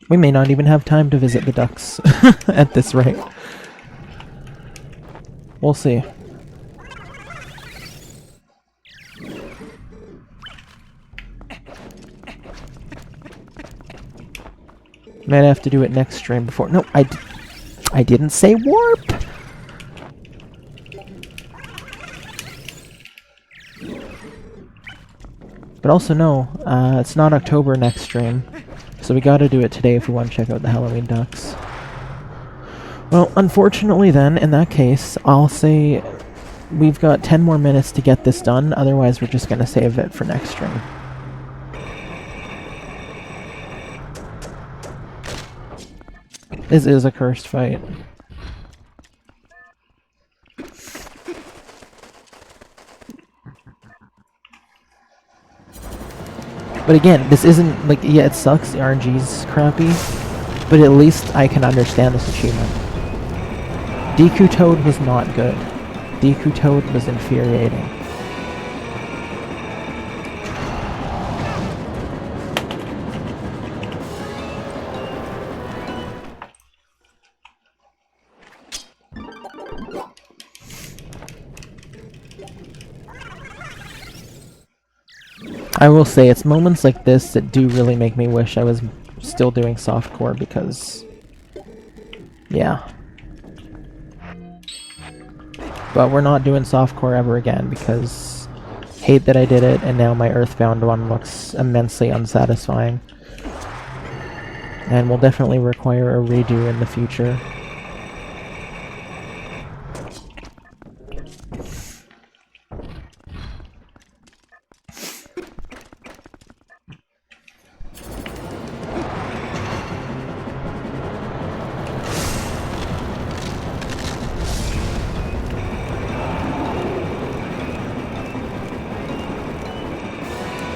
We may not even have time to visit the ducks at this rate. We'll see. Might have to do it next stream before... No, I didn't say warp! But also no, it's not October next stream. So we gotta do it today if we want to check out the Halloween ducks. Well, unfortunately then, in that case, I'll say we've got 10 more minutes to get this done, otherwise we're just gonna save it for next stream. This is a cursed fight. But again, this isn't, like, yeah, it sucks, the RNG's crappy, but at least I can understand this achievement. Deku Toad was not good. Deku Toad was infuriating. I will say, it's moments like this that do really make me wish I was still doing softcore, because... yeah. But we're not doing softcore ever again, because... hate that I did it, and now my Earthbound one looks immensely unsatisfying. And will definitely require a redo in the future.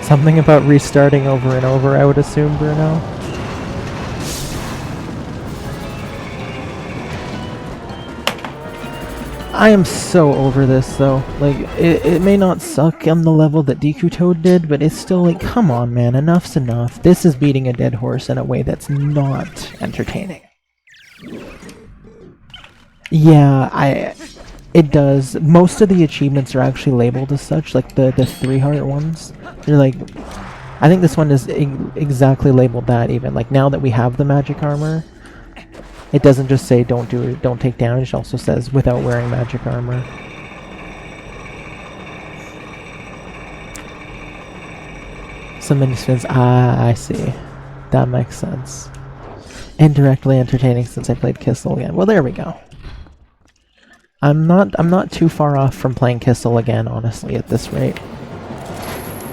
Something about restarting over and over, I would assume, Bruno. I am so over this, though. Like, it may not suck on the level that Deku Toad did, but it's still like, come on, man, enough's enough. This is beating a dead horse in a way that's not entertaining. Yeah, it does. Most of the achievements are actually labeled as such, like the 3-heart ones. They're like, I think this one is exactly labeled that even. Like, now that we have the magic armor, it doesn't just say don't do it, don't take damage, it also says without wearing magic armor. Some mini spins, I see. That makes sense. Indirectly entertaining since I played Kissel again. Well, there we go. I'm not too far off from playing Kissel again, honestly, at this rate.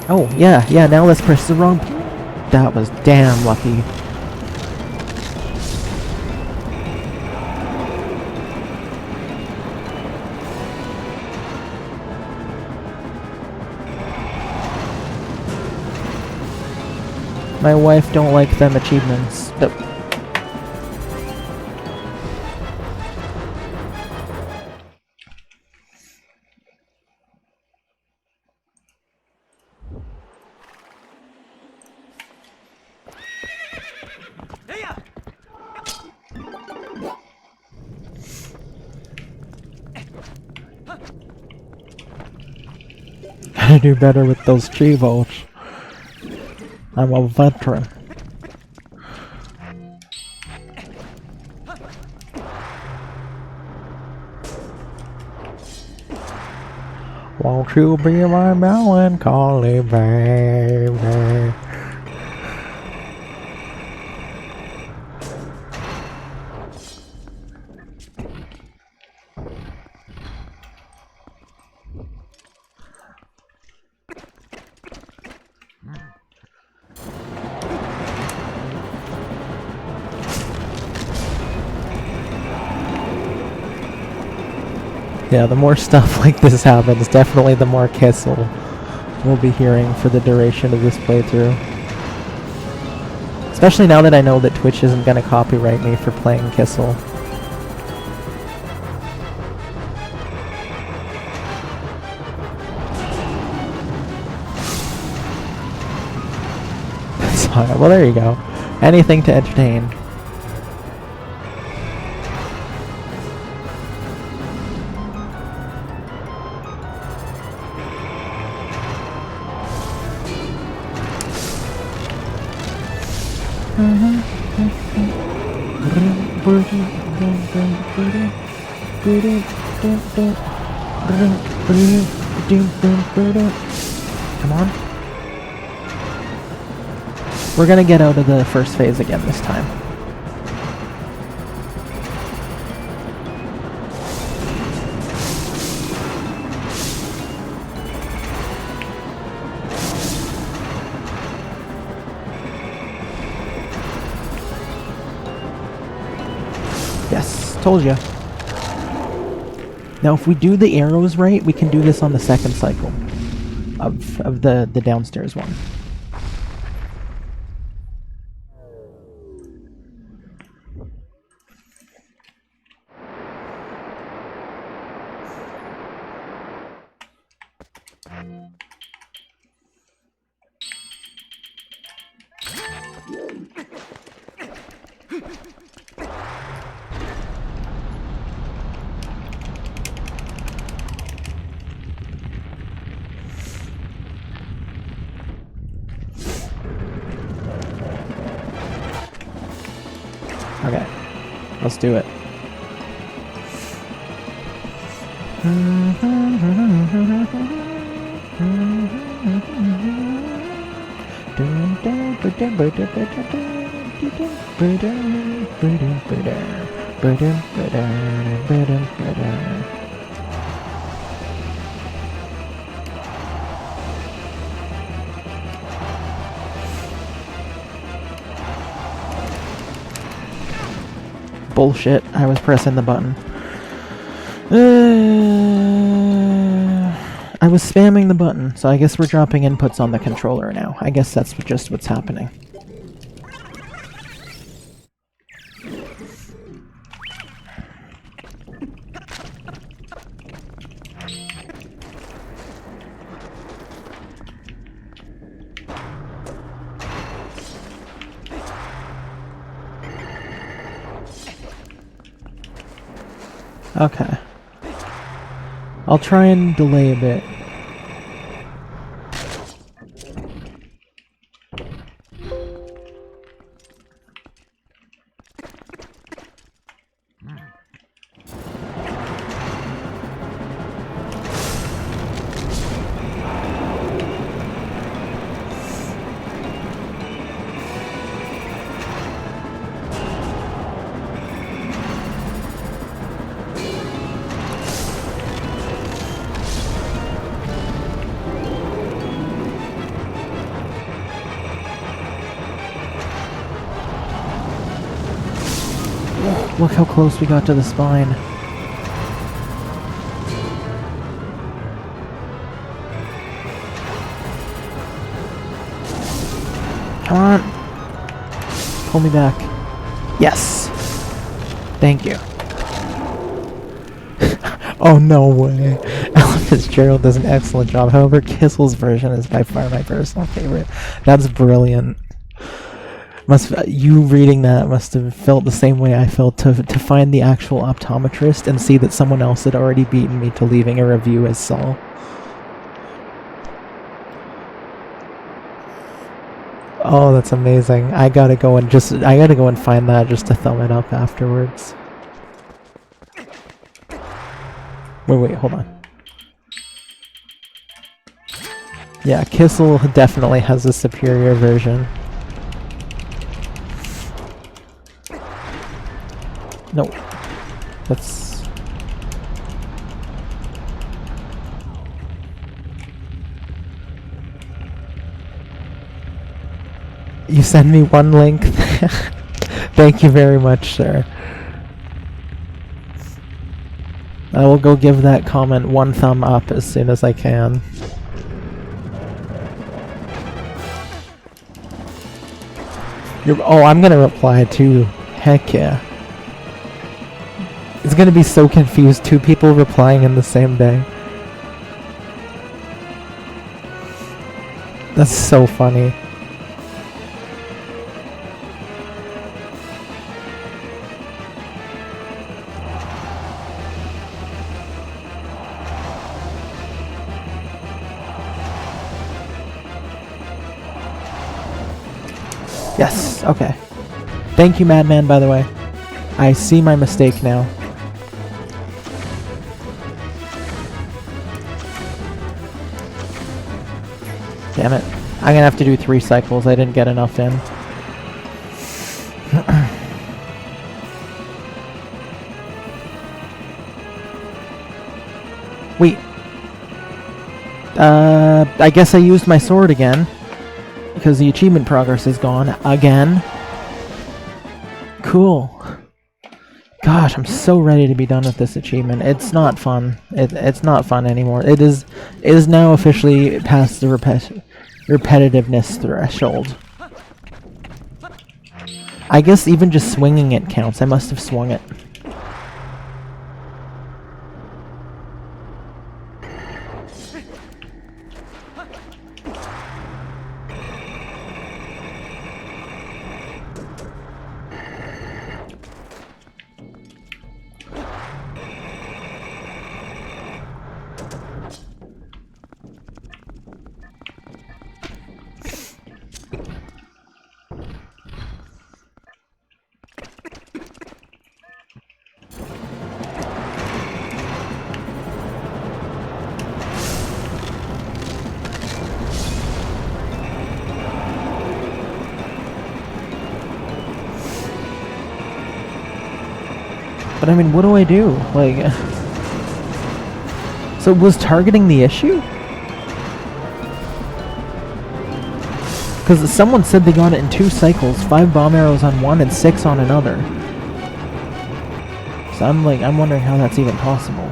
Oh, yeah, now let's press the wrong... That was damn lucky. My wife don't like them achievements. Gotta do better with those Chivos. I'm a veteran. Won't you be my melancholy baby? Yeah, the more stuff like this happens, definitely the more Kissel we'll be hearing for the duration of this playthrough. Especially now that I know that Twitch isn't going to copyright me for playing Kissel. Well, there you go. Anything to entertain. Come on. We're gonna get out of the first phase again this time. Yes, told ya. Now if we do the arrows right, we can do this on the second cycle of the downstairs one. Okay, let's do it. Bullshit, I was pressing the button. I was spamming the button, so I guess we're dropping inputs on the controller now. I guess that's just what's happening. Okay. I'll try and delay a bit. Look how close we got to the spine. Come on. Pull me back. Yes. Thank you. Oh, no way. Alan Fitzgerald does an excellent job. However, Kissel's version is by far my personal favorite. That's brilliant. You reading that must have felt the same way I felt to find the actual optometrist and see that someone else had already beaten me to leaving a review as Saul. Oh, that's amazing. I gotta go and find that just to thumb it up afterwards. Wait, hold on. Yeah, Kissel definitely has a superior version. No, that's... You send me one link? Thank you very much, sir. I will go give that comment one thumb up as soon as I can. Oh, I'm gonna reply too. Heck yeah. It's gonna be so confused, two people replying in the same day. That's so funny. Yes, okay. Thank you, Madman, by the way. I see my mistake now. Damn it. I'm gonna have to do 3 cycles. I didn't get enough in. Wait. I guess I used my sword again. Because the achievement progress is gone. Again. Cool. Gosh, I'm so ready to be done with this achievement. It's not fun. It's not fun anymore. It is now officially past the repetitiveness threshold. I guess even just swinging it counts. I must have swung it. But I mean, what do I do? Like... So was targeting the issue? Because someone said they got it in 2 cycles, 5 bomb arrows on one and 6 on another. So I'm wondering how that's even possible.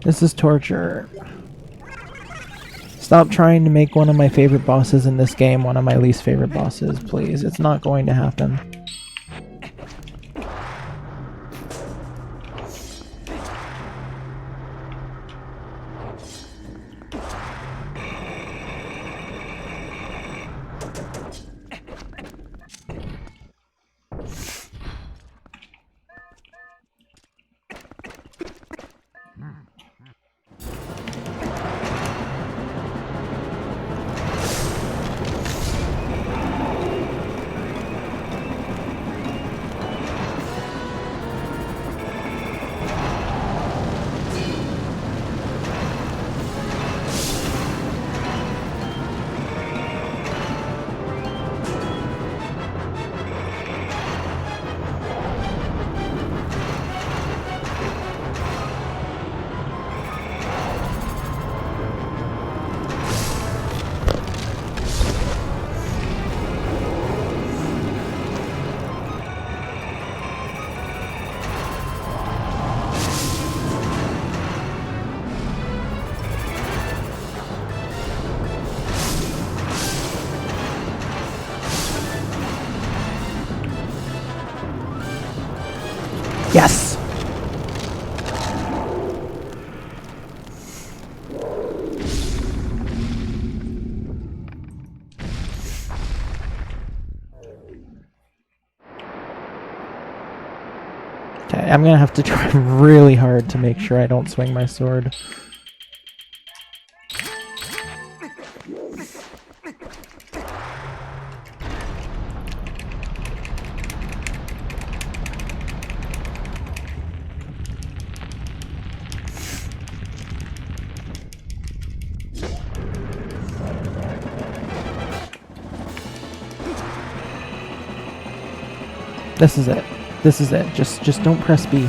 This is torture. Stop trying to make one of my favorite bosses in this game one of my least favorite bosses, please. It's not going to happen. Yes! Okay, I'm gonna have to try really hard to make sure I don't swing my sword. This is it. This is it. Just don't press B.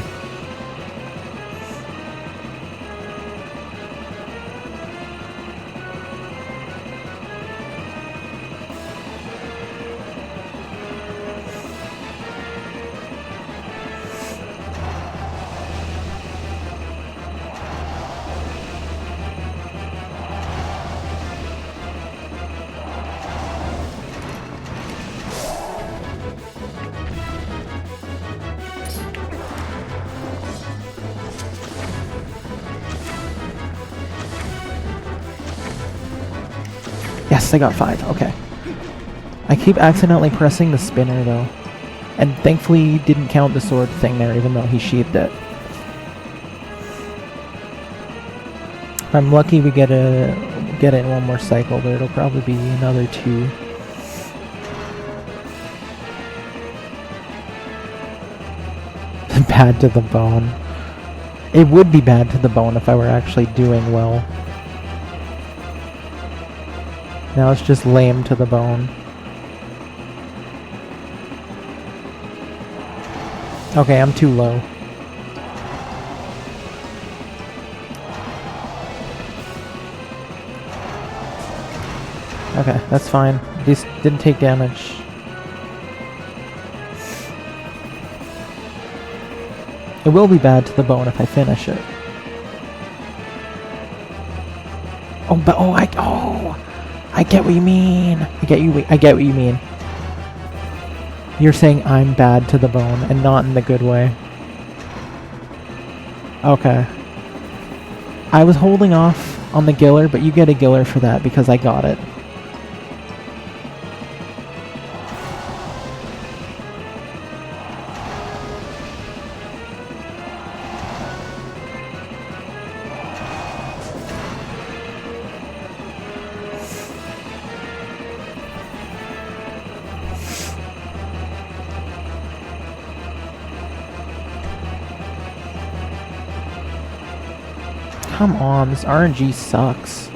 Yes, I got 5. Okay. I keep accidentally pressing the spinner, though. And thankfully he didn't count the sword thing there, even though he sheathed it. If I'm lucky we get it in one more cycle, but it'll probably be another 2. Bad to the bone. It would be bad to the bone if I were actually doing well. Now it's just lame to the bone. Okay, I'm too low. Okay, that's fine. These didn't take damage. It will be bad to the bone if I finish it. Oh, but I get what you mean. I get what you mean. You're saying I'm bad to the bone and not in the good way. Okay. I was holding off on the giller, but you get a giller for that because I got it. Come on, this RNG sucks.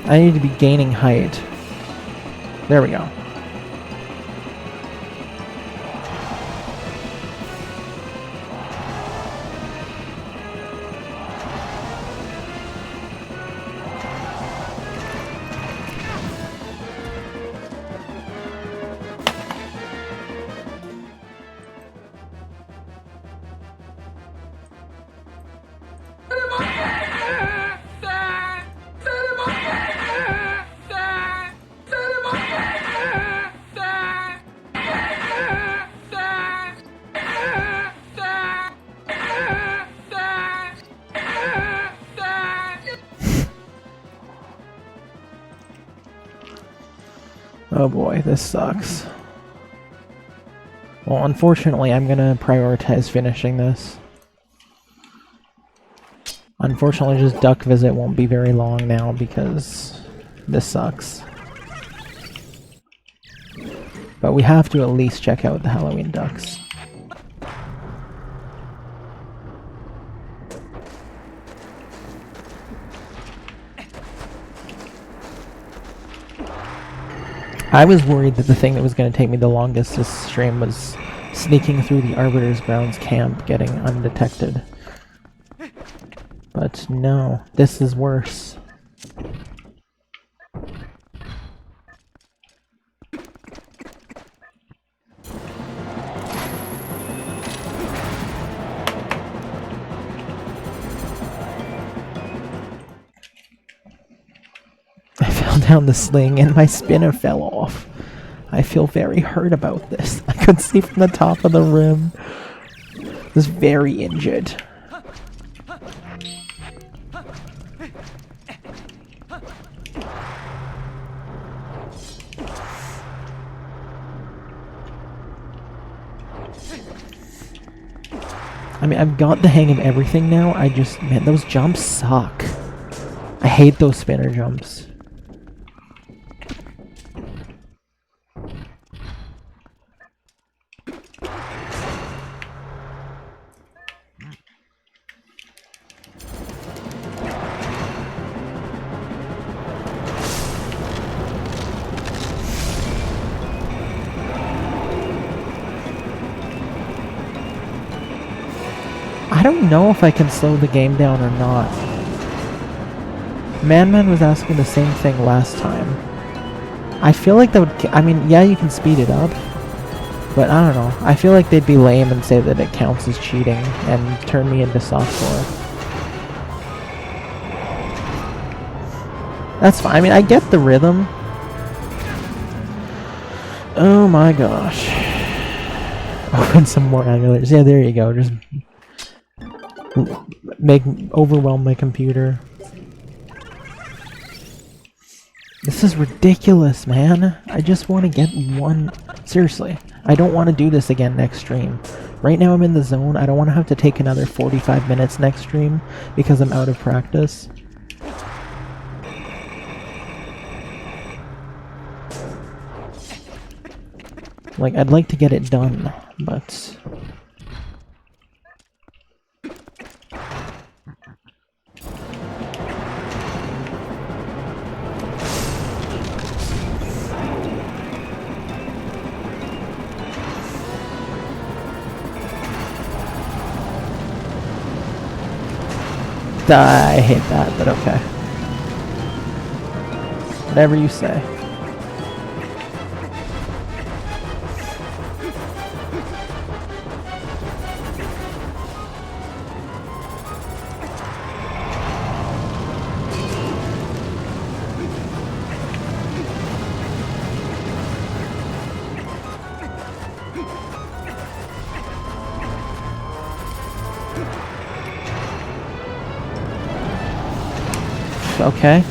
I need to be gaining height. There we go. Oh boy, this sucks. Well, unfortunately, I'm gonna prioritize finishing this. Unfortunately, just Duck Visit won't be very long now because this sucks. But we have to at least check out the Halloween ducks. I was worried that the thing that was going to take me the longest this stream was sneaking through the Arbiter's grounds camp, getting undetected. But no, this is worse. I fell down the sling and my spinner fell off. I feel very hurt about this. I could see from the top of the rim. I was very injured. I mean, I've got the hang of everything now. Man, those jumps suck. I hate those spinner jumps. I don't know if I can slow the game down or not. Man was asking the same thing last time. I feel like that would... I mean, yeah, you can speed it up. But I don't know. I feel like they'd be lame and say that it counts as cheating and turn me into software. That's fine. I mean, I get the rhythm. Oh my gosh. Open some more emulators. Yeah, there you go. Just... overwhelm my computer. This is ridiculous, man. I just want to get one. Seriously, I don't want to do this again next stream. Right now I'm in the zone. I don't want to have to take another 45 minutes next stream because I'm out of practice. Like, I'd like to get it done, but... I hate that, but okay. Whatever you say. Okay.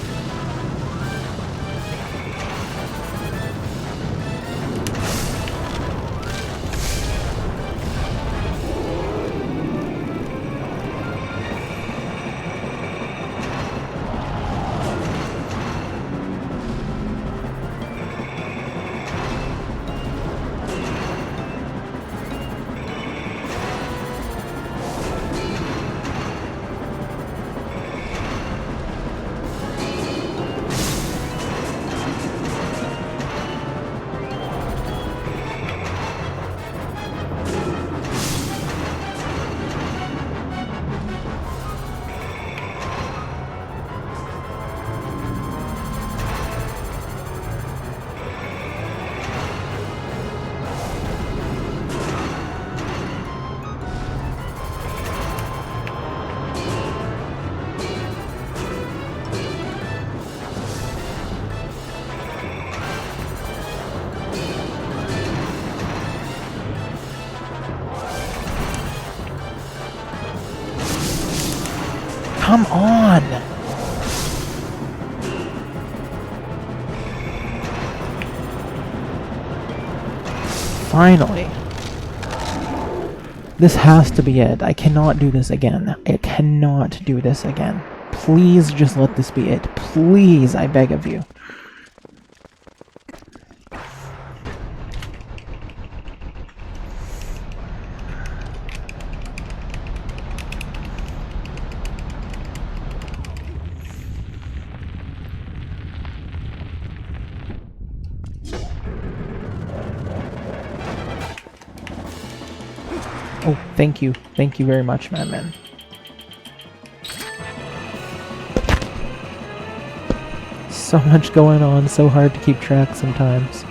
Come on! Finally. This has to be it. I cannot do this again. I cannot do this again. Please just let this be it. Please, I beg of you. Oh, thank you. Thank you very much, Madman. So much going on, so hard to keep track sometimes.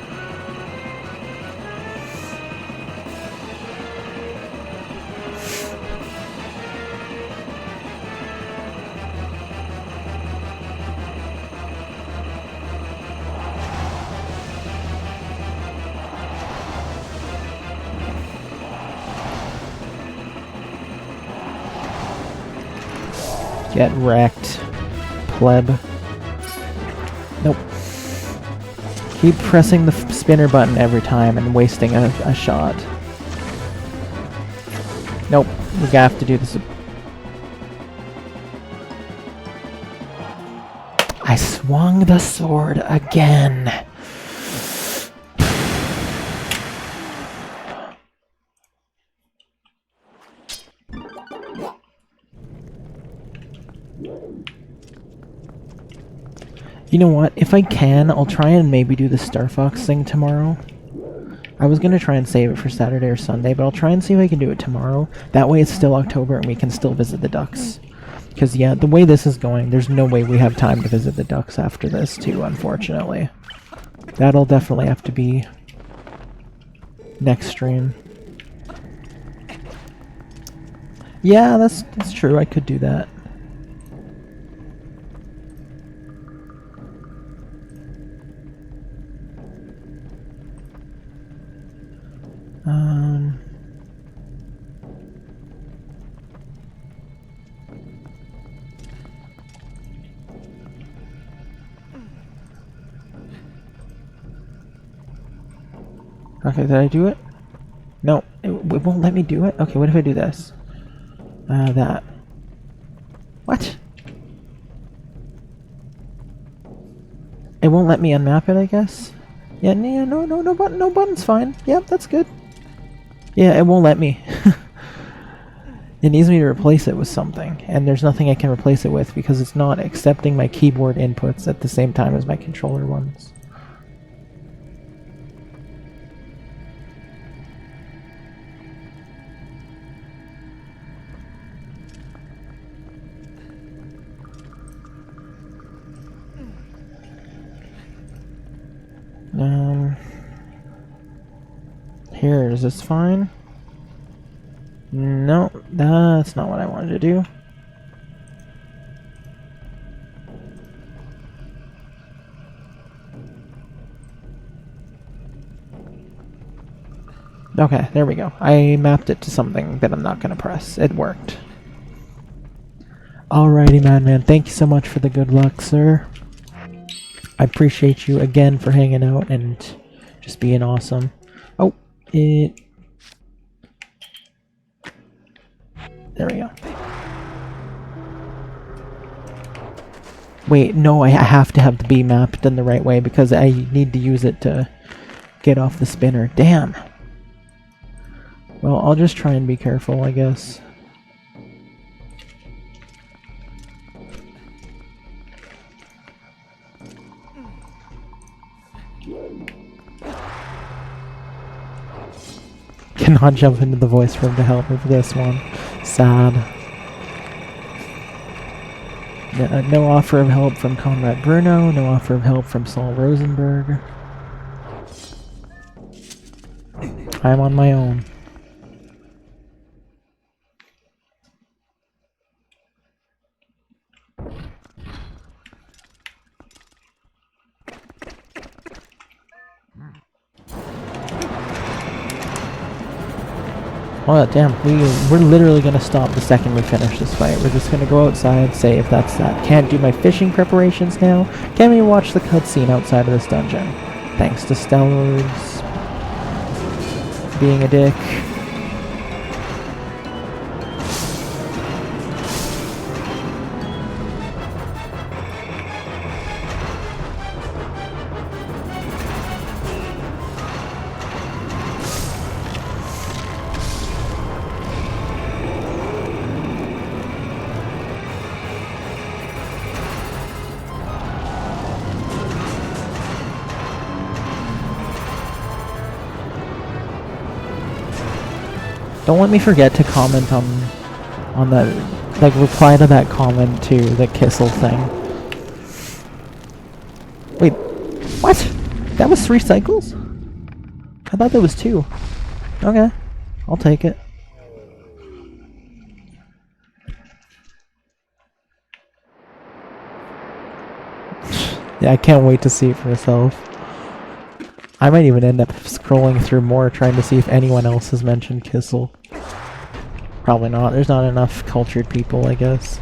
Get wrecked, pleb. Nope. Keep pressing the spinner button every time and wasting a shot. Nope, we have to do this. I swung the sword again. You know what? If I can, I'll try and maybe do the Star Fox thing tomorrow. I was going to try and save it for Saturday or Sunday, but I'll try and see if I can do it tomorrow. That way it's still October and we can still visit the ducks. Because, yeah, the way this is going, there's no way we have time to visit the ducks after this, too, unfortunately. That'll definitely have to be next stream. Yeah, that's true. I could do that. Okay, did I do it? No, it won't let me do it? Okay, what if I do this? That. What? It won't let me unmap it, I guess? Yeah, no button's fine. Yep, that's good. Yeah, it won't let me. It needs me to replace it with something, and there's nothing I can replace it with because it's not accepting my keyboard inputs at the same time as my controller ones. Here, is this fine? No, that's not what I wanted to do. Okay, there we go. I mapped it to something that I'm not going to press. It worked. Alrighty, Madman. Thank you so much for the good luck, sir. I appreciate you again for hanging out and just being awesome. Oh, there we go. Wait, no, I have to have the B mapped in the right way because I need to use it to get off the spinner. Damn. Well, I'll just try and be careful, I guess. Cannot jump into the voice room to help me for this one. Sad. No offer of help from Conrad Bruno, no offer of help from Saul Rosenberg. I'm on my own. Oh damn, we're literally gonna stop the second we finish this fight. We're just gonna go outside, save, that's that. Can't do my fishing preparations now. Can't even watch the cutscene outside of this dungeon. Thanks to Stallord's being a dick. Don't let me forget to comment on that, like, reply to that comment too, the Kissel thing. Wait, what? That was 3 cycles? I thought that was 2. Okay, I'll take it. Yeah, I can't wait to see it for myself. I might even end up scrolling through more trying to see if anyone else has mentioned Kissel. Probably not. There's not enough cultured people, I guess.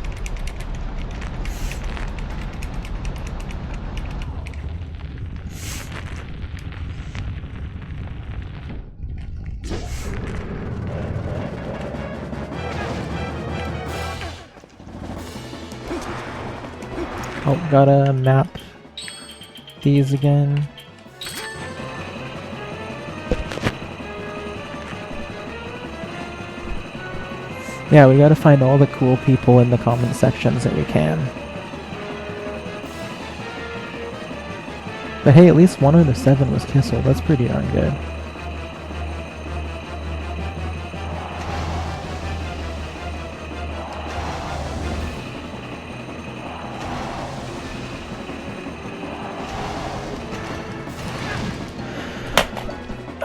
Oh, gotta map these again. Yeah, we gotta find all the cool people in the comment sections that we can. But hey, at least 1 out of 7 was Kissel. That's pretty darn good.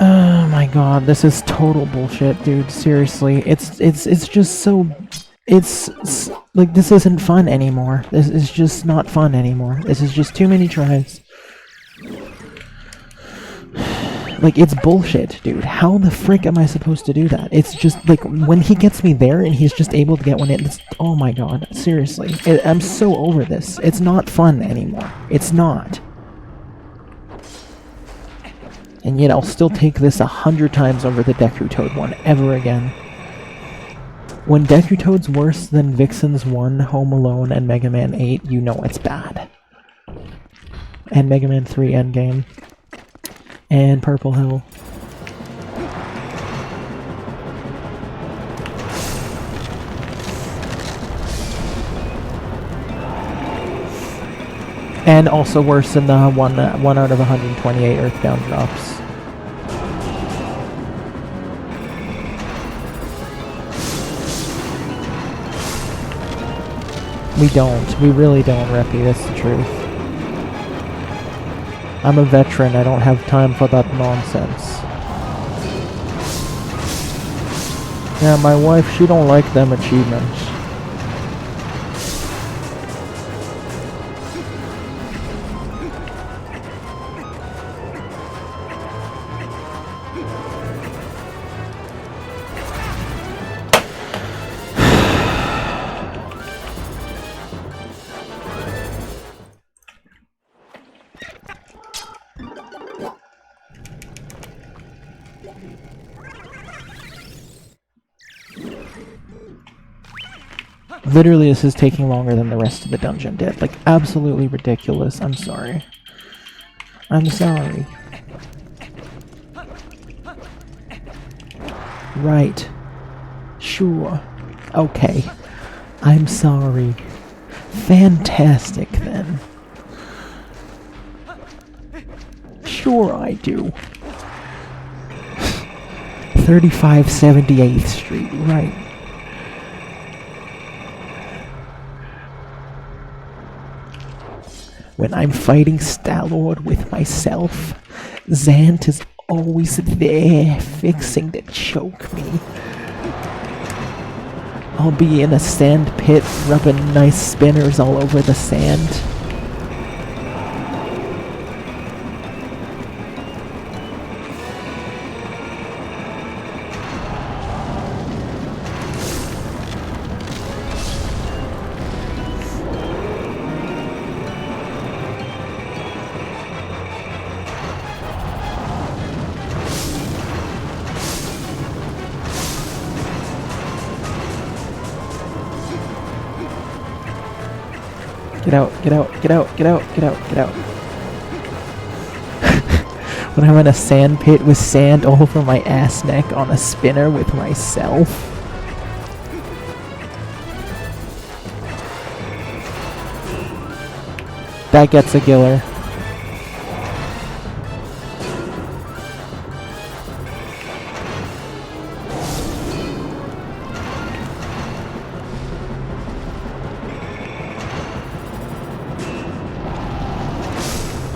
Oh my god, this is total bullshit, dude. Seriously, it's just so, it's like, this isn't fun anymore. This is just not fun anymore. This is just too many tries. Like, it's bullshit, dude. How the frick am I supposed to do that? It's just like when he gets me there and he's just able to get one in. It's, oh my god, seriously, I'm so over this. It's not fun anymore. It's not. And yet I'll still take this 100 times over the Deku Toad one ever again. When Deku Toad's worse than Vixen's 1, Home Alone, and Mega Man 8, you know it's bad. And Mega Man 3 Endgame. And Purple Hill. And also worse than the 1 out of 128 Earthbound drops. We don't. We really don't, Reppy. That's the truth. I'm a veteran. I don't have time for that nonsense. Yeah, my wife, she don't like them achievements. Literally, this is taking longer than the rest of the dungeon did. Like, absolutely ridiculous. I'm sorry. I'm sorry. Right. Sure. Okay. I'm sorry. Fantastic, then. Sure I do. 3578th Street, right. When I'm fighting Stallord with myself, Zant is always there, fixing to choke me. I'll be in a sand pit, rubbing nice spinners all over the sand. Get out, get out, get out, get out, get out, get out. When I'm in a sand pit with sand all over my ass neck on a spinner with myself. That gets a giller.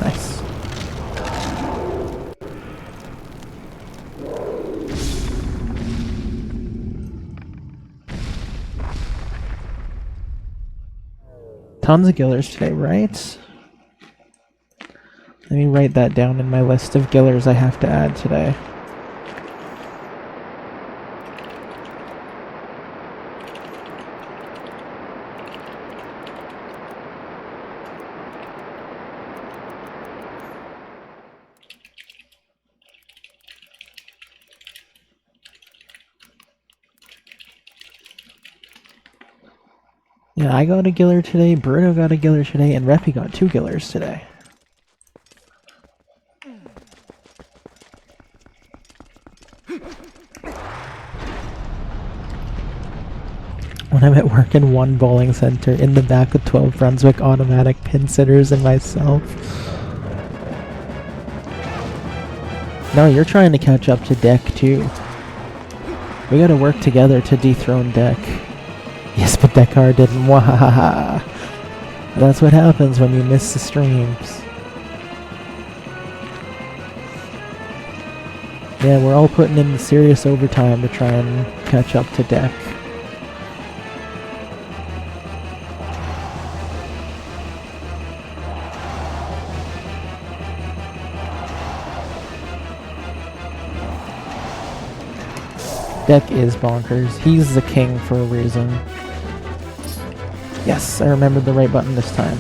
Nice. Tons of gillers today, right? Let me write that down in my list of gillers I have to add today. Yeah, I got a giller today, Bruno got a giller today, and Reppy got 2 gillers today. When I'm at work in one bowling center, in the back with 12 Brunswick automatic pin sitters and myself. No, you're trying to catch up to Deck too. We gotta work together to dethrone Deck. Yes, but Deckard didn't. Wahahaha. That's what happens when you miss the streams. Yeah, we're all putting in serious overtime to try and catch up to Deck. Deck is bonkers. He's the king for a reason. Yes, I remembered the right button this time.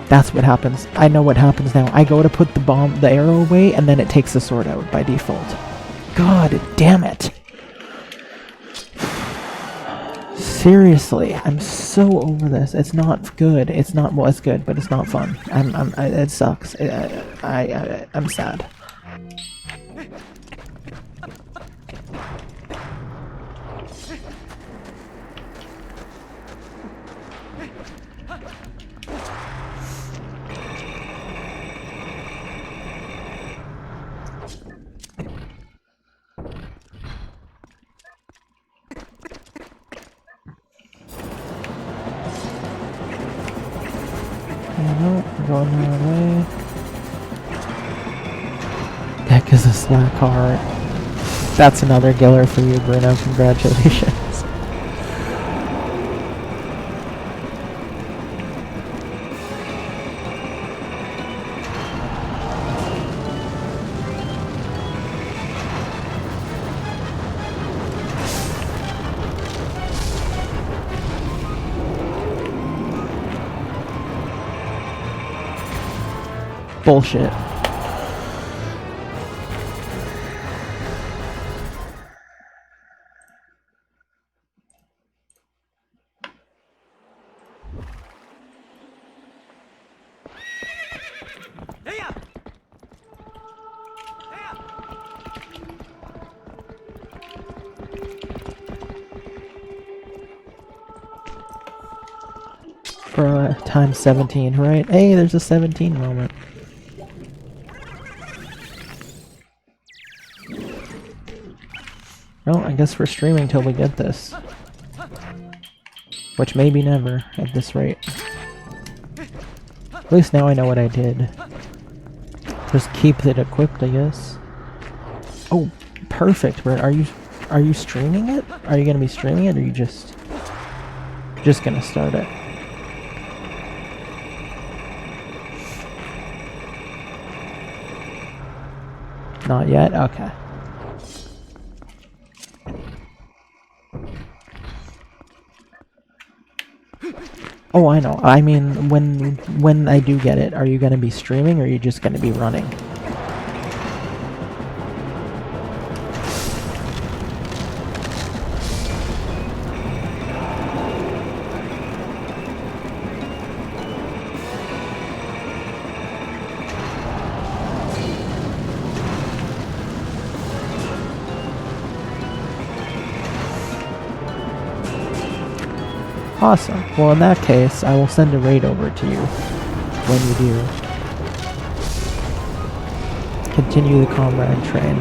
That's what happens. I know what happens now. I go to put the arrow away, and then it takes the sword out by default. God damn it. Seriously, I'm so over this. It's not good. It's not, well, it's good, but it's not fun. It sucks. I'm sad. Going our way. Deck is a slack heart. That's another giller for you, Bruno. Congratulations. Bullshit. For times 17, right? Hey, there's a 17 moment. Well, I guess we're streaming till we get this. Which maybe never, at this rate. At least now I know what I did. Just keep it equipped, I guess. Oh, perfect. Are you streaming it? Are you gonna be streaming it, or are you just gonna start it? Not yet? Okay. Oh, I know. I mean, when I do get it, are you gonna be streaming, or are you just gonna be running? Awesome. Well, in that case, I will send a raid over to you when you do. Continue the comrade train.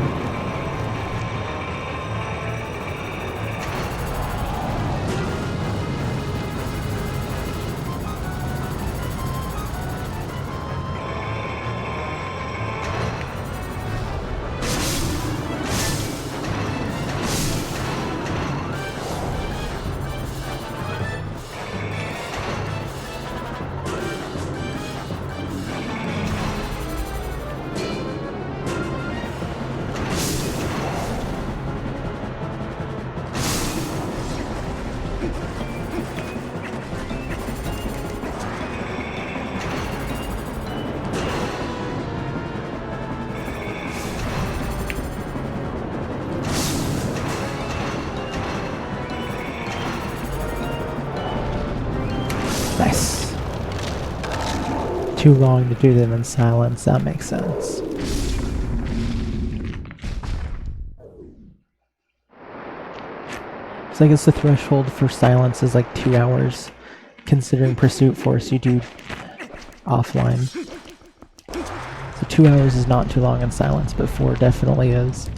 Nice. Too long to do them in silence, that makes sense. So I guess the threshold for silence is like 2 hours, considering Pursuit Force you do offline. So 2 hours is not too long in silence, but 4 definitely is.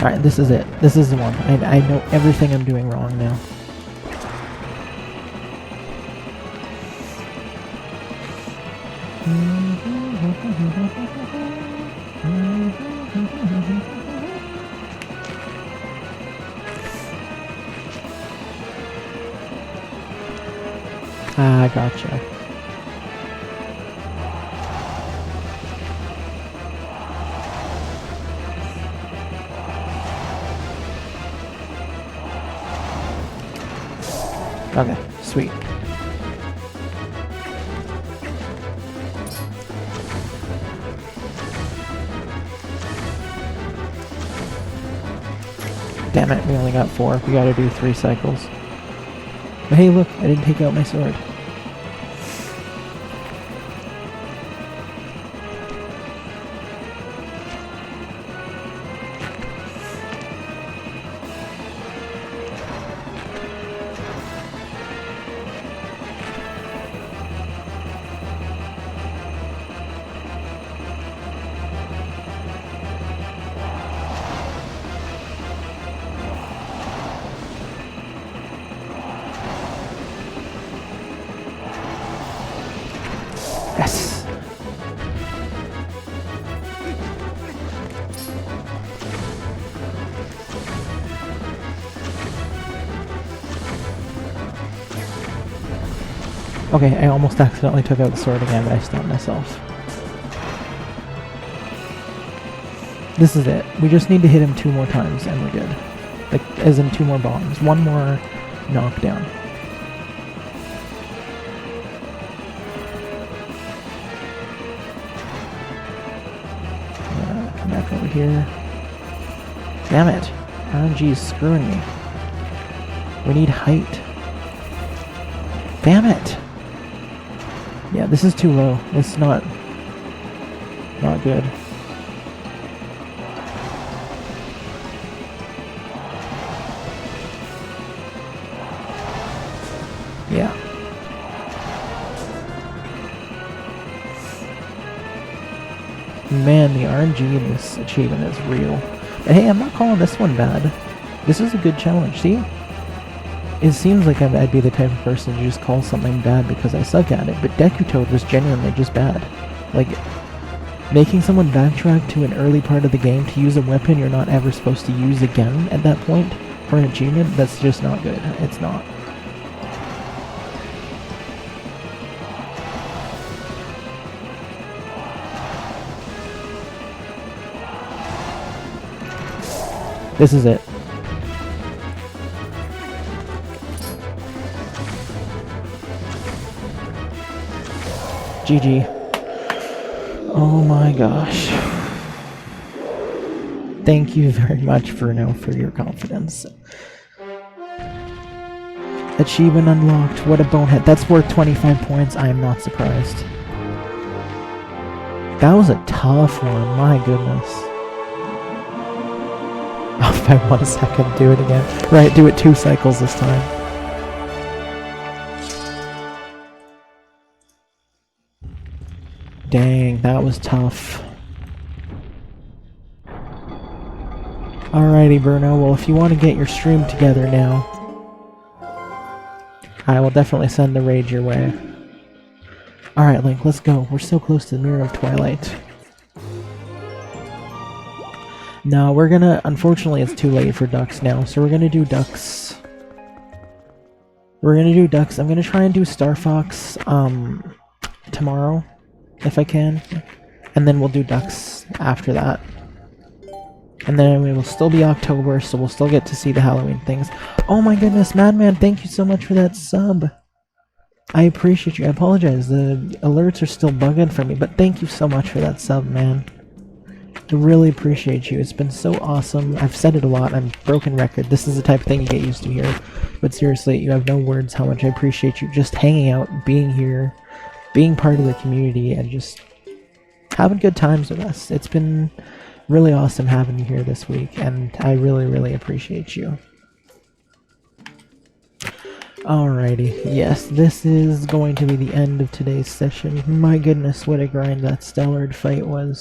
Alright, this is it. This is the one. I know everything I'm doing wrong now. Ah, gotcha. Okay, sweet. Damn it, we only got 4. We gotta do 3 cycles. But hey, look, I didn't take out my sword. Yes! Okay, I almost accidentally took out the sword again, but I stopped myself. This is it. We just need to hit him 2 more times and we're good. Like, as in 2 more bombs. 1 more knockdown. Come back over here. Damn it! RNG is screwing me. We need height. Damn it! Yeah, this is too low. It's not good. Yeah. Man, the RNG in this achievement is real. But hey, I'm not calling this one bad. This is a good challenge, see? It seems like I'd be the type of person to just call something bad because I suck at it, but Deku Toad was genuinely just bad. Like, making someone backtrack to an early part of the game to use a weapon you're not ever supposed to use again at that point for an achievement, that's just not good. It's not. This is it. GG. Oh my gosh. Thank you very much for your confidence. Achievement unlocked. What a bonehead. That's worth 25 points. I am not surprised. That was a tough one. My goodness. Off by 1 second, do it again. Right, do it 2 cycles this time. Dang, that was tough. Alrighty, Bruno, well if you want to get your stream together now, I will definitely send the raid your way. Alright, Link, let's go. We're so close to the Mirror of Twilight. No, we're gonna... Unfortunately, it's too late for ducks now, so we're gonna do ducks. We're gonna do ducks. I'm gonna try and do Star Fox, tomorrow, if I can. And then we'll do ducks after that. And then it will still be October, so we'll still get to see the Halloween things. Oh my goodness, Madman, thank you so much for that sub. I appreciate you. I apologize, the alerts are still bugging for me, but thank you so much for that sub, man. I really appreciate you. It's been so awesome. I've said it a lot. I'm broken record. This is the type of thing you get used to here. But seriously, you have no words how much I appreciate you just hanging out, being here, being part of the community, and just having good times with us. It's been really awesome having you here this week, and I really, really appreciate you. Alrighty, yes, this is going to be the end of today's session. My goodness, what a grind that Stallord Fight was.